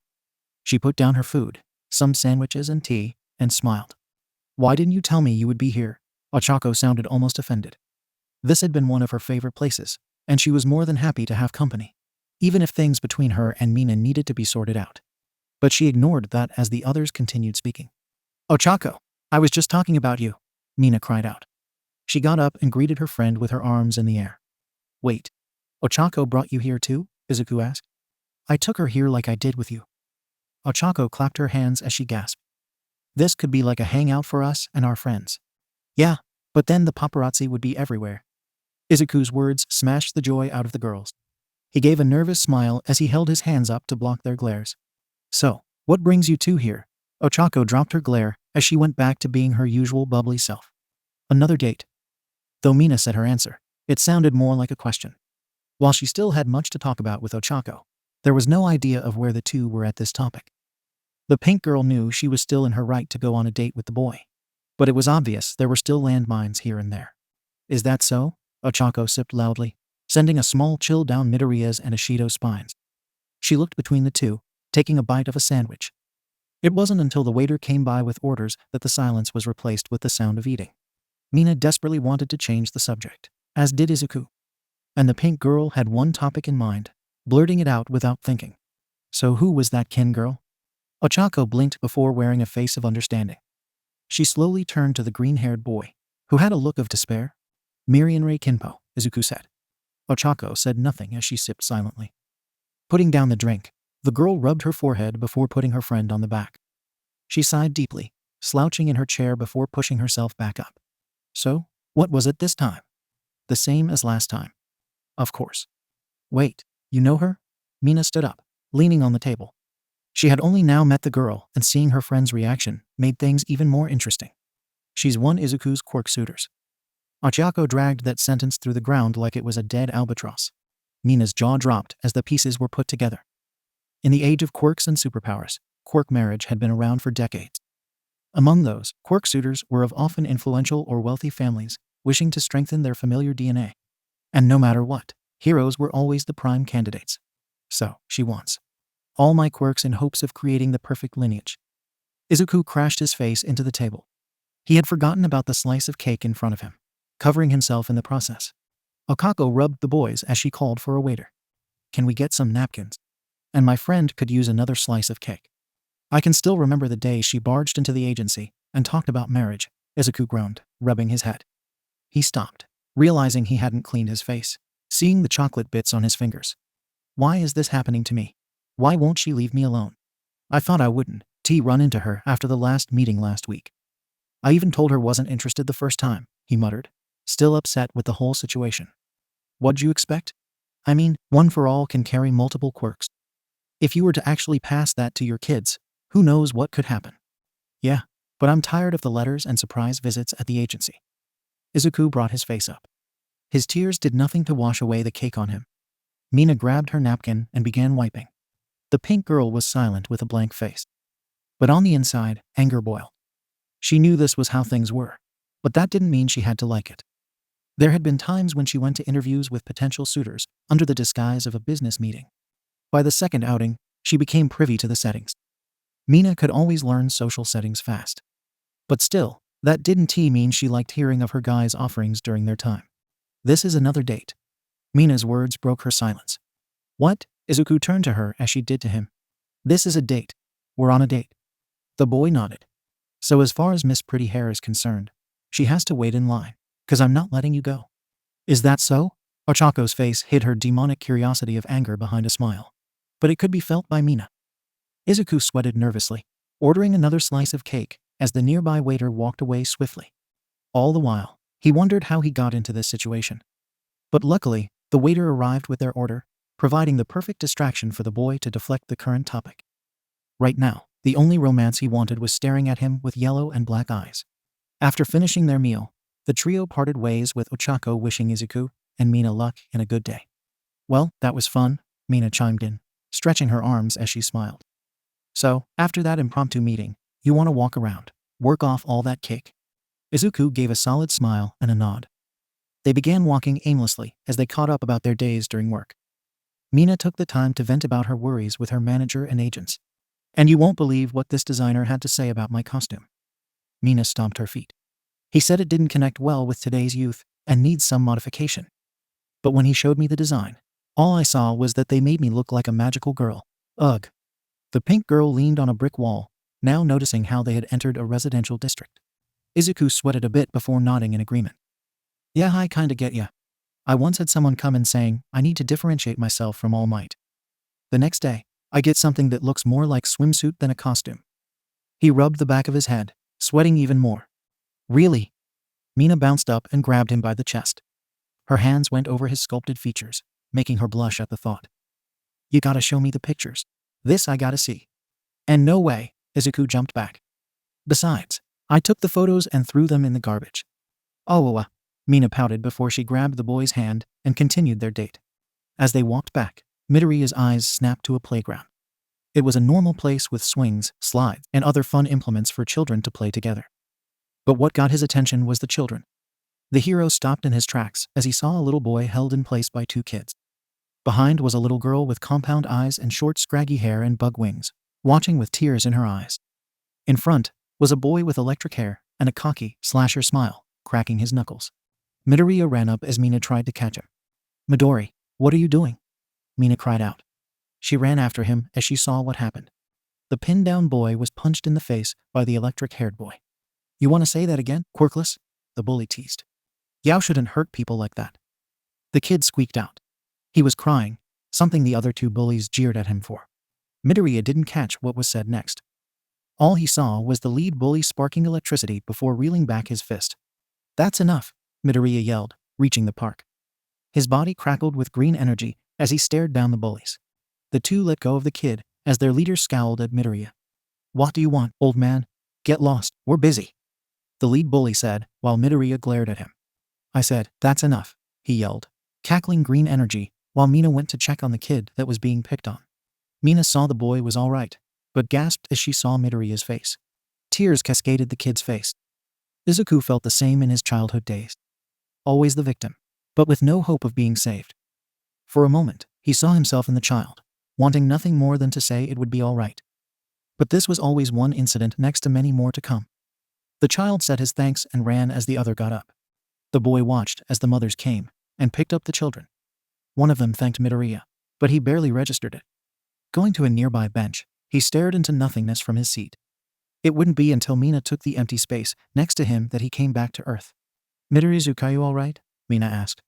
She put down her food, some sandwiches and tea, and smiled. Why didn't you tell me you would be here? Ochako sounded almost offended. This had been one of her favorite places, and she was more than happy to have company, even if things between her and Mina needed to be sorted out. But she ignored that as the others continued speaking. Ochako, I was just talking about you, Mina cried out. She got up and greeted her friend with her arms in the air. Wait, Ochako brought you here too? Izuku asked. I took her here like I did with you. Ochako clapped her hands as she gasped. This could be like a hangout for us and our friends. Yeah, but then the paparazzi would be everywhere. Izuku's words smashed the joy out of the girls. He gave a nervous smile as he held his hands up to block their glares. So, what brings you two here? Ochako dropped her glare as she went back to being her usual bubbly self. Another date. Though Mina said her answer, it sounded more like a question. While she still had much to talk about with Ochako, there was no idea of where the two were at this topic. The pink girl knew she was still in her right to go on a date with the boy. But it was obvious there were still landmines here and there. Is that so? Ochako sipped loudly, sending a small chill down Midoriya's and Ishido's spines. She looked between the two, taking a bite of a sandwich. It wasn't until the waiter came by with orders that the silence was replaced with the sound of eating. Mina desperately wanted to change the subject, as did Izuku. And the pink girl had one topic in mind, blurting it out without thinking. So who was that kin girl? Ochako blinked before wearing a face of understanding. She slowly turned to the green-haired boy, who had a look of despair. Miriam-Ray Kinpo, Izuku said. Ochako said nothing as she sipped silently. Putting down the drink, the girl rubbed her forehead before putting her friend on the back. She sighed deeply, slouching in her chair before pushing herself back up. So, what was it this time? The same as last time. Of course. Wait, you know her? Mina stood up, leaning on the table. She had only now met the girl, and seeing her friend's reaction made things even more interesting. She's one Izuku's quirk suitors. Ochako dragged that sentence through the ground like it was a dead albatross. Mina's jaw dropped as the pieces were put together. In the age of quirks and superpowers, quirk marriage had been around for decades. Among those, quirk suitors were of often influential or wealthy families, wishing to strengthen their familiar DNA. And no matter what, heroes were always the prime candidates. So, she wants all my quirks in hopes of creating the perfect lineage. Izuku crashed his face into the table. He had forgotten about the slice of cake in front of him, covering himself in the process. Okako rubbed the boys as she called for a waiter. Can we get some napkins? And my friend could use another slice of cake. I can still remember the day she barged into the agency and talked about marriage, Izuku groaned, rubbing his head. He stopped, realizing he hadn't cleaned his face, seeing the chocolate bits on his fingers. Why is this happening to me? Why won't she leave me alone? I thought I wouldn't run into her after the last meeting last week. I even told her wasn't interested the first time, he muttered, still upset with the whole situation. What'd you expect? I mean, one for all can carry multiple quirks. If you were to actually pass that to your kids, who knows what could happen? Yeah, but I'm tired of the letters and surprise visits at the agency. Izuku brought his face up. His tears did nothing to wash away the cake on him. Mina grabbed her napkin and began wiping. The pink girl was silent with a blank face. But on the inside, anger boiled. She knew this was how things were, but that didn't mean she had to like it. There had been times when she went to interviews with potential suitors under the disguise of a business meeting. By the second outing, she became privy to the settings. Mina could always learn social settings fast. But still, that didn't mean she liked hearing of her guys' offerings during their time. This is another date. Mina's words broke her silence. What? Izuku turned to her as she did to him. This is a date. We're on a date. The boy nodded. So as far as Miss Pretty Hair is concerned, she has to wait in line, 'cause I'm not letting you go. Is that so? Ochako's face hid her demonic curiosity of anger behind a smile. But it could be felt by Mina. Izuku sweated nervously, ordering another slice of cake as the nearby waiter walked away swiftly. All the while, he wondered how he got into this situation. But luckily, the waiter arrived with their order, providing the perfect distraction for the boy to deflect the current topic. Right now, the only romance he wanted was staring at him with yellow and black eyes. After finishing their meal, the trio parted ways with Ochako wishing Izuku and Mina luck and a good day. Well, that was fun, Mina chimed in, stretching her arms as she smiled. So, after that impromptu meeting, you want to walk around, work off all that cake? Izuku gave a solid smile and a nod. They began walking aimlessly as they caught up about their days during work. Mina took the time to vent about her worries with her manager and agents. And you won't believe what this designer had to say about my costume. Mina stomped her feet. He said it didn't connect well with today's youth and needs some modification. But when he showed me the design, all I saw was that they made me look like a magical girl. Ugh. The pink girl leaned on a brick wall, now noticing how they had entered a residential district. Izuku sweated a bit before nodding in agreement. Yeah, I kinda get ya. I once had someone come in saying, I need to differentiate myself from All Might. The next day, I get something that looks more like swimsuit than a costume. He rubbed the back of his head, sweating even more. Really? Mina bounced up and grabbed him by the chest. Her hands went over his sculpted features, making her blush at the thought. You gotta show me the pictures. This I gotta see. And no way, Izuku jumped back. Besides, I took the photos and threw them in the garbage. Oh, Mina pouted before she grabbed the boy's hand and continued their date. As they walked back, Midoriya's eyes snapped to a playground. It was a normal place with swings, slides, and other fun implements for children to play together. But what got his attention was the children. The hero stopped in his tracks as he saw a little boy held in place by two kids. Behind was a little girl with compound eyes and short scraggy hair and bug wings, watching with tears in her eyes. In front was a boy with electric hair and a cocky slasher smile, cracking his knuckles. Midoriya ran up as Mina tried to catch him. Midori, what are you doing? Mina cried out. She ran after him as she saw what happened. The pinned-down boy was punched in the face by the electric-haired boy. You want to say that again, quirkless? The bully teased. Yao shouldn't hurt people like that. The kid squeaked out. He was crying, something the other two bullies jeered at him for. Midoriya didn't catch what was said next. All he saw was the lead bully sparking electricity before reeling back his fist. That's enough, Midoriya yelled, reaching the park. His body crackled with green energy as he stared down the bullies. The two let go of the kid as their leader scowled at Midoriya. What do you want, old man? Get lost, we're busy. The lead bully said, while Midoriya glared at him. I said, that's enough, he yelled, cackling green energy, while Mina went to check on the kid that was being picked on. Mina saw the boy was all right, but gasped as she saw Midoriya's face. Tears cascaded the kid's face. Izuku felt the same in his childhood days. Always the victim, but with no hope of being saved. For a moment, he saw himself in the child, wanting nothing more than to say it would be all right. But this was always one incident next to many more to come. The child said his thanks and ran as the other got up. The boy watched as the mothers came, and picked up the children. One of them thanked Midoriya, but he barely registered it. Going to a nearby bench, he stared into nothingness from his seat. It wouldn't be until Mina took the empty space next to him that he came back to earth. "Midoriya, are you all right?" Mina asked.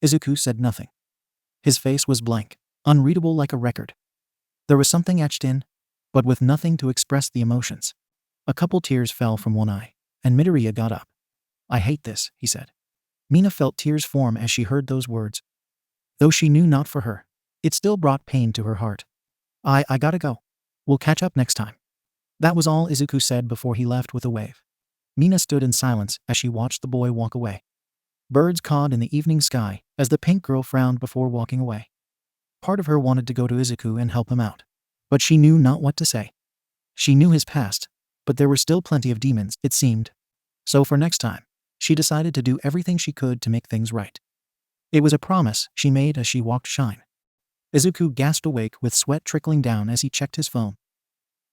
Izuku said nothing. His face was blank, unreadable like a record. There was something etched in, but with nothing to express the emotions. A couple tears fell from one eye, and Midoriya got up. "I hate this," he said. Mina felt tears form as she heard those words. Though she knew not for her, it still brought pain to her heart. I gotta go. We'll catch up next time." That was all Izuku said before he left with a wave. Mina stood in silence as she watched the boy walk away. Birds cawed in the evening sky as the pink girl frowned before walking away. Part of her wanted to go to Izuku and help him out, but she knew not what to say. She knew his past, but there were still plenty of demons, it seemed. So for next time, she decided to do everything she could to make things right. It was a promise she made as she walked Shine. Izuku gasped awake with sweat trickling down as he checked his phone.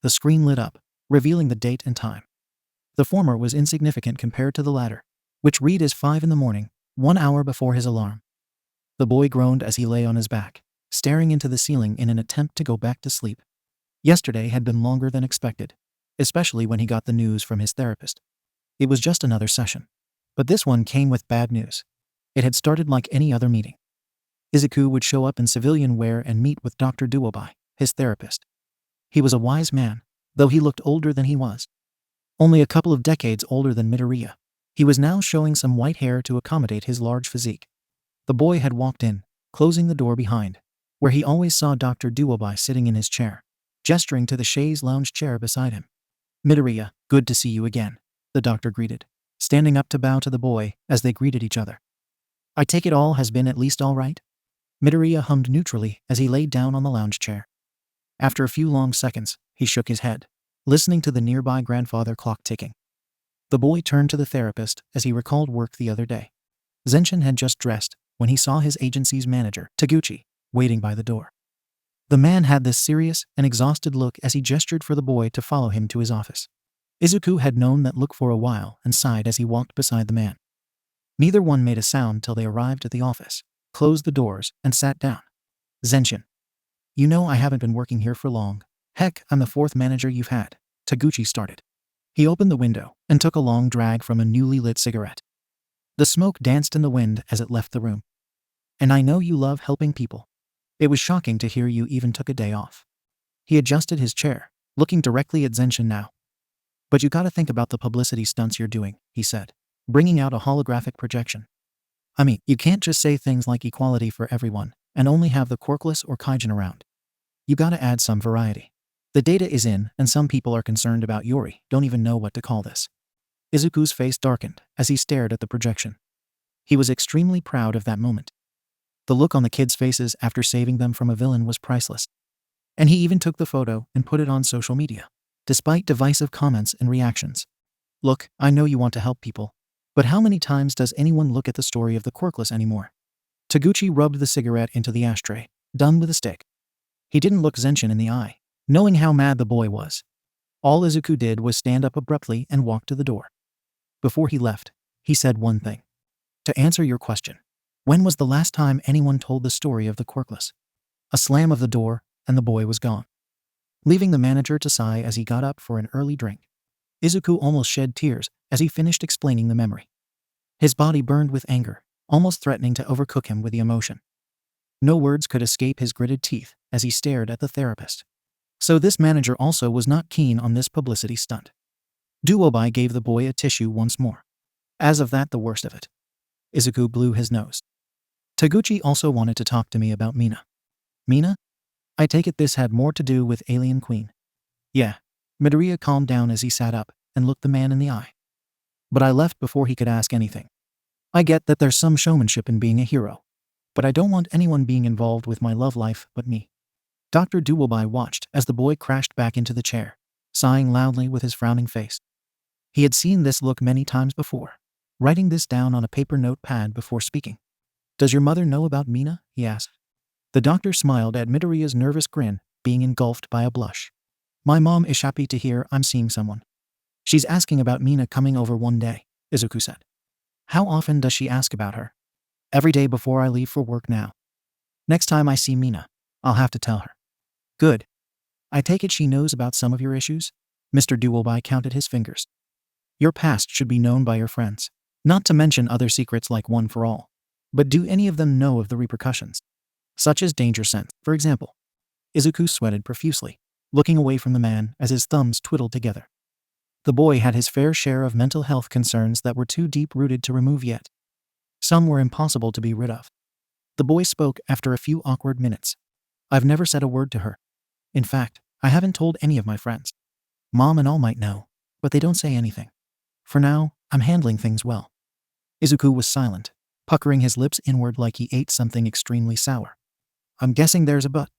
The screen lit up, revealing the date and time. The former was insignificant compared to the latter, which read as 5 in the morning, 1 hour before his alarm. The boy groaned as he lay on his back, staring into the ceiling in an attempt to go back to sleep. Yesterday had been longer than expected, especially when he got the news from his therapist. It was just another session. But this one came with bad news. It had started like any other meeting. Izuku would show up in civilian wear and meet with Dr. Duobai, his therapist. He was a wise man, though he looked older than he was. Only a couple of decades older than Midoriya. He was now showing some white hair to accommodate his large physique. The boy had walked in, closing the door behind, where he always saw Dr. Duobai sitting in his chair, gesturing to the chaise lounge chair beside him. "Midoriya, good to see you again," the doctor greeted, standing up to bow to the boy as they greeted each other. "I take it all has been at least all right?" Midoriya hummed neutrally as he laid down on the lounge chair. After a few long seconds, he shook his head, listening to the nearby grandfather clock ticking. The boy turned to the therapist as he recalled work the other day. Zenshin had just dressed when he saw his agency's manager, Taguchi, waiting by the door. The man had this serious and exhausted look as he gestured for the boy to follow him to his office. Izuku had known that look for a while and sighed as he walked beside the man. Neither one made a sound till they arrived at the office, closed the doors, and sat down. "Zenshin, you know I haven't been working here for long. Heck, I'm the 4th manager you've had," Taguchi started. He opened the window and took a long drag from a newly lit cigarette. The smoke danced in the wind as it left the room. "And I know you love helping people. It was shocking to hear you even took a day off." He adjusted his chair, looking directly at Zenshin now. "But you gotta think about the publicity stunts you're doing," he said, bringing out a holographic projection. "I mean, you can't just say things like equality for everyone and only have the quirkless or kaijin around. You gotta add some variety. The data is in, and some people are concerned about Yuri, don't even know what to call this." Izuku's face darkened as he stared at the projection. He was extremely proud of that moment. The look on the kids' faces after saving them from a villain was priceless. And he even took the photo and put it on social media, despite divisive comments and reactions. "Look, I know you want to help people, but how many times does anyone look at the story of the quirkless anymore?" Taguchi rubbed the cigarette into the ashtray, done with a stick. He didn't look Zenshin in the eye, knowing how mad the boy was. All Izuku did was stand up abruptly and walk to the door. Before he left, he said one thing. "To answer your question, when was the last time anyone told the story of the quirkless?" A slam of the door, and the boy was gone, leaving the manager to sigh as he got up for an early drink. Izuku almost shed tears as he finished explaining the memory. His body burned with anger, almost threatening to overcook him with the emotion. No words could escape his gritted teeth as he stared at the therapist. So this manager also was not keen on this publicity stunt. Duobai gave the boy a tissue once more. As of that, the worst of it. Izuku blew his nose. "Taguchi also wanted to talk to me about Mina." "Mina? I take it this had more to do with Alien Queen." "Yeah." Midoriya calmed down as he sat up and looked the man in the eye. "But I left before he could ask anything. I get that there's some showmanship in being a hero, but I don't want anyone being involved with my love life but me." Dr. Duobai watched as the boy crashed back into the chair, sighing loudly with his frowning face. He had seen this look many times before, writing this down on a paper notepad before speaking. "Does your mother know about Mina?" he asked. The doctor smiled at Midoriya's nervous grin, being engulfed by a blush. "My mom is happy to hear I'm seeing someone. She's asking about Mina coming over one day," Izuku said. "How often does she ask about her?" Every day before I leave for work now. Next time I see Mina, I'll have to tell her. Good. I take it she knows about some of your issues? Mr. Duobai counted his fingers. Your past should be known by your friends. Not to mention other secrets like One for All. But do any of them know of the repercussions? Such as danger sense, for example. Izuku sweated profusely, looking away from the man as his thumbs twiddled together. The boy had his fair share of mental health concerns that were too deep-rooted to remove yet. Some were impossible to be rid of. The boy spoke after a few awkward minutes. I've never said a word to her. In fact, I haven't told any of my friends. Mom and all might know, but they don't say anything. For now, I'm handling things well. Izuku was silent, puckering his lips inward like he ate something extremely sour. I'm guessing there's a but.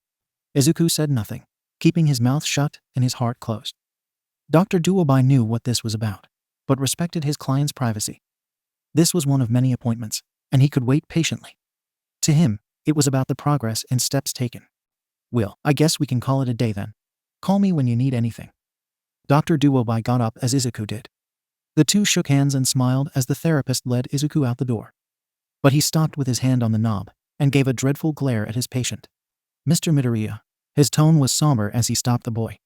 Izuku said nothing, keeping his mouth shut and his heart closed. Dr. Duobai knew what this was about, but respected his client's privacy. This was one of many appointments, and he could wait patiently. To him, it was about the progress and steps taken. Well, I guess we can call it a day then. Call me when you need anything. Dr. Duobai got up as Izuku did. The two shook hands and smiled as the therapist led Izuku out the door. But he stopped with his hand on the knob and gave a dreadful glare at his patient. Mr. Midoriya. His tone was somber as he stopped the boy.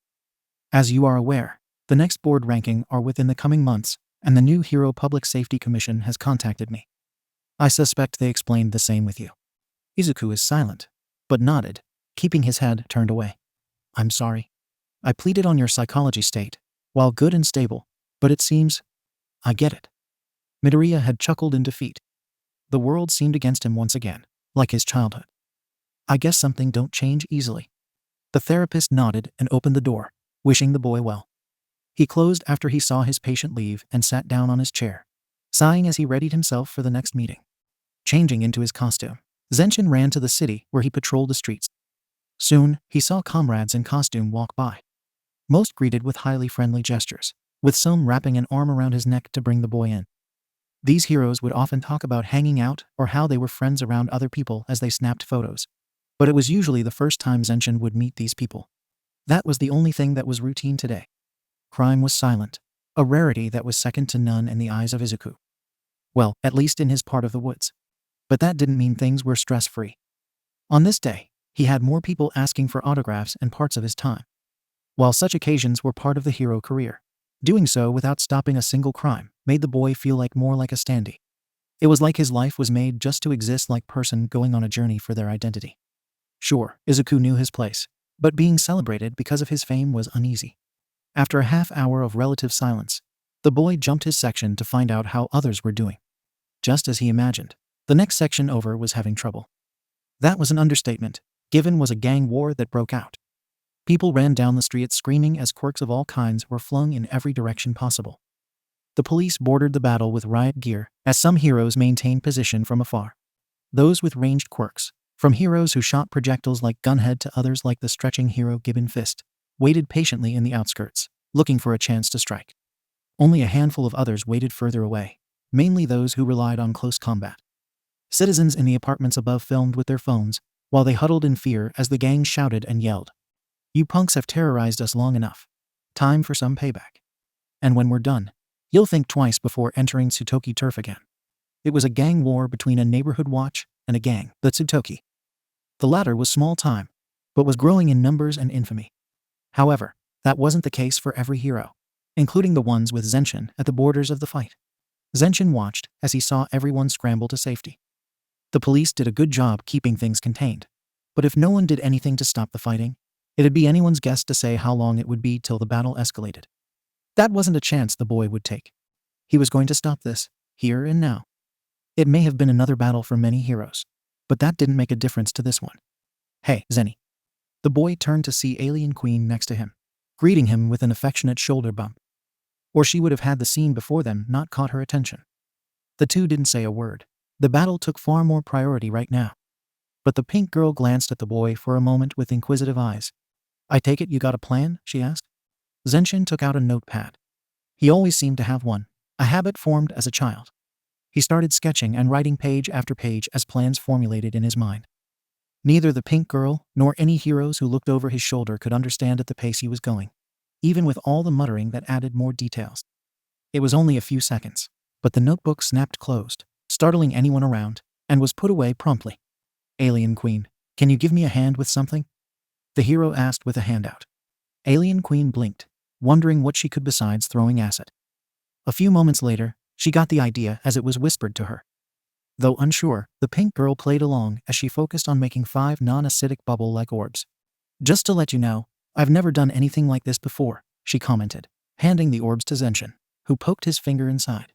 As you are aware, the next board ranking are within the coming months, and the new Hero Public Safety Commission has contacted me. I suspect they explained the same with you. Izuku is silent, but nodded, keeping his head turned away. I'm sorry. I pleaded on your psychology state, while good and stable, but it seems... I get it. Midoriya had chuckled in defeat. The world seemed against him once again, like his childhood. I guess something don't change easily. The therapist nodded and opened the door, wishing the boy well. He closed after he saw his patient leave and sat down on his chair, sighing as he readied himself for the next meeting. Changing into his costume, Zenin ran to the city where he patrolled the streets. Soon, he saw comrades in costume walk by. Most greeted with highly friendly gestures, with some wrapping an arm around his neck to bring the boy in. These heroes would often talk about hanging out or how they were friends around other people as they snapped photos. But it was usually the first time Zenin would meet these people. That was the only thing that was routine today. Crime was silent, a rarity that was second to none in the eyes of Izuku. Well, at least in his part of the woods. But that didn't mean things were stress-free. On this day, he had more people asking for autographs and parts of his time. While such occasions were part of the hero career, doing so without stopping a single crime made the boy feel more like a standee. It was like his life was made just to exist like person going on a journey for their identity. Sure, Izuku knew his place, but being celebrated because of his fame was uneasy. After a half-hour of relative silence, the boy jumped his section to find out how others were doing. Just as he imagined, the next section over was having trouble. That was an understatement, given was a gang war that broke out. People ran down the street screaming as quirks of all kinds were flung in every direction possible. The police bordered the battle with riot gear, as some heroes maintained position from afar. Those with ranged quirks, from heroes who shot projectiles like Gunhead to others like the stretching hero Gibbon Fist, waited patiently in the outskirts, looking for a chance to strike. Only a handful of others waited further away, mainly those who relied on close combat. Citizens in the apartments above filmed with their phones, while they huddled in fear as the gang shouted and yelled. You punks have terrorized us long enough. Time for some payback. And when we're done, you'll think twice before entering Tsutoki turf again. It was a gang war between a neighborhood watch and a gang, the Tsutoki. The latter was small time, but was growing in numbers and infamy. However, that wasn't the case for every hero, including the ones with Zenin at the borders of the fight. Zenin watched as he saw everyone scramble to safety. The police did a good job keeping things contained, but if no one did anything to stop the fighting, it'd be anyone's guess to say how long it would be till the battle escalated. That wasn't a chance the boy would take. He was going to stop this, here and now. It may have been another battle for many heroes, but that didn't make a difference to this one. Hey, Zenin. The boy turned to see Alien Queen next to him, greeting him with an affectionate shoulder bump. Or she would have had the scene before them not caught her attention. The two didn't say a word. The battle took far more priority right now. But the pink girl glanced at the boy for a moment with inquisitive eyes. I take it you got a plan? She asked. Zenin took out a notepad. He always seemed to have one, a habit formed as a child. He started sketching and writing page after page as plans formulated in his mind. Neither the pink girl nor any heroes who looked over his shoulder could understand at the pace he was going, even with all the muttering that added more details. It was only a few seconds, but the notebook snapped closed, startling anyone around, and was put away promptly. Alien Queen, can you give me a hand with something? The hero asked with a handout. Alien Queen blinked, wondering what she could besides throwing acid. A few moments later, she got the idea as it was whispered to her. Though unsure, the pink girl played along as she focused on making 5 non-acidic bubble-like orbs. Just to let you know, I've never done anything like this before, she commented, handing the orbs to Zenin, who poked his finger inside.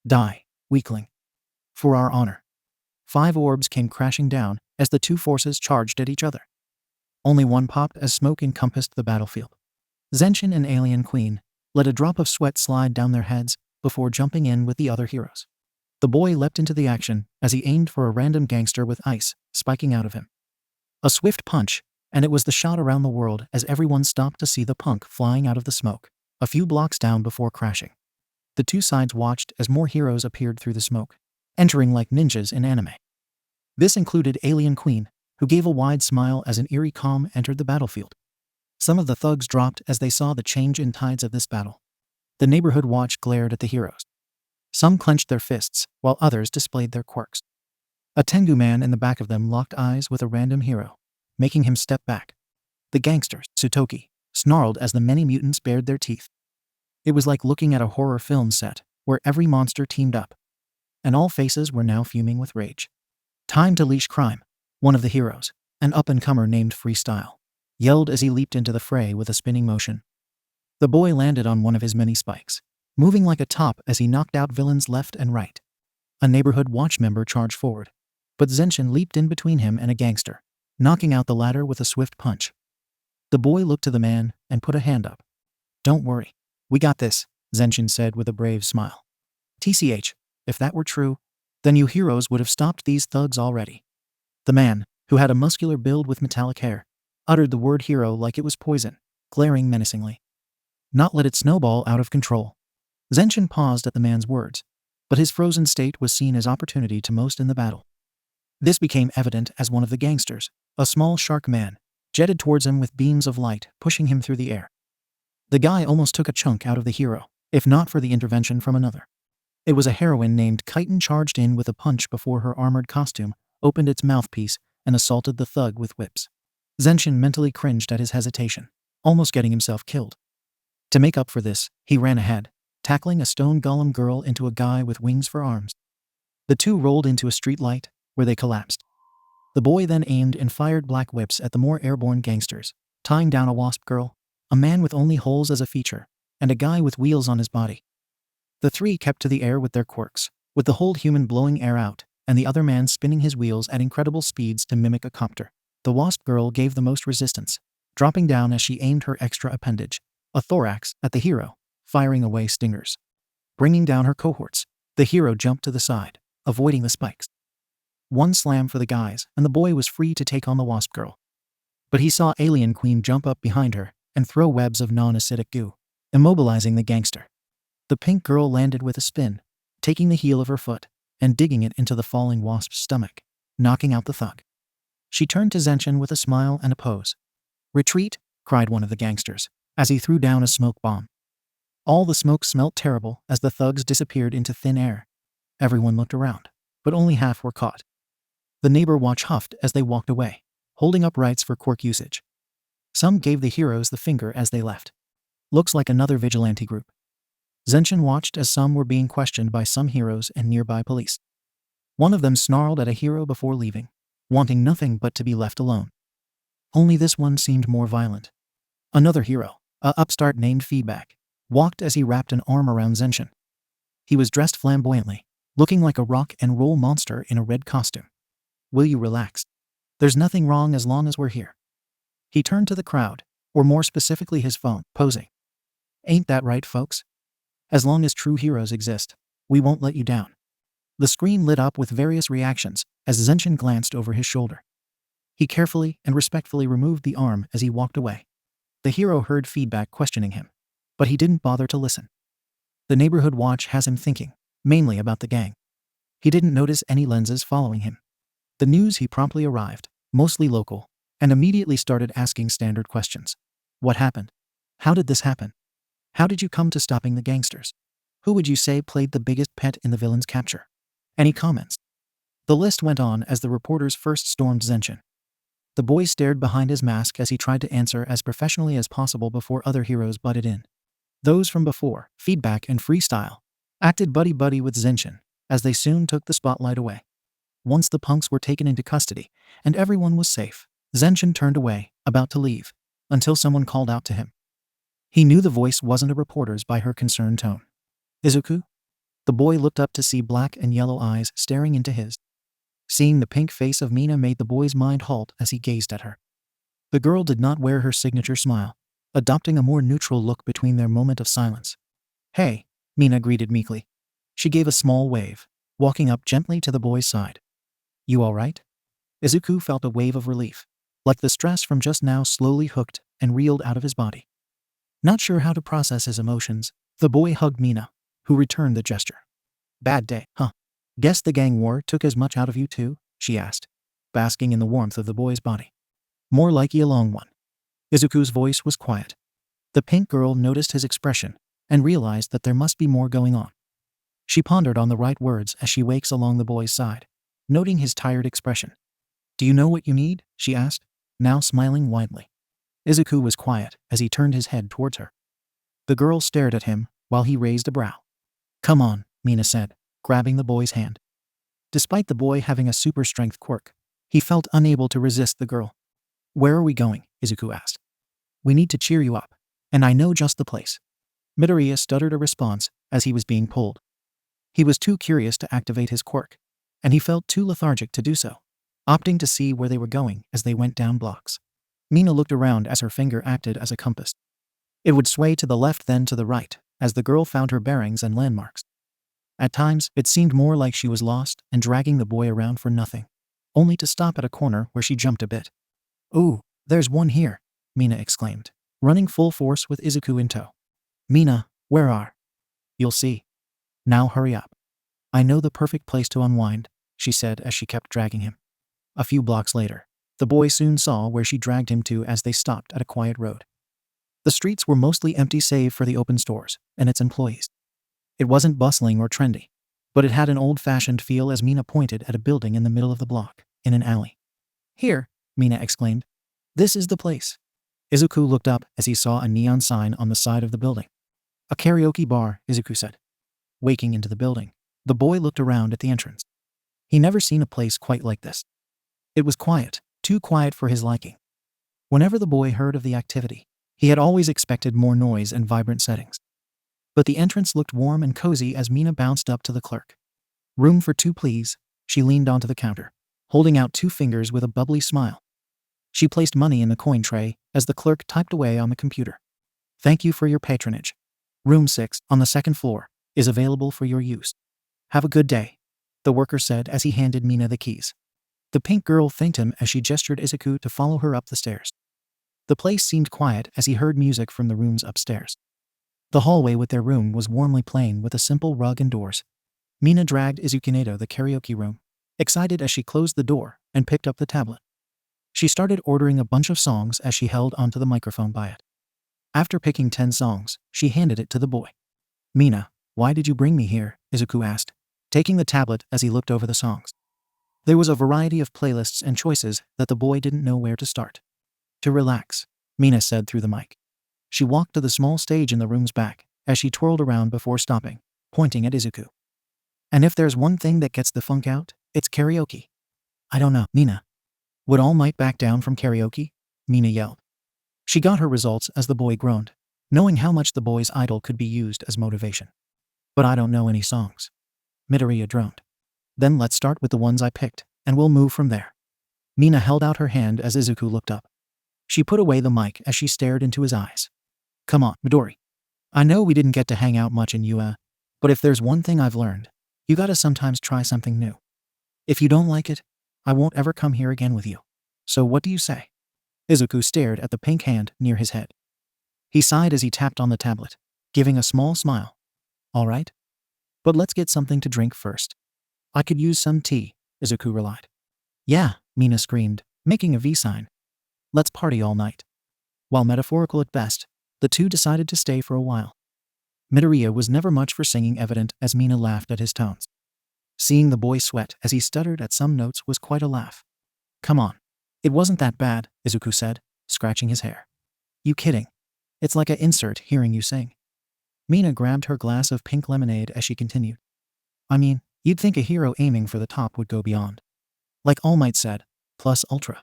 Die, weakling. For our honor. 5 orbs came crashing down as the two forces charged at each other. Only one popped as smoke encompassed the battlefield. Zenin and Alien Queen let a drop of sweat slide down their heads before jumping in with the other heroes. The boy leapt into the action as he aimed for a random gangster with ice spiking out of him. A swift punch, and it was the shot around the world as everyone stopped to see the punk flying out of the smoke, a few blocks down before crashing. The two sides watched as more heroes appeared through the smoke, entering like ninjas in anime. This included Alien Queen, who gave a wide smile as an eerie calm entered the battlefield. Some of the thugs dropped as they saw the change in tides of this battle. The neighborhood watch glared at the heroes. Some clenched their fists, while others displayed their quirks. A Tengu man in the back of them locked eyes with a random hero, making him step back. The gangster, Todoroki, snarled as the many mutants bared their teeth. It was like looking at a horror film set, where every monster teamed up, and all faces were now fuming with rage. Time to leash crime, one of the heroes, an up-and-comer named Freestyle, yelled as he leaped into the fray with a spinning motion. The boy landed on one of his many spikes, moving like a top as he knocked out villains left and right. A neighborhood watch member charged forward, but Zenin leaped in between him and a gangster, knocking out the latter with a swift punch. The boy looked to the man and put a hand up. Don't worry, we got this, Zenin said with a brave smile. TCH, if that were true, then you heroes would have stopped these thugs already. The man, who had a muscular build with metallic hair, uttered the word hero like it was poison, glaring menacingly. Not let it snowball out of control. Zenin paused at the man's words, but his frozen state was seen as opportunity to most in the battle. This became evident as one of the gangsters, a small shark man, jetted towards him with beams of light pushing him through the air. The guy almost took a chunk out of the hero, if not for the intervention from another. It was a heroine named Chitin charged in with a punch before her armored costume opened its mouthpiece and assaulted the thug with whips. Zenin mentally cringed at his hesitation, almost getting himself killed. To make up for this, he ran ahead, tackling a stone golem girl into a guy with wings for arms. The two rolled into a street light, where they collapsed. The boy then aimed and fired black whips at the more airborne gangsters, tying down a wasp girl, a man with only holes as a feature, and a guy with wheels on his body. The three kept to the air with their quirks, with the whole human blowing air out, and the other man spinning his wheels at incredible speeds to mimic a copter. The wasp girl gave the most resistance, dropping down as she aimed her extra appendage, a thorax, at the hero, firing away stingers. Bringing down her cohorts, the hero jumped to the side, avoiding the spikes. One slam for the guys, and the boy was free to take on the wasp girl. But he saw Alien Queen jump up behind her and throw webs of non-acidic goo, immobilizing the gangster. The pink girl landed with a spin, taking the heel of her foot and digging it into the falling wasp's stomach, knocking out the thug. She turned to Zenin with a smile and a pose. "Retreat," cried one of the gangsters, as he threw down a smoke bomb. All the smoke smelt terrible as the thugs disappeared into thin air. Everyone looked around, but only half were caught. The neighbor watch huffed as they walked away, holding up rights for quirk usage. Some gave the heroes the finger as they left. Looks like another vigilante group. Zenin watched as some were being questioned by some heroes and nearby police. One of them snarled at a hero before leaving, wanting nothing but to be left alone. Only this one seemed more violent. Another hero, a upstart named Feedback, walked as he wrapped an arm around Zenin. He was dressed flamboyantly, looking like a rock and roll monster in a red costume. "Will you relax? There's nothing wrong as long as we're here." He turned to the crowd, or more specifically his phone, posing. "Ain't that right, folks? As long as true heroes exist, we won't let you down." The screen lit up with various reactions as Zenin glanced over his shoulder. He carefully and respectfully removed the arm as he walked away. The hero heard Feedback questioning him, but he didn't bother to listen. The neighborhood watch has him thinking, mainly about the gang. He didn't notice any lenses following him. The news he promptly arrived, mostly local, and immediately started asking standard questions. What happened? How did this happen? How did you come to stopping the gangsters? Who would you say played the biggest pet in the villain's capture? Any comments? The list went on as the reporters first stormed Zenin. The boy stared behind his mask as he tried to answer as professionally as possible before other heroes butted in. Those from before, Feedback and Freestyle, acted buddy-buddy with Zenin, as they soon took the spotlight away. Once the punks were taken into custody, and everyone was safe, Zenin turned away, about to leave, until someone called out to him. He knew the voice wasn't a reporter's by her concerned tone. Izuku? The boy looked up to see black and yellow eyes staring into his. Seeing the pink face of Mina made the boy's mind halt as he gazed at her. The girl did not wear her signature smile, adopting a more neutral look between their moment of silence. Hey, Mina greeted meekly. She gave a small wave, walking up gently to the boy's side. You all right? Izuku felt a wave of relief, like the stress from just now slowly hooked and reeled out of his body. Not sure how to process his emotions, the boy hugged Mina, who returned the gesture. Bad day, huh? Guess the gang war took as much out of you too? She asked, basking in the warmth of the boy's body. More likely a long one. Izuku's voice was quiet. The pink girl noticed his expression and realized that there must be more going on. She pondered on the right words as she wakes along the boy's side, noting his tired expression. Do you know what you need? She asked, now smiling widely. Izuku was quiet as he turned his head towards her. The girl stared at him while he raised a brow. Come on, Mina said, grabbing the boy's hand. Despite the boy having a super strength quirk, he felt unable to resist the girl. Where are we going? Izuku asked. We need to cheer you up, and I know just the place. Midoriya stuttered a response as he was being pulled. He was too curious to activate his quirk, and he felt too lethargic to do so, opting to see where they were going as they went down blocks. Mina looked around as her finger acted as a compass. It would sway to the left then to the right, as the girl found her bearings and landmarks. At times, it seemed more like she was lost and dragging the boy around for nothing, only to stop at a corner where she jumped a bit. Ooh, there's one here, Mina exclaimed, running full force with Izuku in tow. Mina, where are? You'll see. Now hurry up. I know the perfect place to unwind, she said as she kept dragging him. A few blocks later, the boy soon saw where she dragged him to as they stopped at a quiet road. The streets were mostly empty save for the open stores and its employees. It wasn't bustling or trendy, but it had an old-fashioned feel as Mina pointed at a building in the middle of the block, in an alley. Here, Mina exclaimed. This is the place. Izuku looked up as he saw a neon sign on the side of the building. A karaoke bar, Izuku said. Waking into the building, the boy looked around at the entrance. He never seen a place quite like this. It was quiet, too quiet for his liking. Whenever the boy heard of the activity, he had always expected more noise and vibrant settings. But the entrance looked warm and cozy as Mina bounced up to the clerk. Room for two, please. She leaned onto the counter, holding out 2 fingers with a bubbly smile. She placed money in the coin tray as the clerk typed away on the computer. Thank you for your patronage. Room 6, on the 2nd floor, is available for your use. Have a good day, the worker said as he handed Mina the keys. The pink girl thanked him as she gestured Izuku to follow her up the stairs. The place seemed quiet as he heard music from the rooms upstairs. The hallway with their room was warmly plain with a simple rug and doors. Mina dragged Izuku to the karaoke room, excited as she closed the door and picked up the tablet. She started ordering a bunch of songs as she held onto the microphone by it. After picking 10 songs, she handed it to the boy. Mina, why did you bring me here? Izuku asked, taking the tablet as he looked over the songs. There was a variety of playlists and choices that the boy didn't know where to start. To relax, Mina said through the mic. She walked to the small stage in the room's back as she twirled around before stopping, pointing at Izuku. And if there's one thing that gets the funk out, it's karaoke. I don't know, Mina. Would All Might back down from karaoke? Mina yelled. She got her results as the boy groaned, knowing how much the boy's idol could be used as motivation. But I don't know any songs. Midoriya droned. Then let's start with the ones I picked, and we'll move from there. Mina held out her hand as Izuku looked up. She put away the mic as she stared into his eyes. Come on, Midori. I know we didn't get to hang out much in UA, but if there's one thing I've learned, you gotta sometimes try something new. If you don't like it, I won't ever come here again with you. So what do you say? Izuku stared at the pink hand near his head. He sighed as he tapped on the tablet, giving a small smile. All right. But let's get something to drink first. I could use some tea, Izuku relied. Yeah, Mina screamed, making a V sign. Let's party all night. While metaphorical at best, the two decided to stay for a while. Midoriya was never much for singing, evident as Mina laughed at his tones. Seeing the boy sweat as he stuttered at some notes was quite a laugh. Come on. It wasn't that bad, Izuku said, scratching his hair. You kidding? It's like a insert hearing you sing. Mina grabbed her glass of pink lemonade as she continued. I mean, you'd think a hero aiming for the top would go beyond. Like All Might said, plus ultra.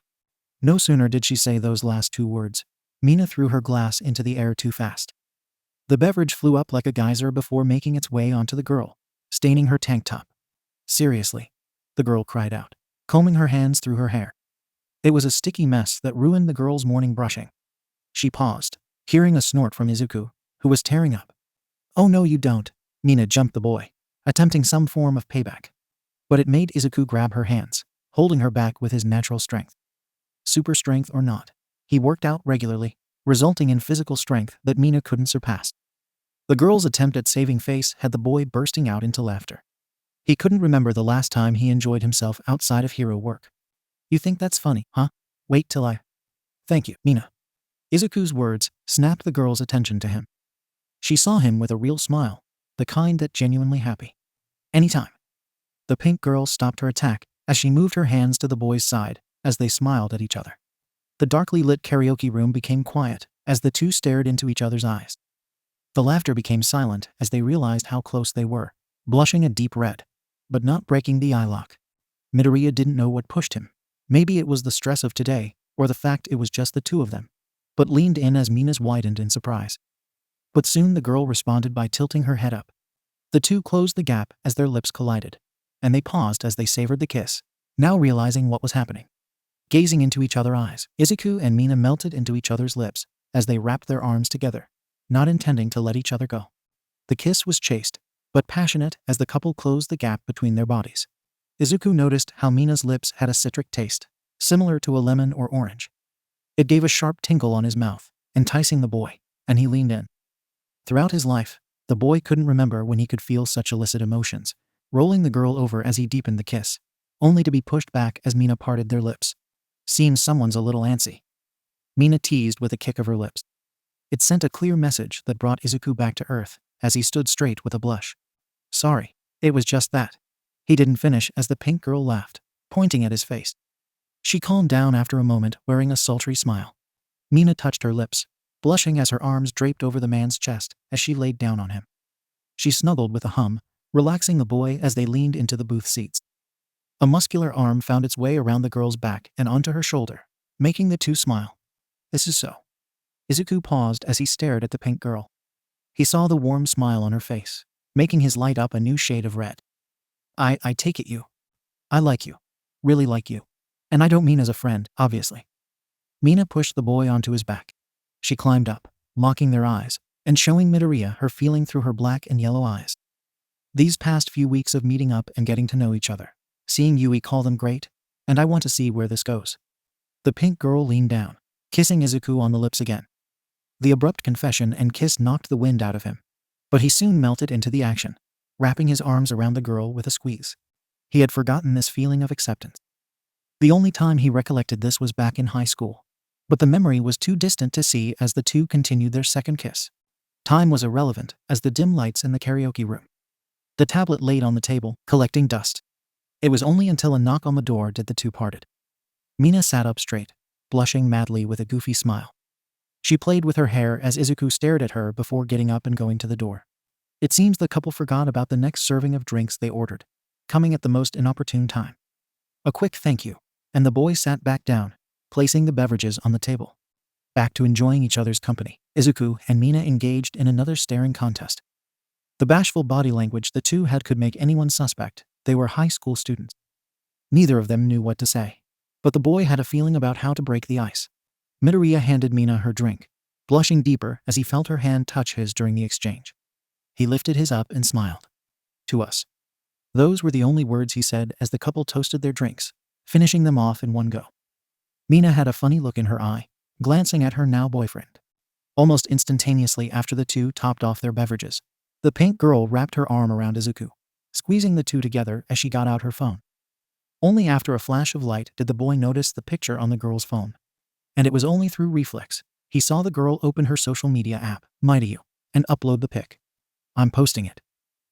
No sooner did she say those last two words, Mina threw her glass into the air too fast. The beverage flew up like a geyser before making its way onto the girl, staining her tank top. Seriously, the girl cried out, combing her hands through her hair. It was a sticky mess that ruined the girl's morning brushing. She paused, hearing a snort from Izuku, who was tearing up. Oh no you don't, Mina jumped the boy, attempting some form of payback. But it made Izuku grab her hands, holding her back with his natural strength. Super strength or not, he worked out regularly, resulting in physical strength that Mina couldn't surpass. The girl's attempt at saving face had the boy bursting out into laughter. He couldn't remember the last time he enjoyed himself outside of hero work. You think that's funny, huh? Wait till I... Thank you, Mina. Izuku's words snapped the girl's attention to him. She saw him with a real smile, the kind that genuinely happy. Anytime. The pink girl stopped her attack as she moved her hands to the boy's side as they smiled at each other. The darkly lit karaoke room became quiet as the two stared into each other's eyes. The laughter became silent as they realized how close they were, blushing a deep red, but not breaking the eye lock. Midoriya didn't know what pushed him. Maybe it was the stress of today, or the fact it was just the two of them, but leaned in as Mina's widened in surprise. But soon the girl responded by tilting her head up. The two closed the gap as their lips collided, and they paused as they savored the kiss, now realizing what was happening. Gazing into each other's eyes, Izuku and Mina melted into each other's lips as they wrapped their arms together, not intending to let each other go. The kiss was chaste, but passionate as the couple closed the gap between their bodies. Izuku noticed how Mina's lips had a citric taste, similar to a lemon or orange. It gave a sharp tinkle on his mouth, enticing the boy, and he leaned in. Throughout his life, the boy couldn't remember when he could feel such illicit emotions, rolling the girl over as he deepened the kiss, only to be pushed back as Mina parted their lips. Seems someone's a little antsy. Mina teased with a kick of her lips. It sent a clear message that brought Izuku back to earth as he stood straight with a blush. Sorry, it was just that. He didn't finish as the pink girl laughed, pointing at his face. She calmed down after a moment, wearing a sultry smile. Mina touched her lips, blushing as her arms draped over the man's chest as she laid down on him. She snuggled with a hum, relaxing the boy as they leaned into the booth seats. A muscular arm found its way around the girl's back and onto her shoulder, making the two smile. This is so. Izuku paused as he stared at the pink girl. He saw the warm smile on her face, making his light up a new shade of red. I take it you. I like you. Really like you. And I don't mean as a friend, obviously. Mina pushed the boy onto his back. She climbed up, locking their eyes, and showing Midoriya her feeling through her black and yellow eyes. These past few weeks of meeting up and getting to know each other, seeing Yui call them great, and I want to see where this goes. The pink girl leaned down, kissing Izuku on the lips again. The abrupt confession and kiss knocked the wind out of him, but he soon melted into the action, wrapping his arms around the girl with a squeeze. He had forgotten this feeling of acceptance. The only time he recollected this was back in high school, but the memory was too distant to see as the two continued their second kiss. Time was irrelevant as the dim lights in the karaoke room. The tablet laid on the table, collecting dust. It was only until a knock on the door did the two parted. Mina sat up straight, blushing madly with a goofy smile. She played with her hair as Izuku stared at her before getting up and going to the door. It seems the couple forgot about the next serving of drinks they ordered, coming at the most inopportune time. A quick thank you, and the boy sat back down, placing the beverages on the table. Back to enjoying each other's company, Izuku and Mina engaged in another staring contest. The bashful body language the two had could make anyone suspect they were high school students. Neither of them knew what to say, but the boy had a feeling about how to break the ice. Midoriya handed Mina her drink, blushing deeper as he felt her hand touch his during the exchange. He lifted his up and smiled. To us. Those were the only words he said as the couple toasted their drinks, finishing them off in one go. Mina had a funny look in her eye, glancing at her now boyfriend. Almost instantaneously after the two topped off their beverages, the pink girl wrapped her arm around Izuku, squeezing the two together as she got out her phone. Only after a flash of light did the boy notice the picture on the girl's phone. And it was only through reflex he saw the girl open her social media app, Mighty, and upload the pic. I'm posting it.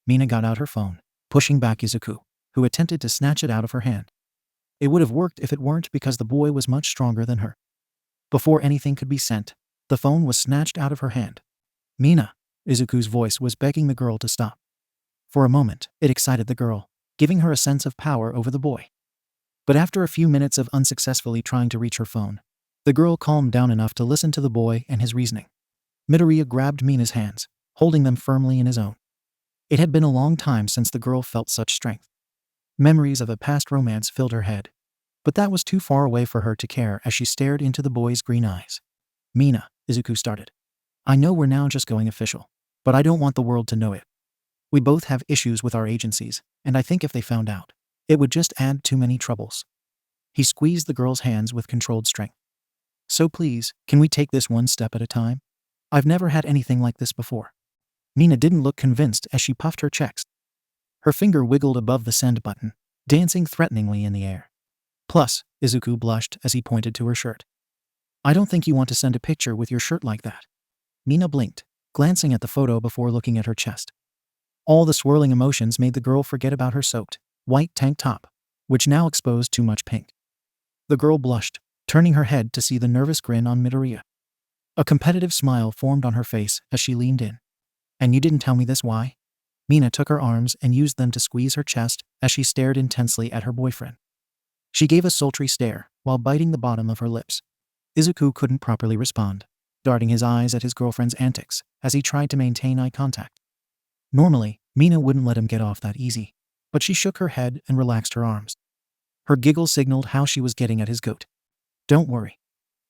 Mina got out her phone, pushing back Izuku. who attempted to snatch it out of her hand. It would have worked if it weren't because the boy was much stronger than her. Before anything could be sent, the phone was snatched out of her hand. Mina, Izuku's voice was begging the girl to stop. For a moment, it excited the girl, giving her a sense of power over the boy. But after a few minutes of unsuccessfully trying to reach her phone, the girl calmed down enough to listen to the boy and his reasoning. Midoriya grabbed Mina's hands, holding them firmly in his own. It had been a long time since the girl felt such strength. Memories of a past romance filled her head, but that was too far away for her to care as she stared into the boy's green eyes. Mina, Izuku started. I know we're now just going official, but I don't want the world to know it. We both have issues with our agencies, and I think if they found out, it would just add too many troubles. He squeezed the girl's hands with controlled strength. So please, can we take this one step at a time? I've never had anything like this before. Mina didn't look convinced as she puffed her chest. Her finger wiggled above the send button, dancing threateningly in the air. Plus, Izuku blushed as he pointed to her shirt. I don't think you want to send a picture with your shirt like that. Mina blinked, glancing at the photo before looking at her chest. All the swirling emotions made the girl forget about her soaked, white tank top, which now exposed too much pink. The girl blushed, turning her head to see the nervous grin on Midoriya. A competitive smile formed on her face as she leaned in. And you didn't tell me this, why? Mina took her arms and used them to squeeze her chest as she stared intensely at her boyfriend. She gave a sultry stare while biting the bottom of her lips. Izuku couldn't properly respond, darting his eyes at his girlfriend's antics as he tried to maintain eye contact. Normally, Mina wouldn't let him get off that easy, but she shook her head and relaxed her arms. Her giggle signaled how she was getting at his goat. Don't worry.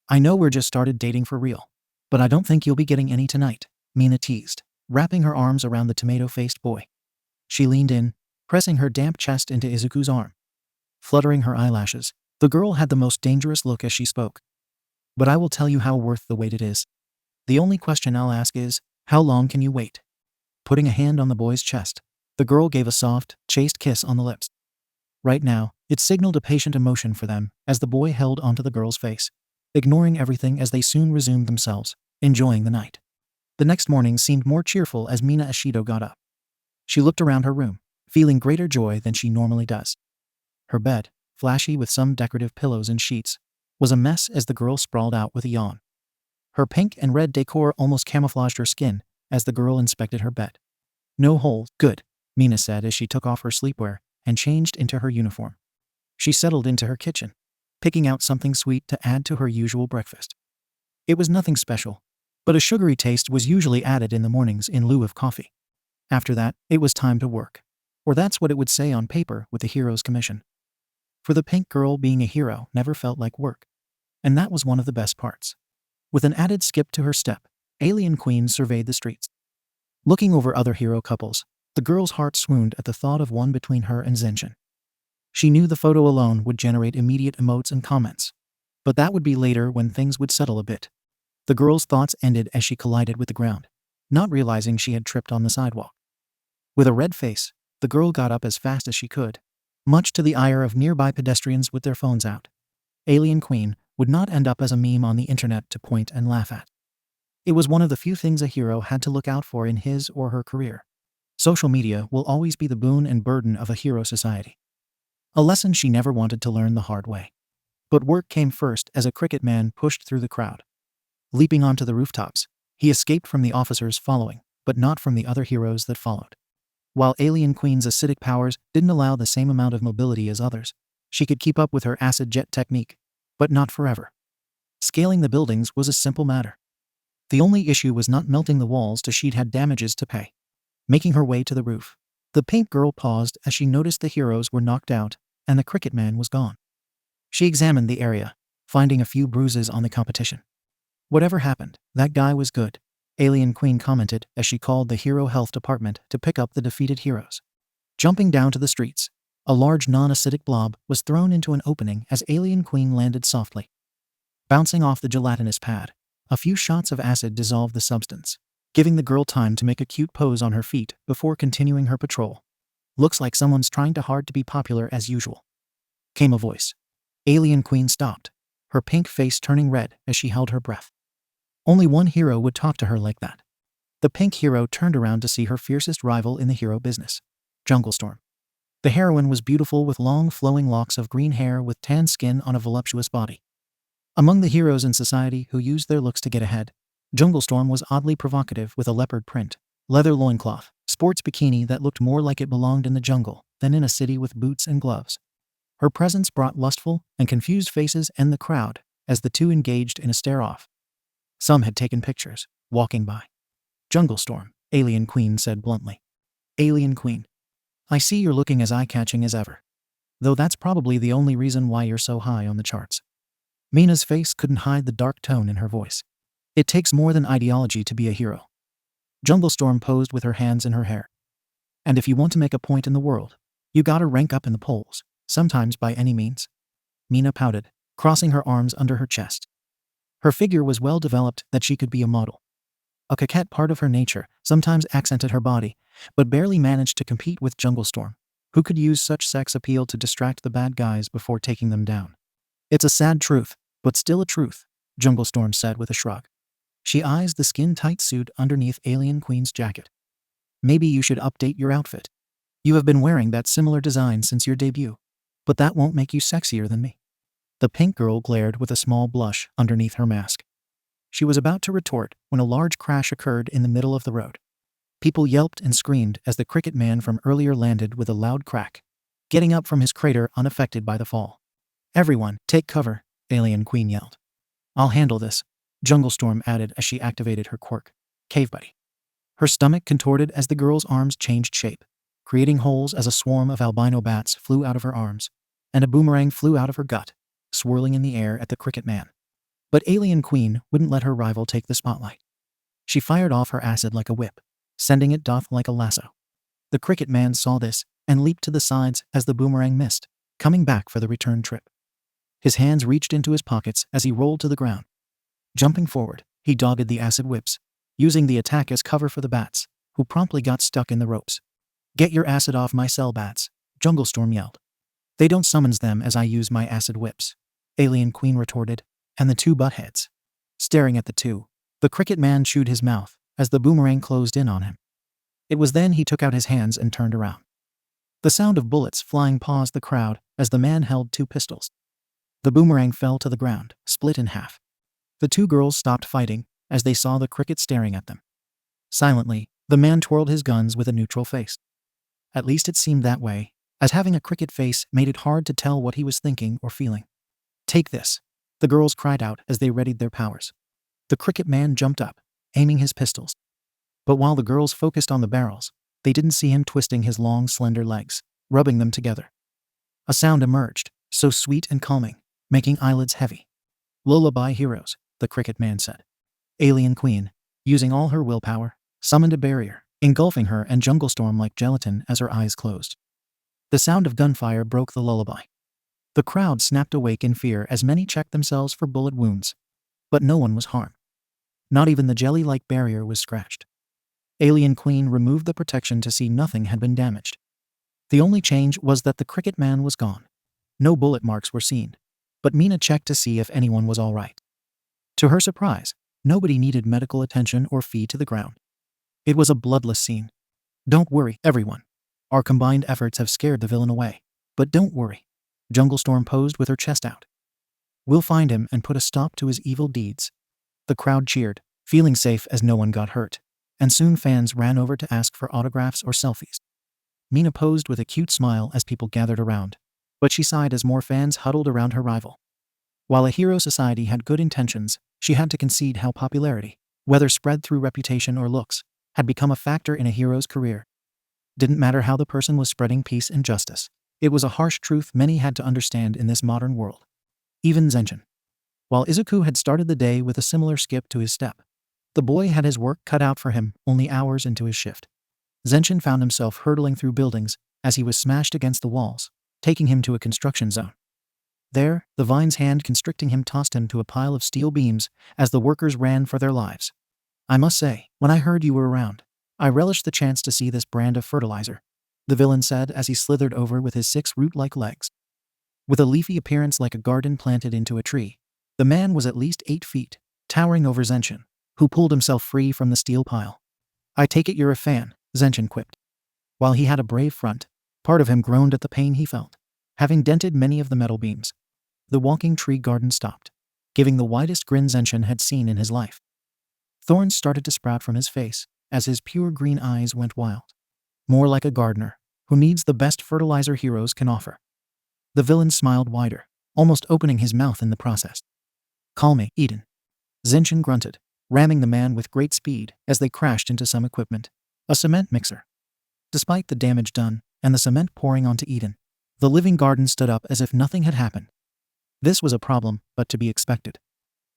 I know we're just started dating for real, but I don't think you'll be getting any tonight, Mina teased, wrapping her arms around the tomato-faced boy. She leaned in, pressing her damp chest into Izuku's arm. Fluttering her eyelashes, the girl had the most dangerous look as she spoke. But I will tell you how worth the wait it is. The only question I'll ask is, how long can you wait? Putting a hand on the boy's chest, the girl gave a soft, chaste kiss on the lips. Right now, it signaled a patient emotion for them as the boy held onto the girl's face, ignoring everything as they soon resumed themselves, enjoying the night. The next morning seemed more cheerful as Mina Ashido got up. She looked around her room, feeling greater joy than she normally does. Her bed, flashy with some decorative pillows and sheets, was a mess as the girl sprawled out with a yawn. Her pink and red decor almost camouflaged her skin as the girl inspected her bed. No hole, good, Mina said as she took off her sleepwear and changed into her uniform. She settled into her kitchen, picking out something sweet to add to her usual breakfast. It was nothing special, but a sugary taste was usually added in the mornings in lieu of coffee. After that, it was time to work. Or that's what it would say on paper with the hero's commission. For the pink girl, being a hero never felt like work. And that was one of the best parts. With an added skip to her step, Alien Queen surveyed the streets. Looking over other hero couples, the girl's heart swooned at the thought of one between her and Zenin. She knew the photo alone would generate immediate emotes and comments. But that would be later when things would settle a bit. The girl's thoughts ended as she collided with the ground, not realizing she had tripped on the sidewalk. With a red face, the girl got up as fast as she could, much to the ire of nearby pedestrians with their phones out. Alien Queen would not end up as a meme on the internet to point and laugh at. It was one of the few things a hero had to look out for in his or her career. Social media will always be the boon and burden of a hero society. A lesson she never wanted to learn the hard way. But work came first as a cricket man pushed through the crowd. Leaping onto the rooftops, he escaped from the officers following, but not from the other heroes that followed. While Alien Queen's acidic powers didn't allow the same amount of mobility as others, she could keep up with her acid jet technique, but not forever. Scaling the buildings was a simple matter. The only issue was not melting the walls to she'd had damages to pay. Making her way to the roof, the pink girl paused as she noticed the heroes were knocked out and the cricket man was gone. She examined the area, finding a few bruises on the competition. Whatever happened, that guy was good, Alien Queen commented as she called the hero health department to pick up the defeated heroes. Jumping down to the streets, a large non-acidic blob was thrown into an opening as Alien Queen landed softly. Bouncing off the gelatinous pad, a few shots of acid dissolved the substance, giving the girl time to make a cute pose on her feet before continuing her patrol. Looks like someone's trying hard to be popular as usual, came a voice. Alien Queen stopped, her pink face turning red as she held her breath. Only one hero would talk to her like that. The pink hero turned around to see her fiercest rival in the hero business, Jungle Storm. The heroine was beautiful with long flowing locks of green hair with tan skin on a voluptuous body. Among the heroes in society who used their looks to get ahead, Junglestorm was oddly provocative with a leopard print, leather loincloth, sports bikini that looked more like it belonged in the jungle than in a city with boots and gloves. Her presence brought lustful and confused faces and the crowd as the two engaged in a stare-off. Some had taken pictures, walking by. Junglestorm, Alien Queen said bluntly. Alien Queen. I see you're looking as eye-catching as ever. Though that's probably the only reason why you're so high on the charts. Mina's face couldn't hide the dark tone in her voice. It takes more than ideology to be a hero. Junglestorm posed with her hands in her hair. And if you want to make a point in the world, you gotta rank up in the polls, sometimes by any means. Mina pouted, crossing her arms under her chest. Her figure was well developed that she could be a model. A coquette part of her nature sometimes accented her body, but barely managed to compete with Junglestorm, who could use such sex appeal to distract the bad guys before taking them down. It's a sad truth, but still a truth, Junglestorm said with a shrug. She eyes the skin-tight suit underneath Alien Queen's jacket. Maybe you should update your outfit. You have been wearing that similar design since your debut, but that won't make you sexier than me. The pink girl glared with a small blush underneath her mask. She was about to retort when a large crash occurred in the middle of the road. People yelped and screamed as the cricket man from earlier landed with a loud crack, getting up from his crater unaffected by the fall. Everyone, take cover, Alien Queen yelled. I'll handle this, Junglestorm added as she activated her quirk, Cave Buddy. Her stomach contorted as the girl's arms changed shape, creating holes as a swarm of albino bats flew out of her arms, and a boomerang flew out of her gut, swirling in the air at the cricket man. But Alien Queen wouldn't let her rival take the spotlight. She fired off her acid like a whip, sending it doth like a lasso. The cricket man saw this and leaped to the sides as the boomerang missed, coming back for the return trip. His hands reached into his pockets as he rolled to the ground. Jumping forward, he dogged the acid whips, using the attack as cover for the bats, who promptly got stuck in the ropes. Get your acid off my cell, bats, Junglestorm yelled. They don't summons them as I use my acid whips, Alien Queen retorted, and the two butt heads. Staring at the two, the cricket man chewed his mouth as the boomerang closed in on him. It was then he took out his hands and turned around. The sound of bullets flying paused the crowd as the man held two pistols. The boomerang fell to the ground, split in half. The two girls stopped fighting as they saw the cricket staring at them. Silently, the man twirled his guns with a neutral face. At least it seemed that way, as having a cricket face made it hard to tell what he was thinking or feeling. Take this, the girls cried out as they readied their powers. The cricket man jumped up, aiming his pistols. But while the girls focused on the barrels, they didn't see him twisting his long, slender legs, rubbing them together. A sound emerged, so sweet and calming, making eyelids heavy. Lullaby heroes, the cricket man said. Alien Queen, using all her willpower, summoned a barrier, engulfing her and Junglestorm like gelatin as her eyes closed. The sound of gunfire broke the lullaby. The crowd snapped awake in fear as many checked themselves for bullet wounds. But no one was harmed. Not even the jelly-like barrier was scratched. Alien Queen removed the protection to see nothing had been damaged. The only change was that the cricket man was gone. No bullet marks were seen, but Mina checked to see if anyone was all right. To her surprise, nobody needed medical attention or fee to the ground. It was a bloodless scene. Don't worry, everyone. Our combined efforts have scared the villain away. But don't worry. Junglestorm posed with her chest out. We'll find him and put a stop to his evil deeds. The crowd cheered, feeling safe as no one got hurt, and soon fans ran over to ask for autographs or selfies. Mina posed with a cute smile as people gathered around, but she sighed as more fans huddled around her rival. While a hero society had good intentions, she had to concede how popularity, whether spread through reputation or looks, had become a factor in a hero's career. Didn't matter how the person was spreading peace and justice. It was a harsh truth many had to understand in this modern world. Even Zenin. While Izuku had started the day with a similar skip to his step, the boy had his work cut out for him only hours into his shift. Zenin found himself hurtling through buildings as he was smashed against the walls, taking him to a construction zone. There, the vine's hand constricting him tossed him to a pile of steel beams as the workers ran for their lives. I must say, when I heard you were around, I relished the chance to see this brand of fertilizer, the villain said as he slithered over with his 6 root-like legs. With a leafy appearance like a garden planted into a tree, the man was at least 8 feet, towering over Zenin, who pulled himself free from the steel pile. I take it you're a fan, Zenin quipped. While he had a brave front, Part of him groaned at the pain he felt, having dented many of the metal beams. The walking tree garden stopped, giving the widest grin Zenin had seen in his life. Thorns started to sprout from his face as his pure green eyes went wild. More like a gardener who needs the best fertilizer heroes can offer. The villain smiled wider, almost opening his mouth in the process. "Call me Eden." Zenin grunted, ramming the man with great speed as they crashed into some equipment. A cement mixer. Despite the damage done and the cement pouring onto Eden, the living garden stood up as if nothing had happened. This was a problem, but to be expected.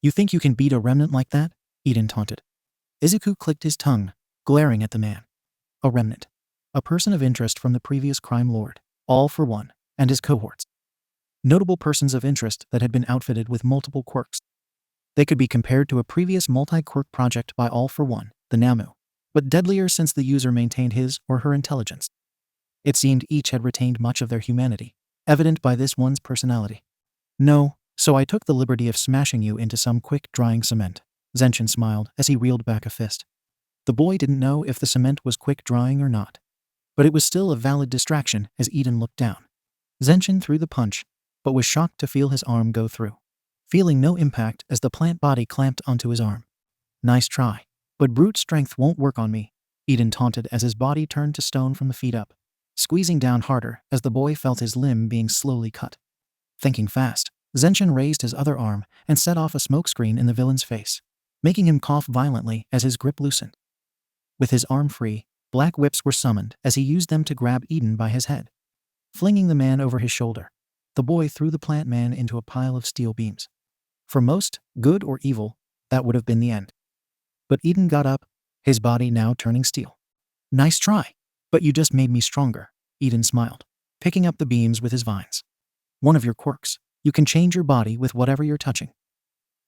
"You think you can beat a remnant like that?" Eden taunted. Izuku clicked his tongue, glaring at the man. A remnant. A person of interest from the previous crime lord, All for One, and his cohorts. Notable persons of interest that had been outfitted with multiple quirks. They could be compared to a previous multi-quirk project by All for One, the Namu, but deadlier since the user maintained his or her intelligence. It seemed each had retained much of their humanity, evident by this one's personality. "No, so I took the liberty of smashing you into some quick-drying cement." Zenin smiled as he reeled back a fist. The boy didn't know if the cement was quick-drying or not, but it was still a valid distraction as Eden looked down. Zenin threw the punch, but was shocked to feel his arm go through, feeling no impact as the plant body clamped onto his arm. "Nice try, but brute strength won't work on me," Eden taunted as his body turned to stone from the feet up, squeezing down harder as the boy felt his limb being slowly cut. Thinking fast, Zenin raised his other arm and set off a smokescreen in the villain's face, making him cough violently as his grip loosened. With his arm free, black whips were summoned as he used them to grab Eden by his head. Flinging the man over his shoulder, the boy threw the plant man into a pile of steel beams. For most, good or evil, that would have been the end. But Eden got up, his body now turning steel. "Nice try, but you just made me stronger," Eden smiled, picking up the beams with his vines. "One of your quirks. You can change your body with whatever you're touching."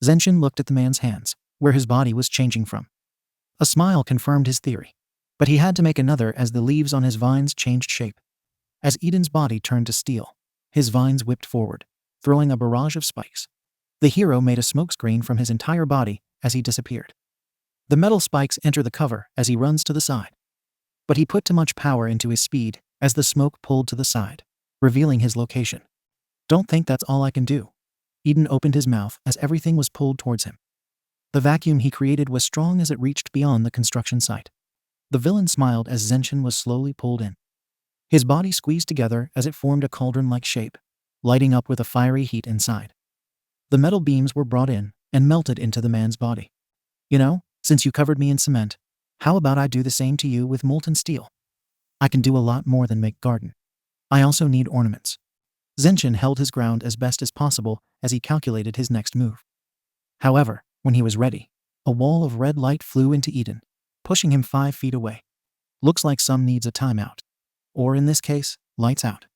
Zenin looked at the man's hands, where his body was changing from. A smile confirmed his theory, but he had to make another as the leaves on his vines changed shape. As Eden's body turned to steel, his vines whipped forward, throwing a barrage of spikes. The hero made a smokescreen from his entire body as he disappeared. The metal spikes enter the cover as he runs to the side. But he put too much power into his speed as the smoke pulled to the side, revealing his location. "Don't think that's all I can do." Eden opened his mouth as everything was pulled towards him. The vacuum he created was strong as it reached beyond the construction site. The villain smiled as Zenin was slowly pulled in. His body squeezed together as it formed a cauldron-like shape, lighting up with a fiery heat inside. The metal beams were brought in and melted into the man's body. "You know, since you covered me in cement, how about I do the same to you with molten steel? I can do a lot more than make garden. I also need ornaments." Zenin held his ground as best as possible as he calculated his next move. However, when he was ready, a wall of red light flew into Eden, pushing him 5 feet away. "Looks like some needs a timeout. Or in this case, lights out."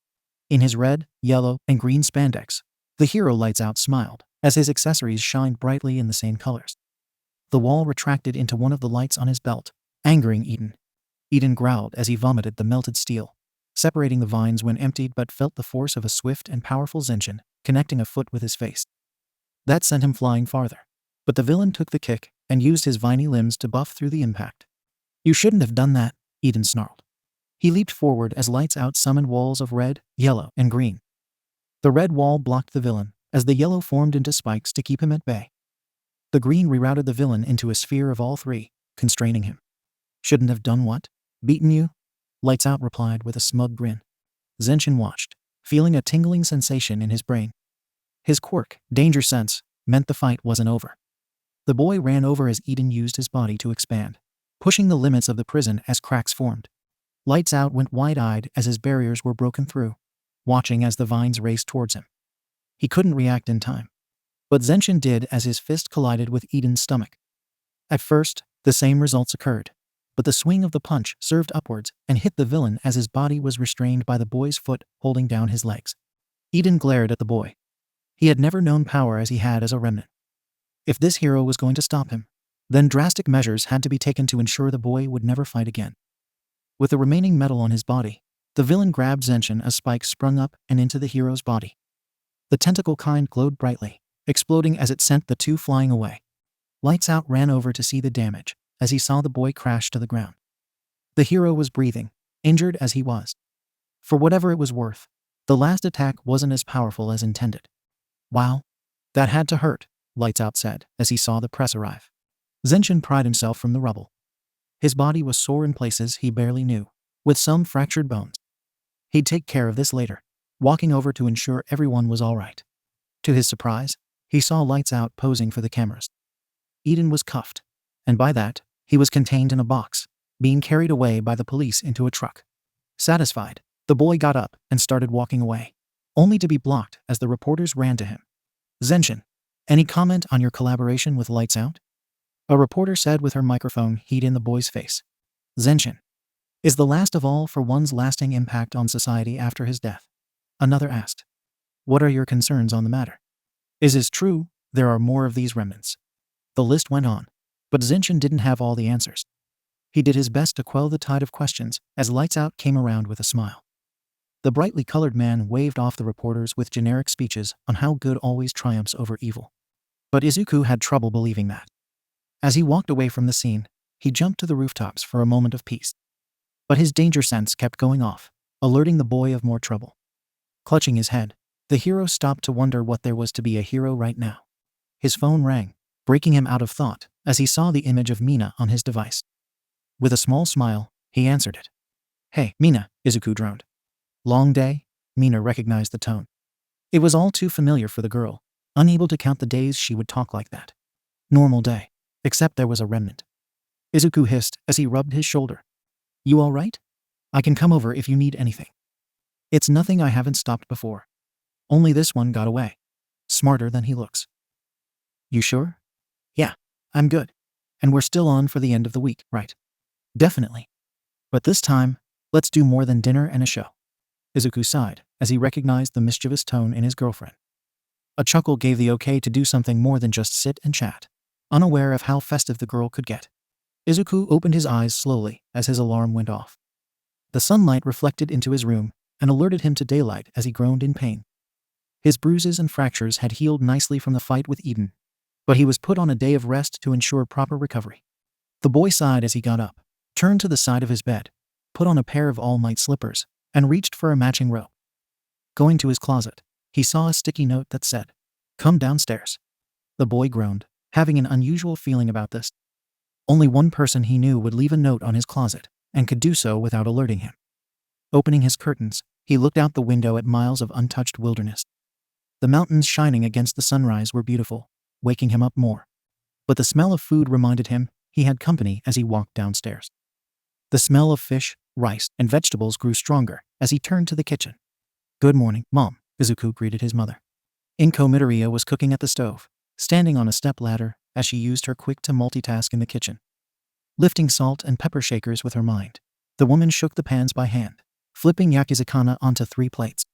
In his red, yellow, and green spandex, the hero Lights Out smiled as his accessories shined brightly in the same colors. The wall retracted into one of the lights on his belt, angering Eden. Eden growled as he vomited the melted steel, separating the vines when emptied, but felt the force of a swift and powerful Zenin connecting a foot with his face. That sent him flying farther, but the villain took the kick and used his viney limbs to buff through the impact. "You shouldn't have done that," Eden snarled. He leaped forward as Lights Out summoned walls of red, yellow, and green. The red wall blocked the villain, as the yellow formed into spikes to keep him at bay. The green rerouted the villain into a sphere of all three, constraining him. "Shouldn't have done what? Beaten you?" Lights Out replied with a smug grin. Zenin watched, feeling a tingling sensation in his brain. His quirk, Danger Sense, meant the fight wasn't over. The boy ran over as Eden used his body to expand, pushing the limits of the prison as cracks formed. Lights Out went wide-eyed as his barriers were broken through, watching as the vines raced towards him. He couldn't react in time, but Zenin did as his fist collided with Eden's stomach. At first, the same results occurred, but the swing of the punch served upwards and hit the villain as his body was restrained by the boy's foot holding down his legs. Eden glared at the boy. He had never known power as he had as a remnant. If this hero was going to stop him, then drastic measures had to be taken to ensure the boy would never fight again. With the remaining metal on his body, the villain grabbed Zenin as spikes sprung up and into the hero's body. The tentacle kind glowed brightly, exploding as it sent the two flying away. Lights Out ran over to see the damage as he saw the boy crash to the ground. The hero was breathing, injured as he was. For whatever it was worth, the last attack wasn't as powerful as intended. Wow. That had to hurt, Lights Out said as he saw the press arrive. Zenin pried himself from the rubble. His body was sore in places he barely knew, with some fractured bones. He'd take care of this later, walking over to ensure everyone was all right. To his surprise, he saw Lights Out posing for the cameras. Eden was cuffed, and by that, he was contained in a box, being carried away by the police into a truck. Satisfied, the boy got up and started walking away, only to be blocked as the reporters ran to him. Zenin, any comment on your collaboration with Lights Out? A reporter said with her microphone heat in the boy's face. Zenin is the last of all for one's lasting impact on society after his death. Another asked. What are your concerns on the matter? Is it true there are more of these remnants? The list went on, but Zenin didn't have all the answers. He did his best to quell the tide of questions as Lights Out came around with a smile. The brightly colored man waved off the reporters with generic speeches on how good always triumphs over evil. But Izuku had trouble believing that. As he walked away from the scene, he jumped to the rooftops for a moment of peace. But his danger sense kept going off, alerting the boy of more trouble. Clutching his head, the hero stopped to wonder what there was to be a hero right now. His phone rang, breaking him out of thought as he saw the image of Mina on his device. With a small smile, he answered it. Hey, Mina, Izuku droned. Long day? Mina recognized the tone. It was all too familiar for the girl, unable to count the days she would talk like that. Normal day, except there was a remnant. Izuku hissed as he rubbed his shoulder. You all right? I can come over if you need anything. It's nothing I haven't stopped before. Only this one got away. Smarter than he looks. You sure? Yeah, I'm good. And we're still on for the end of the week, right? Definitely. But this time, let's do more than dinner and a show. Izuku sighed as he recognized the mischievous tone in his girlfriend. A chuckle gave the okay to do something more than just sit and chat, unaware of how festive the girl could get. Izuku opened his eyes slowly as his alarm went off. The sunlight reflected into his room and alerted him to daylight as he groaned in pain. His bruises and fractures had healed nicely from the fight with Eden, but he was put on a day of rest to ensure proper recovery. The boy sighed as he got up, turned to the side of his bed, put on a pair of all-night slippers, and reached for a matching robe. Going to his closet, he saw a sticky note that said, "Come downstairs." The boy groaned, having an unusual feeling about this. Only one person he knew would leave a note on his closet, and could do so without alerting him. Opening his curtains, he looked out the window at miles of untouched wilderness. The mountains shining against the sunrise were beautiful, waking him up more. But the smell of food reminded him he had company as he walked downstairs. The smell of fish, rice, and vegetables grew stronger as he turned to the kitchen. Good morning, Mom, Izuku greeted his mother. Midoriya was cooking at the stove, standing on a step ladder as she used her quick to multitask in the kitchen. Lifting salt and pepper shakers with her mind, the woman shook the pans by hand, flipping yakizakana onto 3 plates.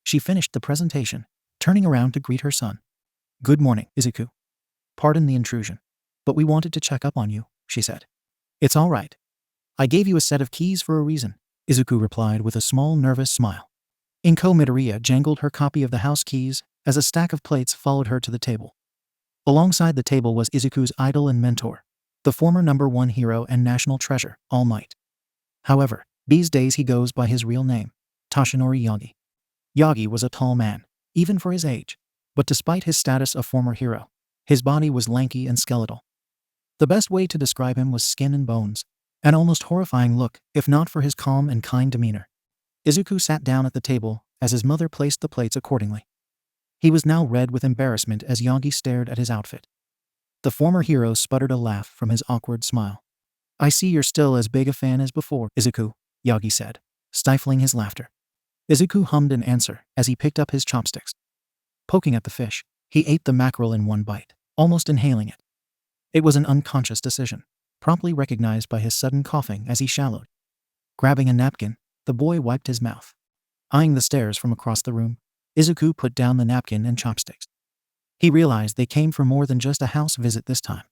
She finished the presentation, turning around to greet her son. Good morning, Izuku. Pardon the intrusion, but we wanted to check up on you, she said. It's all right. I gave you a set of keys for a reason, Izuku replied with a small nervous smile. Midoriya jangled her copy of the house keys as a stack of plates followed her to the table. Alongside the table was Izuku's idol and mentor, the former #1 hero and national treasure, All Might. However, these days he goes by his real name, Toshinori Yagi. Yagi was a tall man, even for his age, but despite his status of former hero, his body was lanky and skeletal. The best way to describe him was skin and bones, an almost horrifying look if not for his calm and kind demeanor. Izuku sat down at the table as his mother placed the plates accordingly. He was now red with embarrassment as Yagi stared at his outfit. The former hero sputtered a laugh from his awkward smile. I see you're still as big a fan as before, Izuku, Yagi said, stifling his laughter. Izuku hummed an answer as he picked up his chopsticks. Poking at the fish, he ate the mackerel in one bite, almost inhaling it. It was an unconscious decision, promptly recognized by his sudden coughing as he shallowed. Grabbing a napkin, the boy wiped his mouth. Eyeing the stairs from across the room, Izuku put down the napkin and chopsticks. He realized they came for more than just a house visit this time.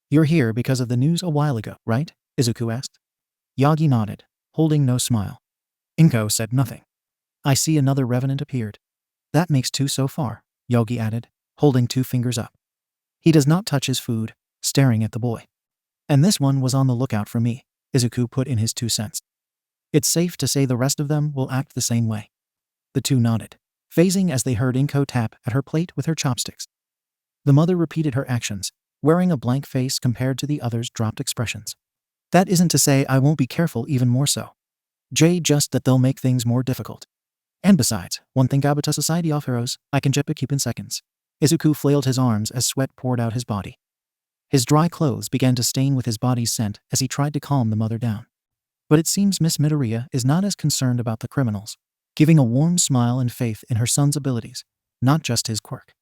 You're here because of the news a while ago, right? Izuku asked. Yagi nodded, holding no smile. Inko said nothing. I see another revenant appeared. That makes 2 so far, Yagi added, holding 2 fingers up. He does not touch his food, staring at the boy. And this one was on the lookout for me, Izuku put in his 2 cents. It's safe to say the rest of them will act the same way. The two nodded, phasing as they heard Inko tap at her plate with her chopsticks. The mother repeated her actions, wearing a blank face compared to the others' dropped expressions. That isn't to say I won't be careful even more so. Just that they'll make things more difficult. And besides, one thing about a society of heroes, I can just keep in seconds. Izuku flailed his arms as sweat poured out his body. His dry clothes began to stain with his body's scent as he tried to calm the mother down. But it seems Miss Midoriya is not as concerned about the criminals, giving a warm smile and faith in her son's abilities, not just his quirk.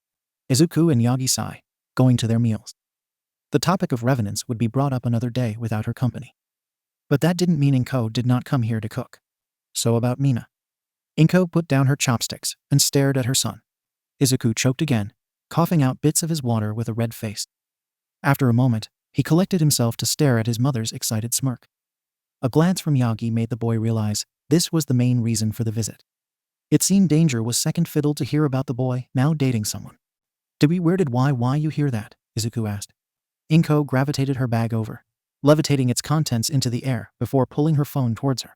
Izuku and Yagi sigh, going to their meals. The topic of revenants would be brought up another day without her company. But that didn't mean Inko did not come here to cook. So about Mina. Inko put down her chopsticks and stared at her son. Izuku choked again, coughing out bits of his water with a red face. After a moment, he collected himself to stare at his mother's excited smirk. A glance from Yagi made the boy realize this was the main reason for the visit. It seemed danger was second fiddle to hear about the boy now dating someone. To be weirded why you hear that? Izuku asked. Inko gravitated her bag over, levitating its contents into the air before pulling her phone towards her.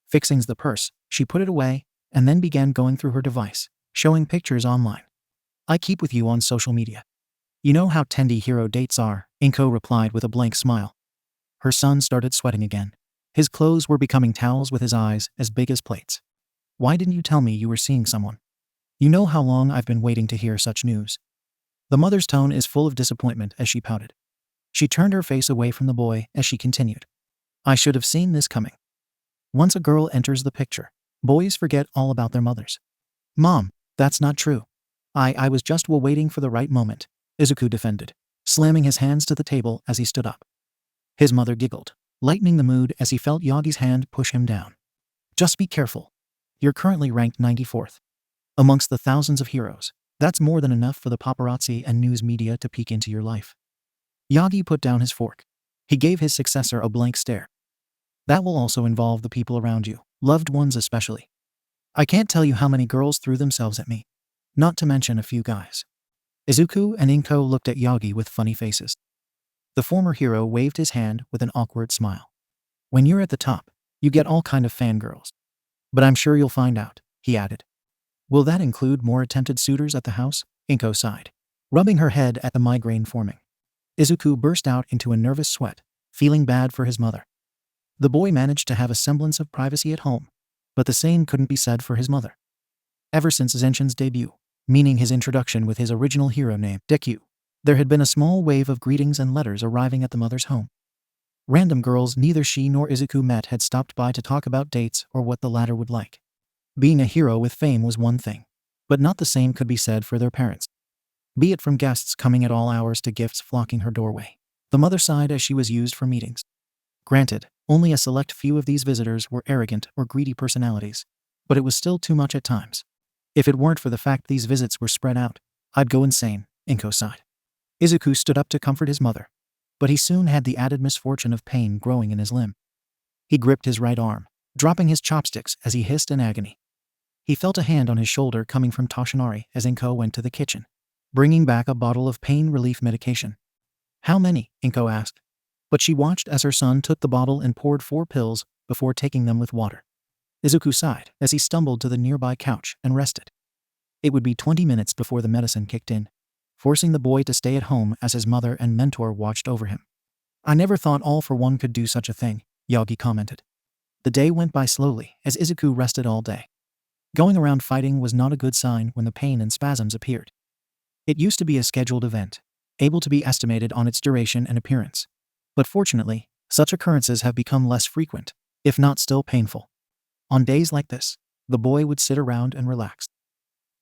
Fixing the purse, she put it away and then began going through her device, showing pictures online. I keep with you on social media. You know how tendy hero dates are, Inko replied with a blank smile. Her son started sweating again. His clothes were becoming towels with his eyes as big as plates. Why didn't you tell me you were seeing someone? You know how long I've been waiting to hear such news. The mother's tone is full of disappointment as she pouted. She turned her face away from the boy as she continued. I should have seen this coming. Once a girl enters the picture, boys forget all about their mothers. Mom, that's not true. I was just waiting for the right moment, Izuku defended, slamming his hands to the table as he stood up. His mother giggled, lightening the mood as he felt Yagi's hand push him down. Just be careful. You're currently ranked 94th. Amongst the thousands of heroes, that's more than enough for the paparazzi and news media to peek into your life. Yagi put down his fork. He gave his successor a blank stare. That will also involve the people around you, loved ones especially. I can't tell you how many girls threw themselves at me. Not to mention a few guys. Izuku and Inko looked at Yagi with funny faces. The former hero waved his hand with an awkward smile. When you're at the top, you get all kind of fangirls. But I'm sure you'll find out, he added. Will that include more attempted suitors at the house? Inko sighed, rubbing her head at the migraine forming. Izuku burst out into a nervous sweat, feeling bad for his mother. The boy managed to have a semblance of privacy at home, but the same couldn't be said for his mother. Ever since Zenshin's debut, meaning his introduction with his original hero name, Deku, there had been a small wave of greetings and letters arriving at the mother's home. Random girls neither she nor Izuku met had stopped by to talk about dates or what the latter would like. Being a hero with fame was one thing, but not the same could be said for their parents. Be it from guests coming at all hours to gifts flocking her doorway. The mother sighed as she was used for meetings. Granted, only a select few of these visitors were arrogant or greedy personalities, but it was still too much at times. If it weren't for the fact these visits were spread out, I'd go insane, Inko sighed. Izuku stood up to comfort his mother, but he soon had the added misfortune of pain growing in his limb. He gripped his right arm, dropping his chopsticks as he hissed in agony. He felt a hand on his shoulder coming from Toshinari as Inko went to the kitchen, bringing back a bottle of pain relief medication. How many? Inko asked, but she watched as her son took the bottle and poured 4 pills before taking them with water. Izuku sighed as he stumbled to the nearby couch and rested. It would be 20 minutes before the medicine kicked in, forcing the boy to stay at home as his mother and mentor watched over him. I never thought All for One could do such a thing, Yagi commented. The day went by slowly as Izuku rested all day. Going around fighting was not a good sign when the pain and spasms appeared. It used to be a scheduled event, able to be estimated on its duration and appearance. But fortunately, such occurrences have become less frequent, if not still painful. On days like this, the boy would sit around and relax.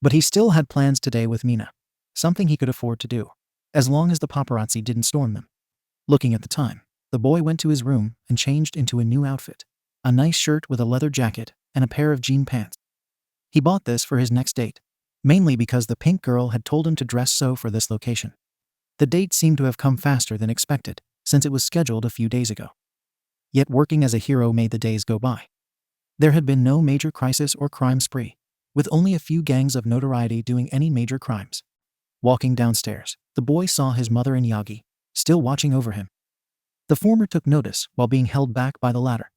But he still had plans today with Mina, something he could afford to do, as long as the paparazzi didn't storm them. Looking at the time, the boy went to his room and changed into a new outfit, a nice shirt with a leather jacket and a pair of jean pants. He bought this for his next date, mainly because the pink girl had told him to dress so for this location. The date seemed to have come faster than expected, since it was scheduled a few days ago. Yet working as a hero made the days go by. There had been no major crisis or crime spree, with only a few gangs of notoriety doing any major crimes. Walking downstairs, the boy saw his mother and Yagi, still watching over him. The former took notice while being held back by the latter.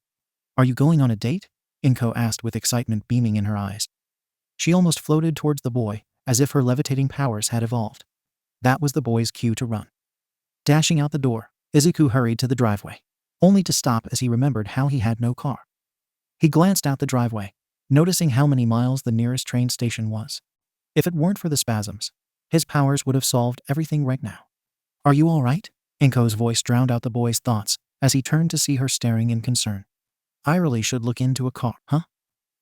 Are you going on a date? Inko asked with excitement beaming in her eyes. She almost floated towards the boy, as if her levitating powers had evolved. That was the boy's cue to run. Dashing out the door, Izuku hurried to the driveway, only to stop as he remembered how he had no car. He glanced out the driveway, noticing how many miles the nearest train station was. If it weren't for the spasms, his powers would have solved everything right now. Are you all right? Inko's voice drowned out the boy's thoughts as he turned to see her staring in concern. I really should look into a car, huh?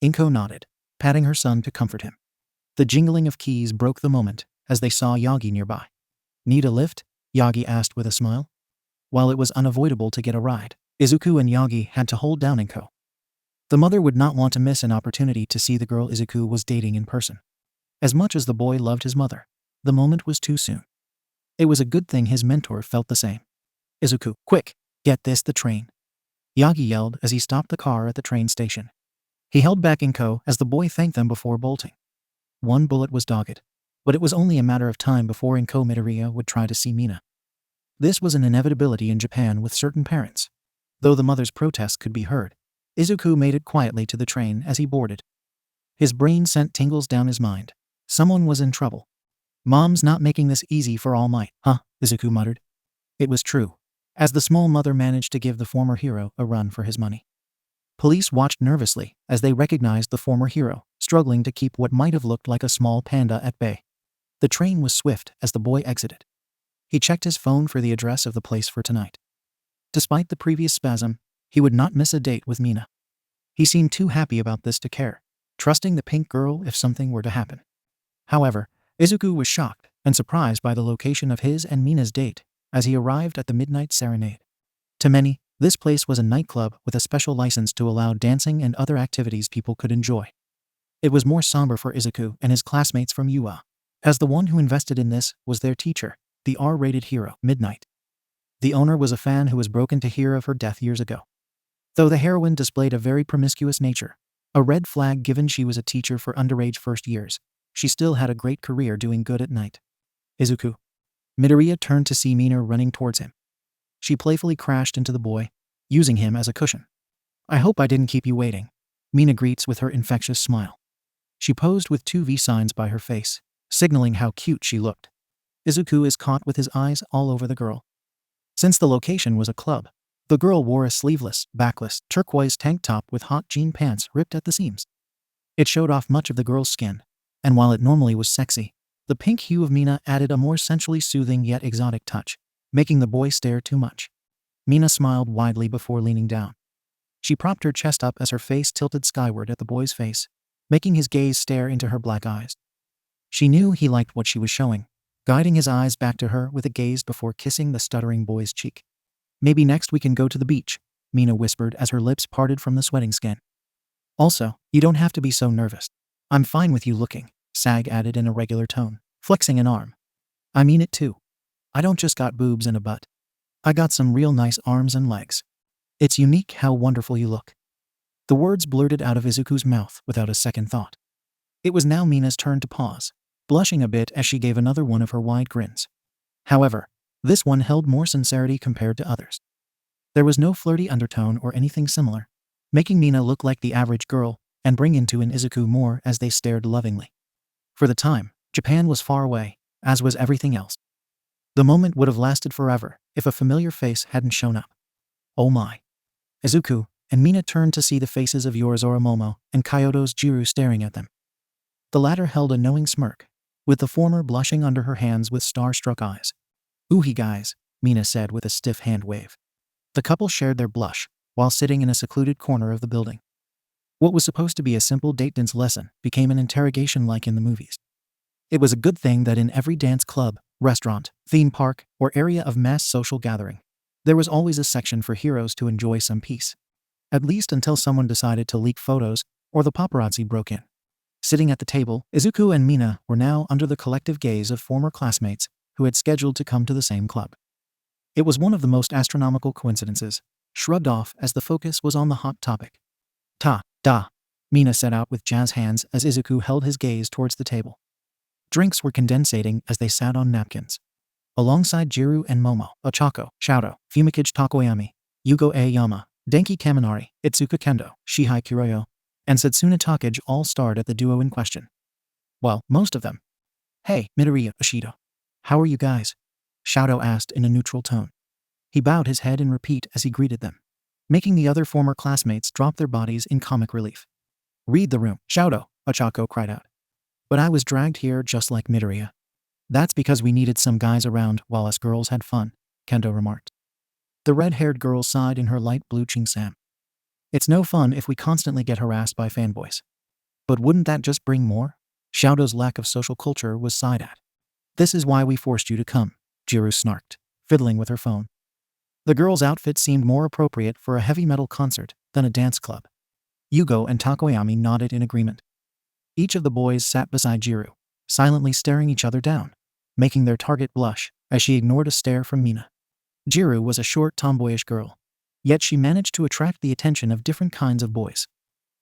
Inko nodded, patting her son to comfort him. The jingling of keys broke the moment as they saw Yagi nearby. Need a lift? Yagi asked with a smile. While it was unavoidable to get a ride, Izuku and Yagi had to hold down Inko. The mother would not want to miss an opportunity to see the girl Izuku was dating in person. As much as the boy loved his mother, the moment was too soon. It was a good thing his mentor felt the same. Izuku, quick, get this the train. Yagi yelled as he stopped the car at the train station. He held back Inko as the boy thanked them before bolting. One bullet was dogged, but it was only a matter of time before Inko Midoriya would try to see Mina. This was an inevitability in Japan with certain parents. Though the mother's protests could be heard, Izuku made it quietly to the train as he boarded. His brain sent tingles down his mind. Someone was in trouble. Mom's not making this easy for All Might, huh? Izuku muttered. It was true, as the small mother managed to give the former hero a run for his money. Police watched nervously as they recognized the former hero, struggling to keep what might have looked like a small panda at bay. The train was swift as the boy exited. He checked his phone for the address of the place for tonight. Despite the previous spasm, he would not miss a date with Mina. He seemed too happy about this to care, trusting the pink girl if something were to happen. However, Izuku was shocked and surprised by the location of his and Mina's date as he arrived at the Midnight Serenade. To many, this place was a nightclub with a special license to allow dancing and other activities people could enjoy. It was more somber for Izuku and his classmates from UA, as the one who invested in this was their teacher, the R-rated hero, Midnight. The owner was a fan who was broken to hear of her death years ago. Though the heroine displayed a very promiscuous nature, a red flag given she was a teacher for underage first years, she still had a great career doing good at night. Izuku. Midoriya turned to see Mina running towards him. She playfully crashed into the boy, using him as a cushion. I hope I didn't keep you waiting. Mina greets with her infectious smile. She posed with 2 V signs by her face, signaling how cute she looked. Izuku is caught with his eyes all over the girl. Since the location was a club, the girl wore a sleeveless, backless, turquoise tank top with hot jean pants ripped at the seams. It showed off much of the girl's skin, and while it normally was sexy, the pink hue of Mina added a more sensually soothing yet exotic touch, making the boy stare too much. Mina smiled widely before leaning down. She propped her chest up as her face tilted skyward at the boy's face, making his gaze stare into her black eyes. She knew he liked what she was showing, guiding his eyes back to her with a gaze before kissing the stuttering boy's cheek. Maybe next we can go to the beach, Mina whispered as her lips parted from the sweating skin. Also, you don't have to be so nervous. I'm fine with you looking, Sag added in a regular tone, flexing an arm. I mean it too. I don't just got boobs and a butt. I got some real nice arms and legs. It's unique how wonderful you look. The words blurted out of Izuku's mouth without a second thought. It was now Mina's turn to pause, blushing a bit as she gave another one of her wide grins. However, this one held more sincerity compared to others. There was no flirty undertone or anything similar, making Mina look like the average girl and bring into an Izuku more as they stared lovingly. For the time, Japan was far away, as was everything else. The moment would have lasted forever if a familiar face hadn't shown up. Oh my. Izuku and Mina turned to see the faces of Yorizora Momo and Kyoto's Jiru staring at them. The latter held a knowing smirk, with the former blushing under her hands with star-struck eyes. Ooh-hee guys, Mina said with a stiff hand wave. The couple shared their blush while sitting in a secluded corner of the building. What was supposed to be a simple date dance lesson became an interrogation like in the movies. It was a good thing that in every dance club, restaurant, theme park, or area of mass social gathering, there was always a section for heroes to enjoy some peace. At least until someone decided to leak photos or the paparazzi broke in. Sitting at the table, Izuku and Mina were now under the collective gaze of former classmates who had scheduled to come to the same club. It was one of the most astronomical coincidences, shrugged off as the focus was on the hot topic. Da, Mina set out with jazz hands as Izuku held his gaze towards the table. Drinks were condensating as they sat on napkins. Alongside Jiru and Momo, Ochako, Shouto, Fumikage Takoyami, Yugo A Yama, Denki Kaminari, Itsuka Kendo, Shihei Kiryu, and Setsuna Takage all starred at the duo in question. Well, most of them. Hey, Midoriya, Ishido. How are you guys? Shouto asked in a neutral tone. He bowed his head in repeat as he greeted them, making the other former classmates drop their bodies in comic relief. Read the room, Shouto, Ochako cried out. But I was dragged here just like Midoriya. That's because we needed some guys around while us girls had fun, Kendo remarked. The red-haired girl sighed in her light blue chingsam. It's no fun if we constantly get harassed by fanboys. But wouldn't that just bring more? Shouto's lack of social culture was sighed at. This is why we forced you to come, Jiru snarked, fiddling with her phone. The girl's outfit seemed more appropriate for a heavy metal concert than a dance club. Yugo and Takoyami nodded in agreement. Each of the boys sat beside Jiru, silently staring each other down, making their target blush as she ignored a stare from Mina. Jiru was a short, tomboyish girl, yet she managed to attract the attention of different kinds of boys.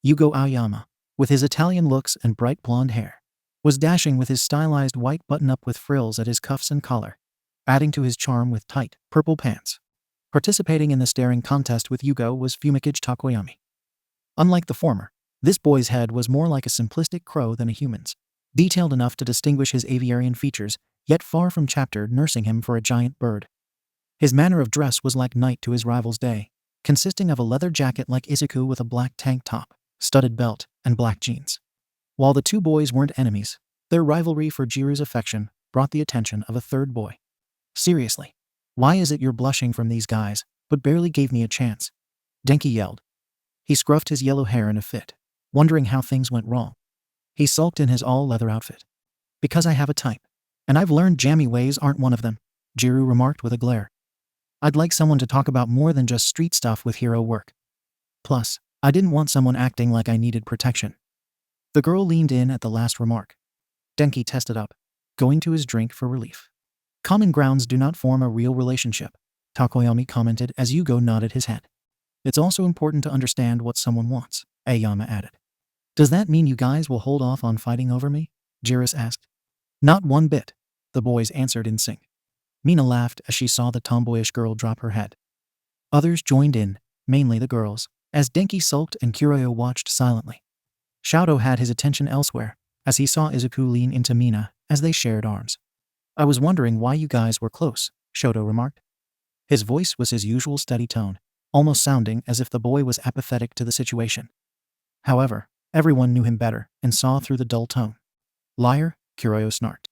Yugo Aoyama, with his Italian looks and bright blonde hair, was dashing with his stylized white button-up with frills at his cuffs and collar, adding to his charm with tight, purple pants. Participating in the staring contest with Yugo was Fumikage Takoyami. Unlike the former, this boy's head was more like a simplistic crow than a human's, detailed enough to distinguish his aviarian features, yet far from chapter nursing him for a giant bird. His manner of dress was like night to his rival's day, consisting of a leather jacket like Izuku with a black tank top, studded belt, and black jeans. While the two boys weren't enemies, their rivalry for Jiru's affection brought the attention of a third boy. Seriously, why is it you're blushing from these guys, but barely gave me a chance? Denki yelled. He scruffed his yellow hair in a fit, wondering how things went wrong. He sulked in his all-leather outfit. Because I have a type, and I've learned jammy ways aren't one of them, Jiru remarked with a glare. I'd like someone to talk about more than just street stuff with hero work. Plus, I didn't want someone acting like I needed protection. The girl leaned in at the last remark. Denki tested up, going to his drink for relief. Common grounds do not form a real relationship, Takoyami commented as Yugo nodded his head. It's also important to understand what someone wants, Aoyama added. Does that mean you guys will hold off on fighting over me? Jiris asked. Not one bit, the boys answered in sync. Mina laughed as she saw the tomboyish girl drop her head. Others joined in, mainly the girls, as Denki sulked and Kiryu watched silently. Shouto had his attention elsewhere, as he saw Izuku lean into Mina as they shared arms. I was wondering why you guys were close, Shoto remarked. His voice was his usual steady tone, almost sounding as if the boy was apathetic to the situation. However, everyone knew him better and saw through the dull tone. Liar, Kiryu snarked.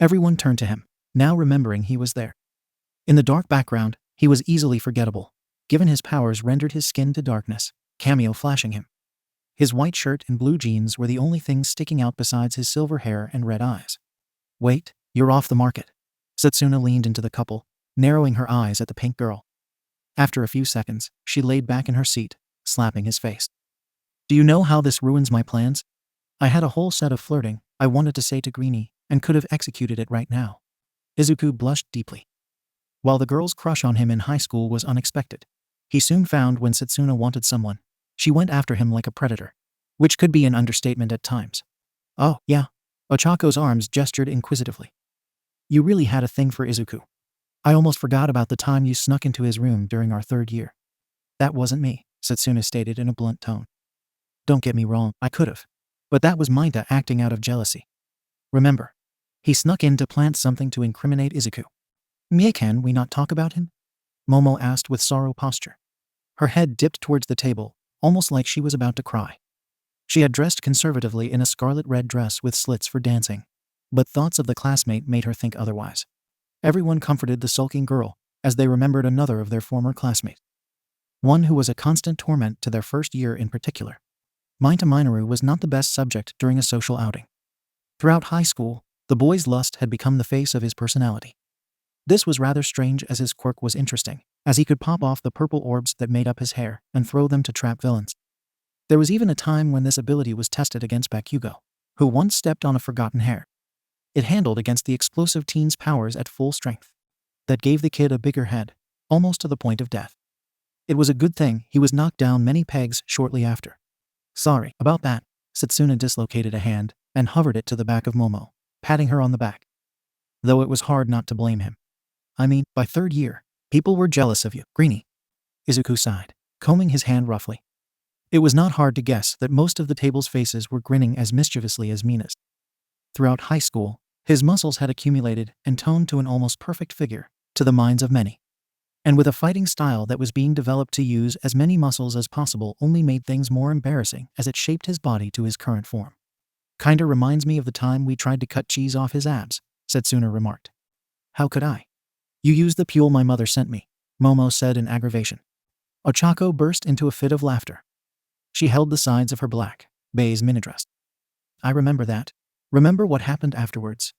Everyone turned to him, now remembering he was there. In the dark background, he was easily forgettable, given his powers rendered his skin to darkness, cameo flashing him. His white shirt and blue jeans were the only things sticking out besides his silver hair and red eyes. Wait, you're off the market. Setsuna leaned into the couple, narrowing her eyes at the pink girl. After a few seconds, she laid back in her seat, slapping his face. Do you know how this ruins my plans? I had a whole set of flirting I wanted to say to Greenie, and could have executed it right now. Izuku blushed deeply. While the girl's crush on him in high school was unexpected, he soon found when Setsuna wanted someone, she went after him like a predator, which could be an understatement at times. Oh, yeah. Ochako's arms gestured inquisitively. You really had a thing for Izuku. I almost forgot about the time you snuck into his room during our third year. That wasn't me, Setsuna stated in a blunt tone. Don't get me wrong, I could've. But that was Maita acting out of jealousy. Remember, he snuck in to plant something to incriminate Izuku. Can we not talk about him? Momo asked with sorrow posture. Her head dipped towards the table, almost like she was about to cry. She had dressed conservatively in a scarlet red dress with slits for dancing, but thoughts of the classmate made her think otherwise. Everyone comforted the sulking girl, as they remembered another of their former classmates. One who was a constant torment to their first year in particular. Maita Minoru was not the best subject during a social outing. Throughout high school, the boy's lust had become the face of his personality. This was rather strange as his quirk was interesting, as he could pop off the purple orbs that made up his hair and throw them to trap villains. There was even a time when this ability was tested against Bakugo, who once stepped on a forgotten hair. It handled against the explosive teen's powers at full strength. That gave the kid a bigger head, almost to the point of death. It was a good thing he was knocked down many pegs shortly after. Sorry about that. Setsuna dislocated a hand and hovered it to the back of Momo, patting her on the back. Though it was hard not to blame him. I mean, by third year, people were jealous of you, Greenie. Izuku sighed. combing his hand roughly. It was not hard to guess that most of the table's faces were grinning as mischievously as Mina's. Throughout high school, his muscles had accumulated and toned to an almost perfect figure, to the minds of many. And with a fighting style that was being developed to use as many muscles as possible only made things more embarrassing as it shaped his body to his current form. Kinda reminds me of the time we tried to cut cheese off his abs, Setsuna remarked. How could I? You used the fuel my mother sent me, Momo said in aggravation. Ochako burst into a fit of laughter. She held the sides of her black, beige minidress. I remember that. Remember what happened afterwards?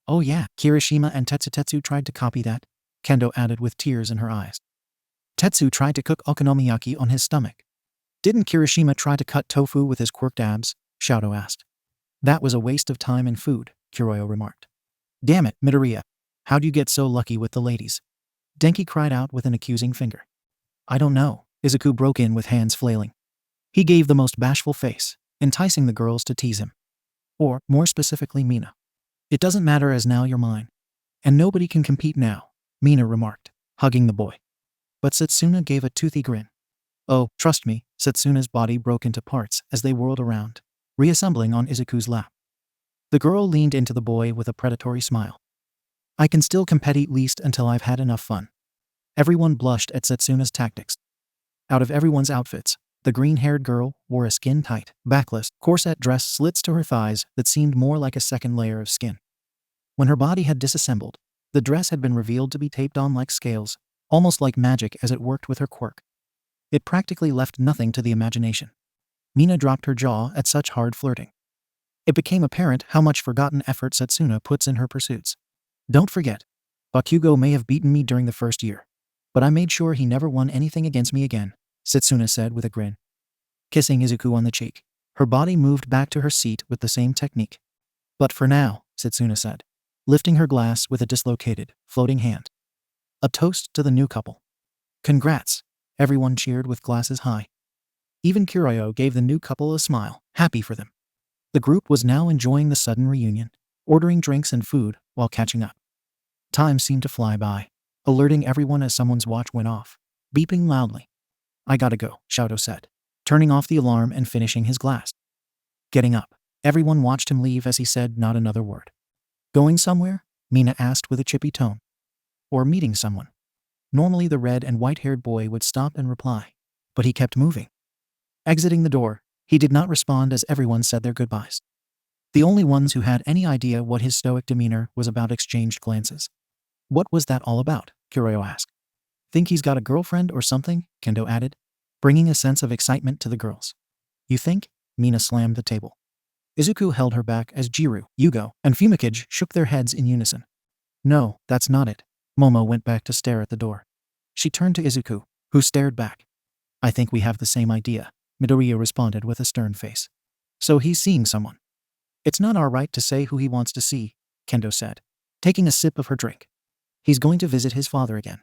Oh yeah, Kirishima and Tetsu tried to copy that, Kendo added with tears in her eyes. Tetsu tried to cook okonomiyaki on his stomach. Didn't Kirishima try to cut tofu with his quirked abs? Shadow asked. That was a waste of time and food, Kuroyo remarked. Damn it, Midoriya. How'd you get so lucky with the ladies? Denki cried out with an accusing finger. I don't know, Izuku broke in with hands flailing. He gave the most bashful face, enticing the girls to tease him. Or, more specifically, Mina. It doesn't matter as now you're mine. And nobody can compete now, Mina remarked, hugging the boy. But Setsuna gave a toothy grin. Oh, trust me, Setsuna's body broke into parts as they whirled around, reassembling on Izuku's lap. The girl leaned into the boy with a predatory smile. I can still compete at least until I've had enough fun. Everyone blushed at Setsuna's tactics. Out of everyone's outfits, the green-haired girl wore a skin-tight, backless, corset dress slits to her thighs that seemed more like a second layer of skin. When her body had disassembled, the dress had been revealed to be taped on like scales, almost like magic as it worked with her quirk. It practically left nothing to the imagination. Mina dropped her jaw at such hard flirting. It became apparent how much forgotten effort Setsuna puts in her pursuits. Don't forget, Bakugo may have beaten me during the first year, but I made sure he never won anything against me again, Setsuna said with a grin. Kissing Izuku on the cheek, her body moved back to her seat with the same technique. But for now, Setsuna said, lifting her glass with a dislocated, floating hand. A toast to the new couple. Congrats, everyone cheered with glasses high. Even Kuroyo gave the new couple a smile, happy for them. The group was now enjoying the sudden reunion, ordering drinks and food while catching up. Time seemed to fly by, alerting everyone as someone's watch went off, beeping loudly. I gotta go, Shadow said, turning off the alarm and finishing his glass. Getting up, everyone watched him leave as he said not another word. Going somewhere? Mina asked with a chippy tone. Or meeting someone. Normally the red and white-haired boy would stop and reply, but he kept moving. Exiting the door, he did not respond as everyone said their goodbyes. The only ones who had any idea what his stoic demeanor was about exchanged glances. What was that all about? Kuroyo asked. Think he's got a girlfriend or something? Kendo added, bringing a sense of excitement to the girls. You think? Mina slammed the table. Izuku held her back as Jiru, Yugo, and Fumikage shook their heads in unison. No, that's not it. Momo went back to stare at the door. She turned to Izuku, who stared back. I think we have the same idea, Midoriya responded with a stern face. So he's seeing someone. It's not our right to say who he wants to see, Kendo said, taking a sip of her drink. He's going to visit his father again.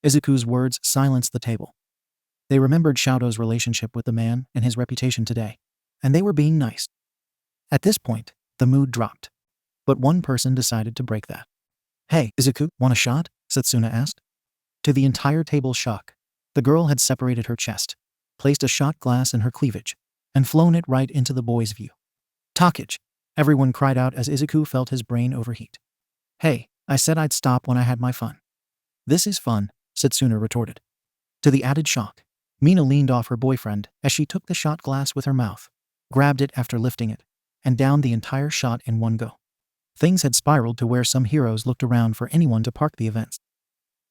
Izuku's words silenced the table. They remembered Shadow's relationship with the man and his reputation today, and they were being nice. At this point, the mood dropped. But one person decided to break that. Hey, Izuku, want a shot? Setsuna asked. To the entire table's shock, the girl had separated her chest, placed a shot glass in her cleavage, and flown it right into the boy's view. Takage! Everyone cried out as Izuku felt his brain overheat. Hey, I said I'd stop when I had my fun. This is fun, Setsuna retorted. To the added shock, Mina leaned off her boyfriend as she took the shot glass with her mouth, grabbed it after lifting it, and downed the entire shot in one go. Things had spiraled to where some heroes looked around for anyone to park the events.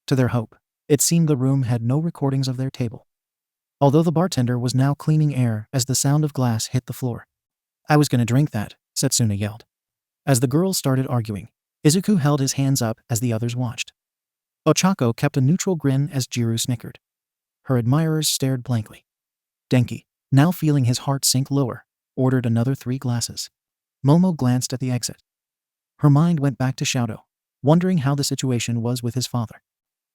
To their hope, it seemed the room had no recordings of their table. Although the bartender was now cleaning air as the sound of glass hit the floor. I was gonna drink that, Setsuna yelled. As the girls started arguing, Izuku held his hands up as the others watched. Ochako kept a neutral grin as Jiru snickered. Her admirers stared blankly. Denki, now feeling his heart sink lower, ordered another 3 glasses. Momo glanced at the exit. Her mind went back to Shadow, wondering how the situation was with his father.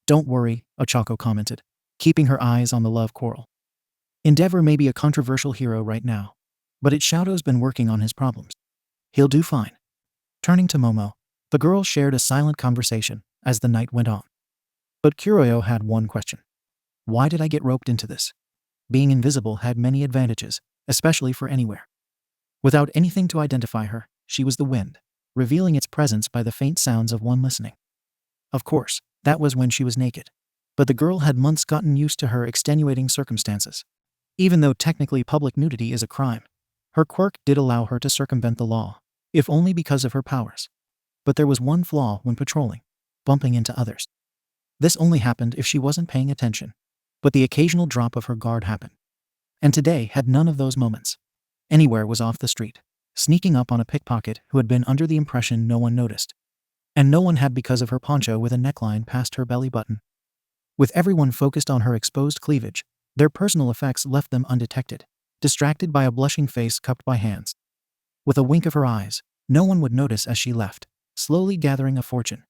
Don't worry, Ochako commented, keeping her eyes on the love coral. Endeavor may be a controversial hero right now, but Shadow's been working on his problems. He'll do fine. Turning to Momo, the girls shared a silent conversation as the night went on. But Kuroyo had one question. Why did I get roped into this? Being invisible had many advantages, especially for anywhere. Without anything to identify her, she was the wind, revealing its presence by the faint sounds of one listening. Of course, that was when she was naked. But the girl had months gotten used to her extenuating circumstances. Even though technically public nudity is a crime, her quirk did allow her to circumvent the law, if only because of her powers. But there was one flaw when patrolling: bumping into others. This only happened if she wasn't paying attention, but the occasional drop of her guard happened. And today had none of those moments. Anywhere was off the street, sneaking up on a pickpocket who had been under the impression no one noticed. And no one had because of her poncho with a neckline past her belly button. With everyone focused on her exposed cleavage, their personal effects left them undetected, distracted by a blushing face cupped by hands. With a wink of her eyes, no one would notice as she left, slowly gathering a fortune.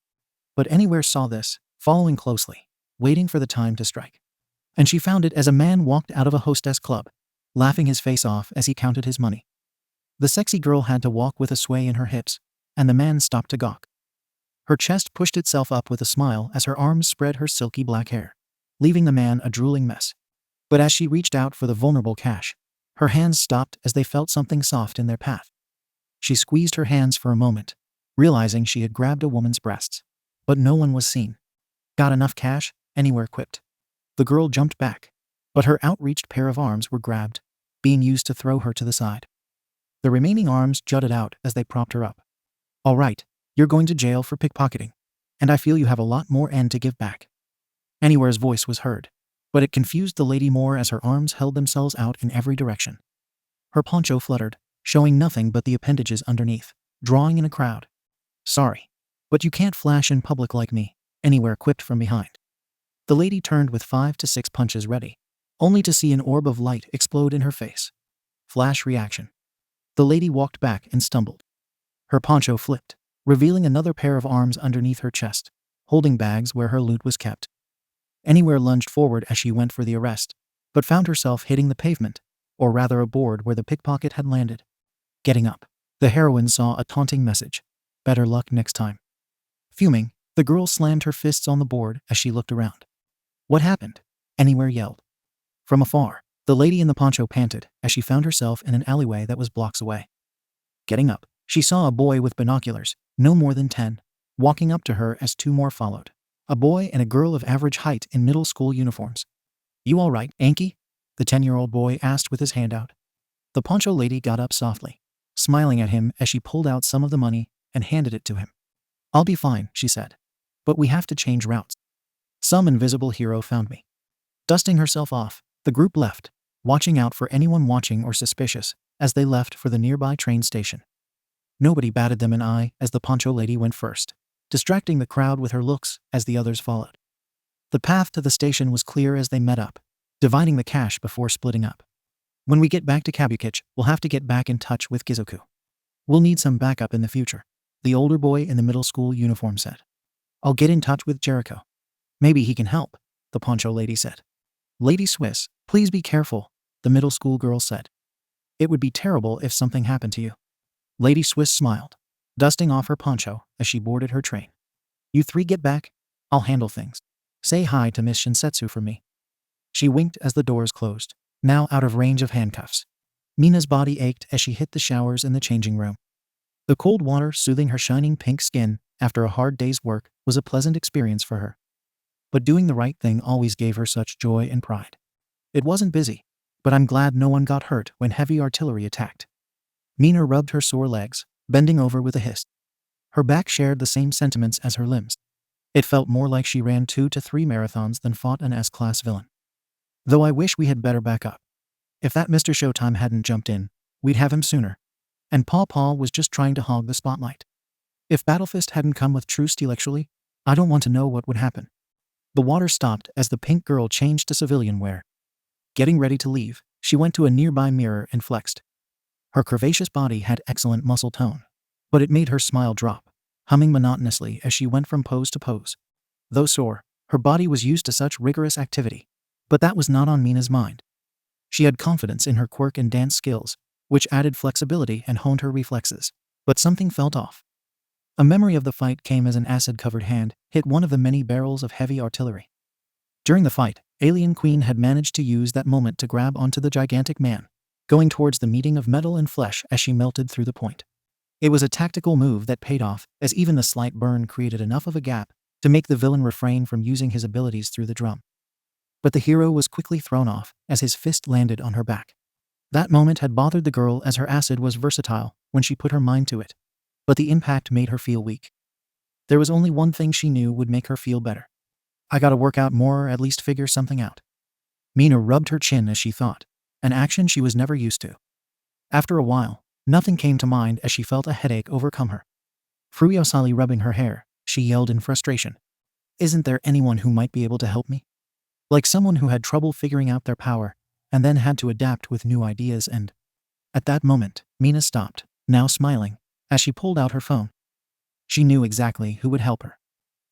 But Anywhere saw this, following closely, waiting for the time to strike. And she found it as a man walked out of a hostess club, laughing his face off as he counted his money. The sexy girl had to walk with a sway in her hips, and the man stopped to gawk. Her chest pushed itself up with a smile as her arms spread her silky black hair, leaving the man a drooling mess. But as she reached out for the vulnerable cash, her hands stopped as they felt something soft in their path. She squeezed her hands for a moment, realizing she had grabbed a woman's breasts. But no one was seen. Got enough cash? Anywhere quipped. The girl jumped back, but her outreached pair of arms were grabbed, being used to throw her to the side. The remaining arms jutted out as they propped her up. All right, you're going to jail for pickpocketing, and I feel you have a lot more end to give back. Anywhere's voice was heard, but it confused the lady more as her arms held themselves out in every direction. Her poncho fluttered, showing nothing but the appendages underneath, drawing in a crowd. Sorry, but you can't flash in public like me, Anywhere quipped from behind. The lady turned with 5 to 6 punches ready, only to see an orb of light explode in her face. Flash reaction. The lady walked back and stumbled. Her poncho flipped, revealing another pair of arms underneath her chest, holding bags where her loot was kept. Anywhere lunged forward as she went for the arrest, but found herself hitting the pavement, or rather a board where the pickpocket had landed. Getting up, the heroine saw a taunting message: better luck next time. Fuming, the girl slammed her fists on the board as she looked around. What happened? Anywhere yelled. From afar, the lady in the poncho panted as she found herself in an alleyway that was blocks away. Getting up, she saw a boy with binoculars, no more than 10, walking up to her as 2 more followed. A boy and a girl of average height in middle school uniforms. You all right, Anki? The 10-year-old boy asked with his hand out. The poncho lady got up softly, smiling at him as she pulled out some of the money and handed it to him. I'll be fine, she said. But we have to change routes. Some invisible hero found me. Dusting herself off, the group left, watching out for anyone watching or suspicious as they left for the nearby train station. Nobody batted them an eye as the poncho lady went first, distracting the crowd with her looks as the others followed. The path to the station was clear as they met up, dividing the cash before splitting up. When we get back to Kabukicho, we'll have to get back in touch with Izuku. We'll need some backup in the future, the older boy in the middle school uniform said. I'll get in touch with Jericho. Maybe he can help, the poncho lady said. Lady Swiss, please be careful, the middle school girl said. It would be terrible if something happened to you. Lady Swiss smiled, dusting off her poncho as she boarded her train. You 3 get back, I'll handle things. Say hi to Miss Shinsetsu for me. She winked as the doors closed, now out of range of handcuffs. Mina's body ached as she hit the showers in the changing room. The cold water soothing her shining pink skin after a hard day's work was a pleasant experience for her. But doing the right thing always gave her such joy and pride. It wasn't busy, but I'm glad no one got hurt when heavy artillery attacked. Mina rubbed her sore legs, bending over with a hiss. Her back shared the same sentiments as her limbs. It felt more like she ran 2 to 3 marathons than fought an S-class villain. Though I wish we had better back up. If that Mr. Showtime hadn't jumped in, we'd have him sooner. And Paw Paw was just trying to hog the spotlight. If Battlefist hadn't come with truce intellectually, I don't want to know what would happen. The water stopped as the pink girl changed to civilian wear. Getting ready to leave, she went to a nearby mirror and flexed. Her curvaceous body had excellent muscle tone, but it made her smile drop, humming monotonously as she went from pose to pose. Though sore, her body was used to such rigorous activity, but that was not on Mina's mind. She had confidence in her quirk and dance skills, which added flexibility and honed her reflexes, but something felt off. A memory of the fight came as an acid-covered hand hit one of the many barrels of heavy artillery. During the fight, Alien Queen had managed to use that moment to grab onto the gigantic man, going towards the meeting of metal and flesh as she melted through the point. It was a tactical move that paid off, as even the slight burn created enough of a gap to make the villain refrain from using his abilities through the drum. But the hero was quickly thrown off as his fist landed on her back. That moment had bothered the girl, as her acid was versatile when she put her mind to it, but the impact made her feel weak. There was only one thing she knew would make her feel better. I gotta work out more, or at least figure something out. Mina rubbed her chin as she thought, an action she was never used to. After a while, nothing came to mind as she felt a headache overcome her. Furiously rubbing her hair, she yelled in frustration. Isn't there anyone who might be able to help me? Like someone who had trouble figuring out their power, and then had to adapt with new ideas and… At that moment, Mina stopped, now smiling, as she pulled out her phone. She knew exactly who would help her.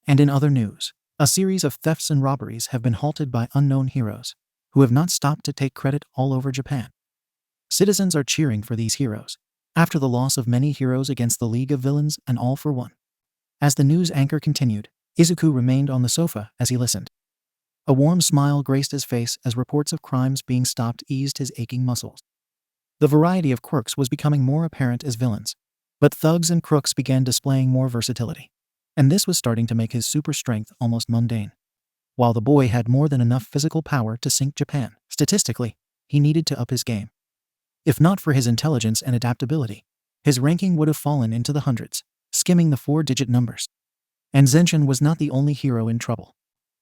And in other news, a series of thefts and robberies have been halted by unknown heroes, who have not stopped to take credit all over Japan. Citizens are cheering for these heroes, after the loss of many heroes against the League of Villains and All for One. As the news anchor continued, Izuku remained on the sofa as he listened. A warm smile graced his face as reports of crimes being stopped eased his aching muscles. The variety of quirks was becoming more apparent as villains, but thugs and crooks began displaying more versatility, and this was starting to make his super strength almost mundane. While the boy had more than enough physical power to sink Japan, statistically, he needed to up his game. If not for his intelligence and adaptability, his ranking would have fallen into the hundreds, skimming the 4-digit numbers. And Zenin was not the only hero in trouble.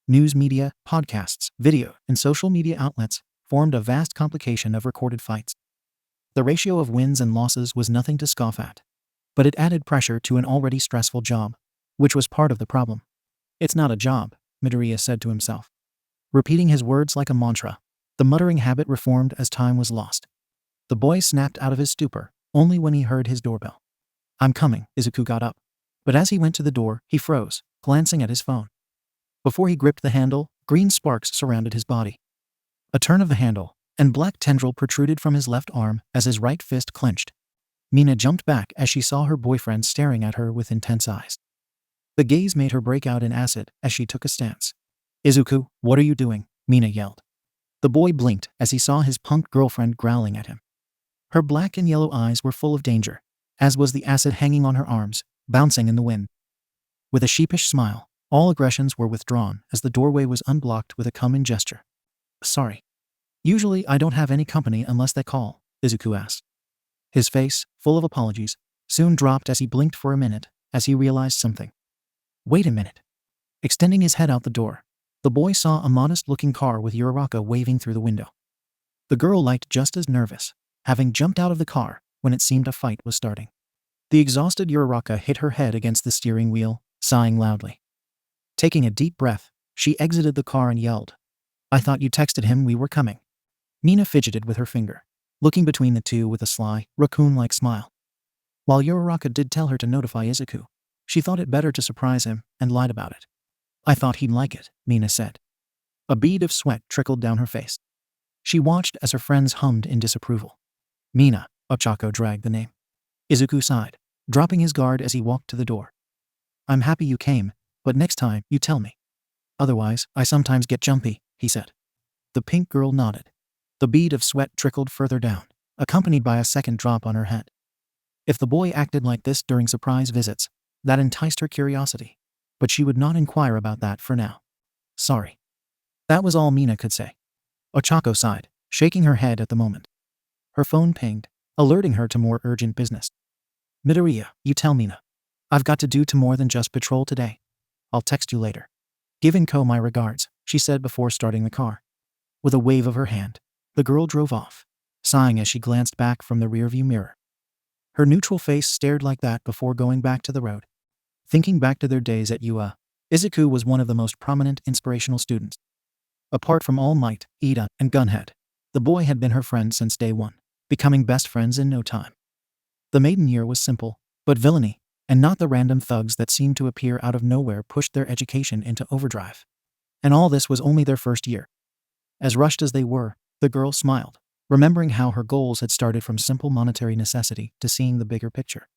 News media, podcasts, video, and social media outlets formed a vast complication of recorded fights. The ratio of wins and losses was nothing to scoff at, but it added pressure to an already stressful job, which was part of the problem. It's not a job, Midoriya said to himself. Repeating his words like a mantra, the muttering habit reformed as time was lost. The boy snapped out of his stupor only when he heard his doorbell. I'm coming, Izuku got up. But as he went to the door, he froze, glancing at his phone. Before he gripped the handle, green sparks surrounded his body. A turn of the handle, and black tendril protruded from his left arm as his right fist clenched. Mina jumped back as she saw her boyfriend staring at her with intense eyes. The gaze made her break out in acid as she took a stance. Izuku, what are you doing? Mina yelled. The boy blinked as he saw his punk girlfriend growling at him. Her black and yellow eyes were full of danger, as was the acid hanging on her arms, bouncing in the wind. With a sheepish smile, all aggressions were withdrawn as the doorway was unblocked with a come-in gesture. Sorry. Usually I don't have any company unless they call, Izuku asked. His face, full of apologies, soon dropped as he blinked for a minute as he realized something. Wait a minute. Extending his head out the door, the boy saw a modest-looking car with Uraraka waving through the window. The girl looked just as nervous, having jumped out of the car when it seemed a fight was starting. The exhausted Uraraka hit her head against the steering wheel, sighing loudly. Taking a deep breath, she exited the car and yelled, I thought you texted him we were coming. Mina fidgeted with her finger, looking between the two with a sly, raccoon-like smile. While Uraraka did tell her to notify Izuku, she thought it better to surprise him and lied about it. I thought he'd like it, Mina said. A bead of sweat trickled down her face. She watched as her friends hummed in disapproval. Mina, Ochako dragged the name. Izuku sighed, dropping his guard as he walked to the door. I'm happy you came, but next time you tell me. Otherwise, I sometimes get jumpy, he said. The pink girl nodded. The bead of sweat trickled further down, accompanied by a second drop on her head. If the boy acted like this during surprise visits, that enticed her curiosity, but she would not inquire about that for now. Sorry. That was all Mina could say. Ochako sighed, shaking her head at the moment. Her phone pinged, alerting her to more urgent business. Midoriya, you tell Mina. I've got to do more than just patrol today. I'll text you later. Give Inko my regards, she said before starting the car. With a wave of her hand, the girl drove off, sighing as she glanced back from the rearview mirror. Her neutral face stared like that before going back to the road. Thinking back to their days at UA, Izuku was one of the most prominent inspirational students. Apart from All Might, Ida, and Gunhead, the boy had been her friend since day one, becoming best friends in no time. The maiden year was simple, but villainy, and not the random thugs that seemed to appear out of nowhere pushed their education into overdrive. And all this was only their first year. As rushed as they were, the girl smiled, remembering how her goals had started from simple monetary necessity to seeing the bigger picture.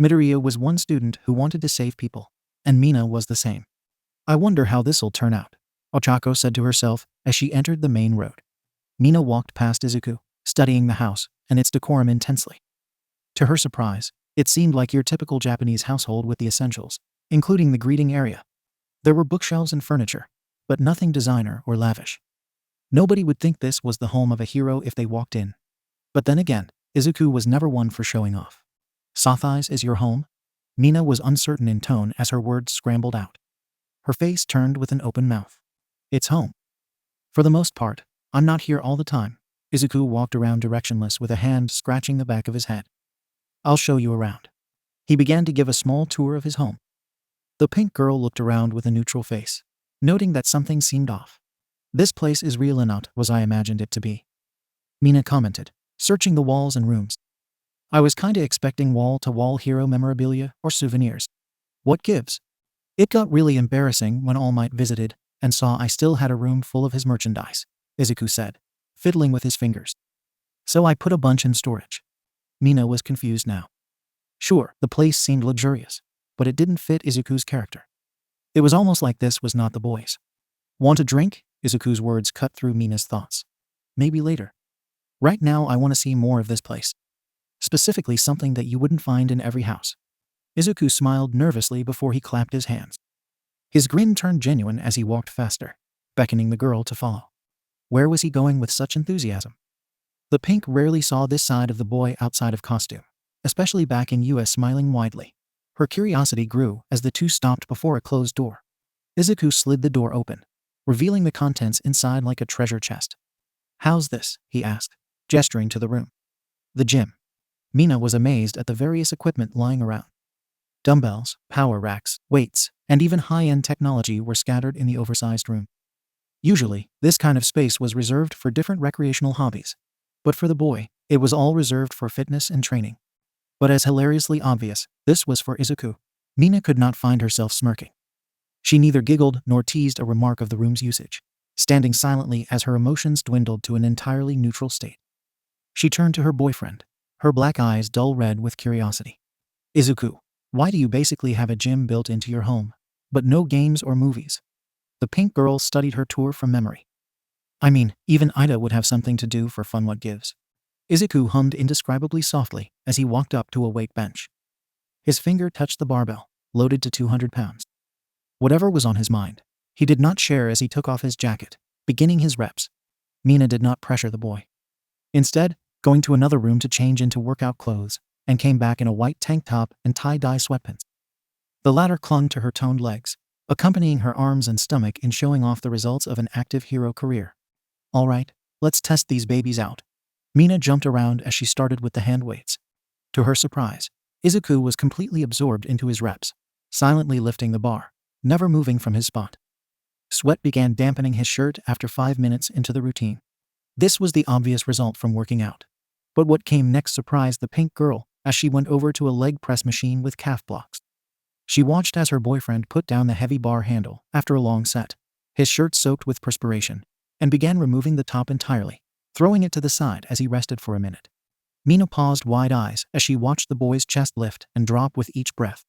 Midoriya was one student who wanted to save people, and Mina was the same. I wonder how this'll turn out, Ochako said to herself as she entered the main road. Mina walked past Izuku, studying the house and its decorum intensely. To her surprise, it seemed like your typical Japanese household with the essentials, including the greeting area. There were bookshelves and furniture, but nothing designer or lavish. Nobody would think this was the home of a hero if they walked in. But then again, Izuku was never one for showing off. Sothai's is your home? Mina was uncertain in tone as her words scrambled out. Her face turned with an open mouth. It's home. For the most part, I'm not here all the time. Izuku walked around directionless with a hand scratching the back of his head. I'll show you around. He began to give a small tour of his home. The pink girl looked around with a neutral face, noting that something seemed off. This place is real and not as I imagined it to be, Mina commented, searching the walls and rooms. I was kinda expecting wall-to-wall hero memorabilia or souvenirs. What gives? It got really embarrassing when All Might visited and saw I still had a room full of his merchandise, Izuku said, fiddling with his fingers. So I put a bunch in storage. Mina was confused now. Sure, the place seemed luxurious, but it didn't fit Izuku's character. It was almost like this was not the boys. Want a drink? Izuku's words cut through Mina's thoughts. Maybe later. Right now I want to see more of this place. Specifically something that you wouldn't find in every house. Izuku smiled nervously before he clapped his hands. His grin turned genuine as he walked faster, beckoning the girl to follow. Where was he going with such enthusiasm? The pink rarely saw this side of the boy outside of costume, especially back in US, smiling widely. Her curiosity grew as the two stopped before a closed door. Izuku slid the door open, revealing the contents inside like a treasure chest. How's this? He asked, gesturing to the room. The gym. Mina was amazed at the various equipment lying around. Dumbbells, power racks, weights, and even high-end technology were scattered in the oversized room. Usually, this kind of space was reserved for different recreational hobbies. But for the boy, it was all reserved for fitness and training. But as hilariously obvious, this was for Izuku. Mina could not find herself smirking. She neither giggled nor teased a remark of the room's usage, standing silently as her emotions dwindled to an entirely neutral state. She turned to her boyfriend, her black eyes dull red with curiosity. Izuku, why do you basically have a gym built into your home, but no games or movies? The pink girl studied her tour from memory. I mean, even Ida would have something to do for fun. What gives? Izuku hummed indescribably softly as he walked up to a weight bench. His finger touched the barbell, loaded to 200 pounds. Whatever was on his mind, he did not share as he took off his jacket, beginning his reps. Mina did not pressure the boy. Instead, going to another room to change into workout clothes, and came back in a white tank top and tie-dye sweatpants. The latter clung to her toned legs, accompanying her arms and stomach in showing off the results of an active hero career. All right, let's test these babies out. Mina jumped around as she started with the hand weights. To her surprise, Izuku was completely absorbed into his reps, silently lifting the bar, never moving from his spot. Sweat began dampening his shirt after 5 minutes into the routine. This was the obvious result from working out. But what came next surprised the pink girl as she went over to a leg press machine with calf blocks. She watched as her boyfriend put down the heavy bar handle after a long set, his shirt soaked with perspiration, and began removing the top entirely, throwing it to the side as he rested for a minute. Mina paused wide eyes as she watched the boy's chest lift and drop with each breath.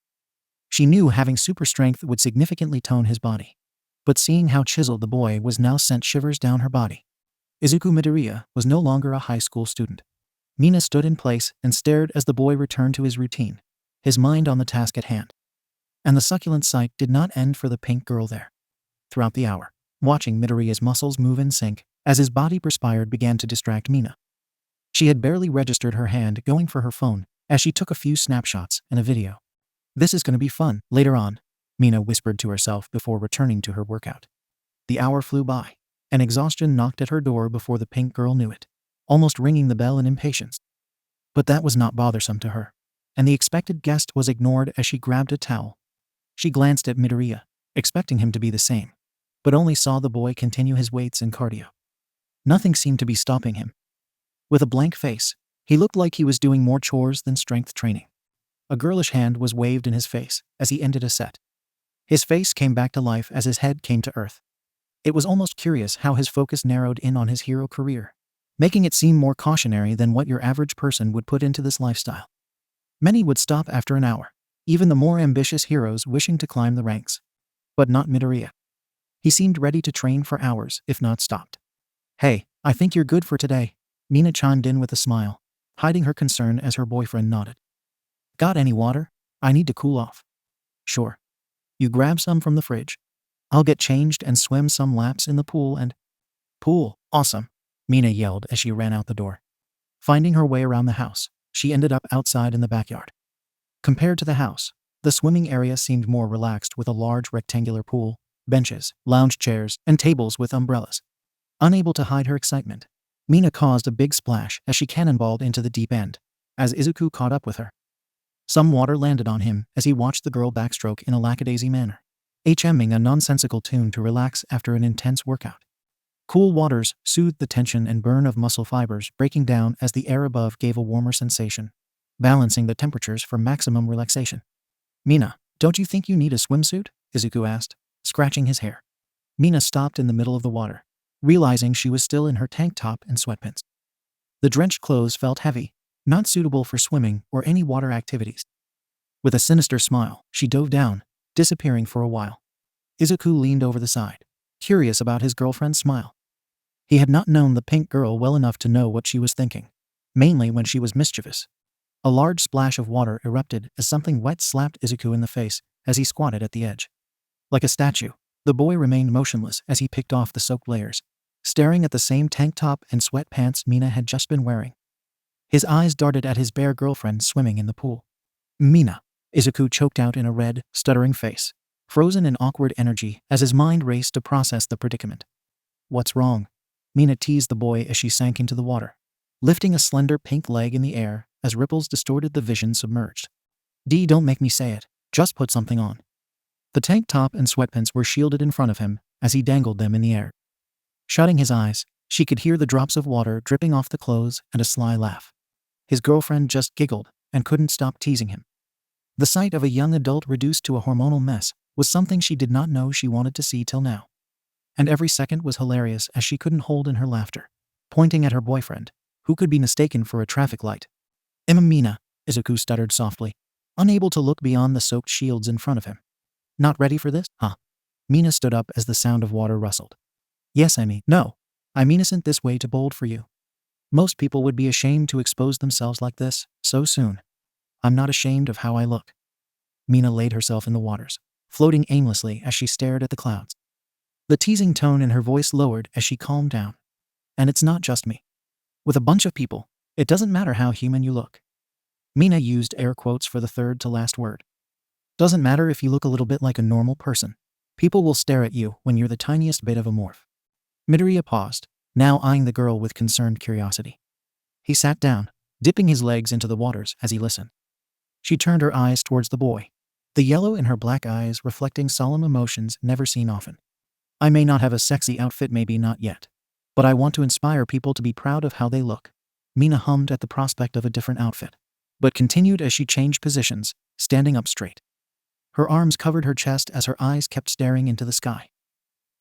She knew having super strength would significantly tone his body. But seeing how chiseled the boy was now sent shivers down her body. Izuku Midoriya was no longer a high school student. Mina stood in place and stared as the boy returned to his routine, his mind on the task at hand. And the succulent sight did not end for the pink girl there. Throughout the hour, watching Midoriya's muscles move in sync, as his body perspired began to distract Mina. She had barely registered her hand going for her phone as she took a few snapshots and a video. This is going to be fun later on, Mina whispered to herself before returning to her workout. The hour flew by, and exhaustion knocked at her door before the pink girl knew it, almost ringing the bell in impatience. But that was not bothersome to her, and the expected guest was ignored as she grabbed a towel. She glanced at Midoriya, expecting him to be the same, but only saw the boy continue his weights and cardio. Nothing seemed to be stopping him. With a blank face, he looked like he was doing more chores than strength training. A girlish hand was waved in his face as he ended a set. His face came back to life as his head came to earth. It was almost curious how his focus narrowed in on his hero career, making it seem more cautionary than what your average person would put into this lifestyle. Many would stop after an hour, even the more ambitious heroes wishing to climb the ranks. But not Midoriya. He seemed ready to train for hours, if not stopped. Hey, I think you're good for today, Mina chimed in with a smile, hiding her concern as her boyfriend nodded. Got any water? I need to cool off. Sure. You grab some from the fridge. I'll get changed and swim some laps in the pool and… Pool, awesome, Mina yelled as she ran out the door. Finding her way around the house, she ended up outside in the backyard. Compared to the house, the swimming area seemed more relaxed with a large rectangular pool, benches, lounge chairs, and tables with umbrellas. Unable to hide her excitement, Mina caused a big splash as she cannonballed into the deep end, as Izuku caught up with her. Some water landed on him as he watched the girl backstroke in a lackadaisy manner, HMing a nonsensical tune to relax after an intense workout. Cool waters soothed the tension and burn of muscle fibers breaking down as the air above gave a warmer sensation, balancing the temperatures for maximum relaxation. Mina, don't you think you need a swimsuit? Izuku asked, scratching his hair. Mina stopped in the middle of the water, realizing she was still in her tank top and sweatpants. The drenched clothes felt heavy, not suitable for swimming or any water activities. With a sinister smile, she dove down, disappearing for a while. Izuku leaned over the side, curious about his girlfriend's smile. He had not known the pink girl well enough to know what she was thinking, mainly when she was mischievous. A large splash of water erupted as something wet slapped Izuku in the face as he squatted at the edge. Like a statue, the boy remained motionless as he picked off the soaked layers, staring at the same tank top and sweatpants Mina had just been wearing. His eyes darted at his bare girlfriend swimming in the pool. Mina, Izuku choked out in a red, stuttering face, frozen in awkward energy as his mind raced to process the predicament. What's wrong? Mina teased the boy as she sank into the water, lifting a slender pink leg in the air as ripples distorted the vision submerged. Don't make me say it, just put something on. The tank top and sweatpants were shielded in front of him as he dangled them in the air. Shutting his eyes, she could hear the drops of water dripping off the clothes and a sly laugh. His girlfriend just giggled and couldn't stop teasing him. The sight of a young adult reduced to a hormonal mess was something she did not know she wanted to see till now. And every second was hilarious as she couldn't hold in her laughter, pointing at her boyfriend, who could be mistaken for a traffic light. Mina, Izuku stuttered softly, unable to look beyond the soaked shields in front of him. Not ready for this, huh? Mina stood up as the sound of water rustled. Yes, no. I'm innocent this way too bold for you. Most people would be ashamed to expose themselves like this, so soon. I'm not ashamed of how I look. Mina laid herself in the waters, floating aimlessly as she stared at the clouds. The teasing tone in her voice lowered as she calmed down. And it's not just me. With a bunch of people, it doesn't matter how human you look. Mina used air quotes for the third to last word. Doesn't matter if you look a little bit like a normal person. People will stare at you when you're the tiniest bit of a morph. Midoriya paused, now eyeing the girl with concerned curiosity. He sat down, dipping his legs into the waters as he listened. She turned her eyes towards the boy, the yellow in her black eyes reflecting solemn emotions never seen often. I may not have a sexy outfit, maybe not yet, but I want to inspire people to be proud of how they look. Mina hummed at the prospect of a different outfit, but continued as she changed positions, standing up straight. Her arms covered her chest as her eyes kept staring into the sky.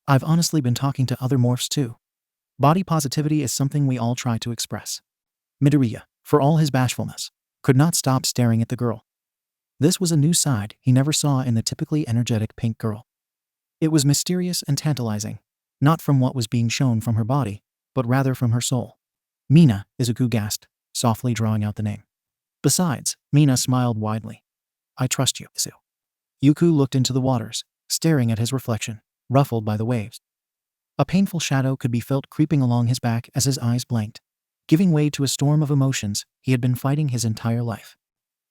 I've honestly been talking to other morphs too. Body positivity is something we all try to express. Midoriya, for all his bashfulness, could not stop staring at the girl. This was a new side he never saw in the typically energetic pink girl. It was mysterious and tantalizing, not from what was being shown from her body, but rather from her soul. Mina, Izuku gasped, softly drawing out the name. Besides, Mina smiled widely. I trust you, Izu. Yuku looked into the waters, staring at his reflection, ruffled by the waves. A painful shadow could be felt creeping along his back as his eyes blanked, giving way to a storm of emotions he had been fighting his entire life.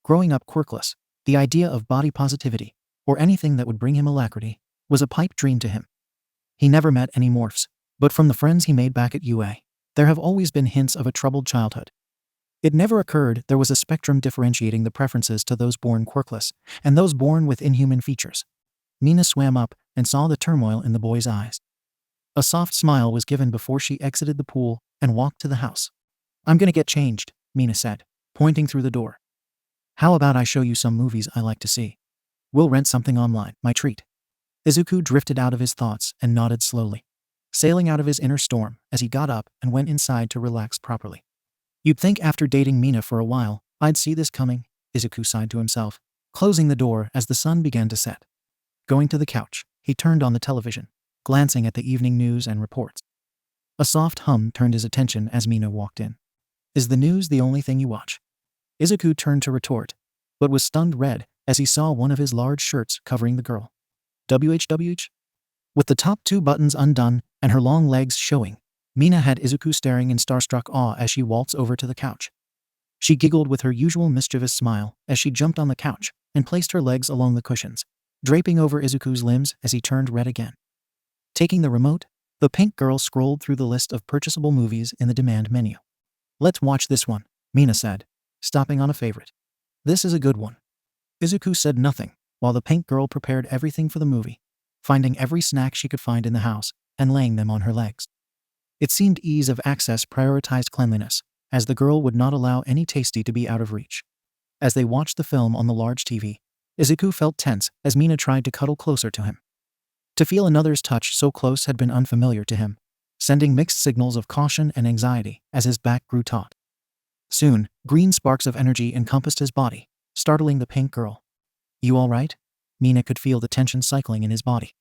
Growing up quirkless, the idea of body positivity, or anything that would bring him alacrity, was a pipe dream to him. He never met any morphs, but from the friends he made back at UA, there have always been hints of a troubled childhood. It never occurred there was a spectrum differentiating the preferences to those born quirkless and those born with inhuman features. Mina swam up and saw the turmoil in the boy's eyes. A soft smile was given before she exited the pool and walked to the house. I'm gonna get changed, Mina said, pointing through the door. How about I show you some movies I like to see? We'll rent something online, my treat. Izuku drifted out of his thoughts and nodded slowly, sailing out of his inner storm as he got up and went inside to relax properly. You'd think after dating Mina for a while, I'd see this coming, Izuku sighed to himself, closing the door as the sun began to set. Going to the couch, he turned on the television. glancing at the evening news and reports. A soft hum turned his attention as Mina walked in. Is the news the only thing you watch? Izuku turned to retort, but was stunned red as he saw one of his large shirts covering the girl. WHWH? With the top 2 buttons undone and her long legs showing, Mina had Izuku staring in starstruck awe as she waltzed over to the couch. She giggled with her usual mischievous smile as she jumped on the couch and placed her legs along the cushions, draping over Izuku's limbs as he turned red again. Taking the remote, the pink girl scrolled through the list of purchasable movies in the demand menu. Let's watch this one, Mina said, stopping on a favorite. This is a good one. Izuku said nothing, while the pink girl prepared everything for the movie, finding every snack she could find in the house and laying them on her legs. It seemed ease of access prioritized cleanliness, as the girl would not allow any tasty to be out of reach. As they watched the film on the large TV, Izuku felt tense as Mina tried to cuddle closer to him. To feel another's touch so close had been unfamiliar to him, sending mixed signals of caution and anxiety as his back grew taut. Soon, green sparks of energy encompassed his body, startling the pink girl. You all right? Mina could feel the tension cycling in his body.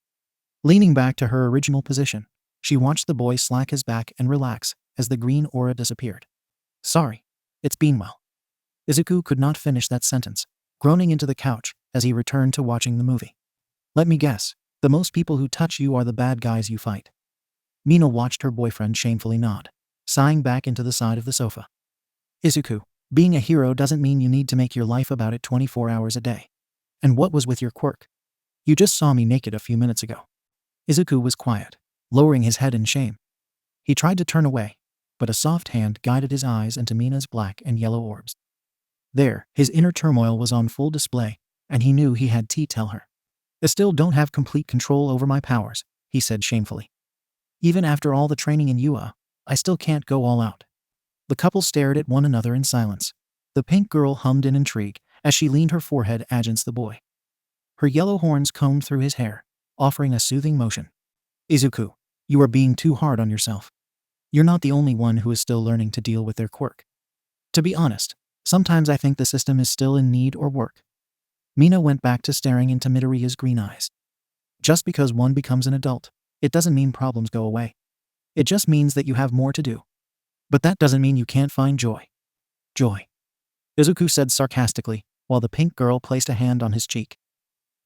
Leaning back to her original position, she watched the boy slack his back and relax as the green aura disappeared. Sorry, it's been well. Izuku could not finish that sentence, groaning into the couch as he returned to watching the movie. Let me guess, the most people who touch you are the bad guys you fight. Mina watched her boyfriend shamefully nod, sighing back into the side of the sofa. Izuku, being a hero doesn't mean you need to make your life about it 24 hours a day. And what was with your quirk? You just saw me naked a few minutes ago. Izuku was quiet, lowering his head in shame. He tried to turn away, but a soft hand guided his eyes into Mina's black and yellow orbs. There, his inner turmoil was on full display, and he knew he had to tell her. I still don't have complete control over my powers, he said shamefully. Even after all the training in UA, I still can't go all out. The couple stared at one another in silence. The pink girl hummed in intrigue as she leaned her forehead against the boy. Her yellow horns combed through his hair, offering a soothing motion. Izuku, you are being too hard on yourself. You're not the only one who is still learning to deal with their quirk. To be honest, sometimes I think the system is still in need or work. Mina went back to staring into Midoriya's green eyes. Just because one becomes an adult, it doesn't mean problems go away. It just means that you have more to do. But that doesn't mean you can't find joy. Joy. Izuku said sarcastically, while the pink girl placed a hand on his cheek.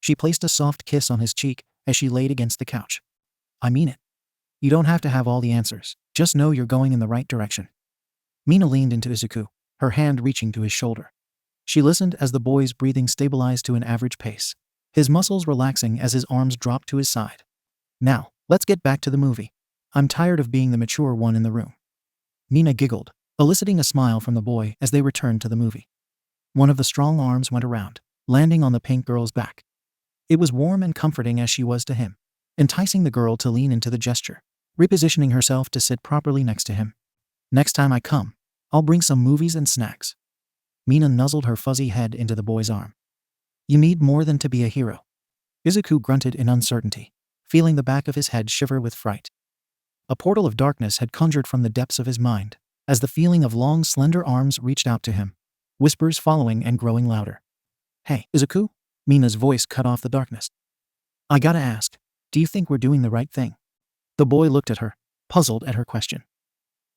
She placed a soft kiss on his cheek as she laid against the couch. I mean it. You don't have to have all the answers, just know you're going in the right direction. Mina leaned into Izuku, her hand reaching to his shoulder. She listened as the boy's breathing stabilized to an average pace, his muscles relaxing as his arms dropped to his side. Now, let's get back to the movie. I'm tired of being the mature one in the room. Mina giggled, eliciting a smile from the boy as they returned to the movie. One of the strong arms went around, landing on the pink girl's back. It was warm and comforting as she was to him, enticing the girl to lean into the gesture, repositioning herself to sit properly next to him. Next time I come, I'll bring some movies and snacks. Mina nuzzled her fuzzy head into the boy's arm. You need more than to be a hero. Izuku grunted in uncertainty, feeling the back of his head shiver with fright. A portal of darkness had conjured from the depths of his mind, as the feeling of long, slender arms reached out to him, whispers following and growing louder. Hey, Izuku? Mina's voice cut off the darkness. I gotta ask, do you think we're doing the right thing? The boy looked at her, puzzled at her question.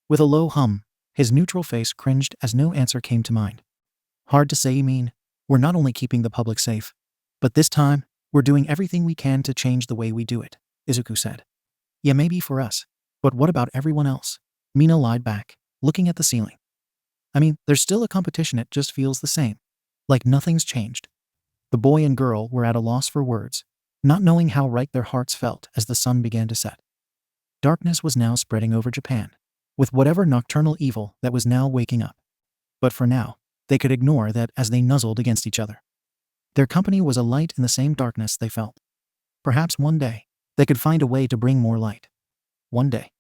With a low hum, his neutral face cringed as no answer came to mind. Hard to say, you mean? We're not only keeping the public safe, but this time, we're doing everything we can to change the way we do it, Izuku said. Yeah, maybe for us, but what about everyone else? Mina lied back, looking at the ceiling. I mean, there's still a competition, it just feels the same. Like nothing's changed. The boy and girl were at a loss for words, not knowing how right their hearts felt as the sun began to set. Darkness was now spreading over Japan, with whatever nocturnal evil that was now waking up. But for now, they could ignore that as they nuzzled against each other. Their company was a light in the same darkness they felt. Perhaps one day, they could find a way to bring more light. One day.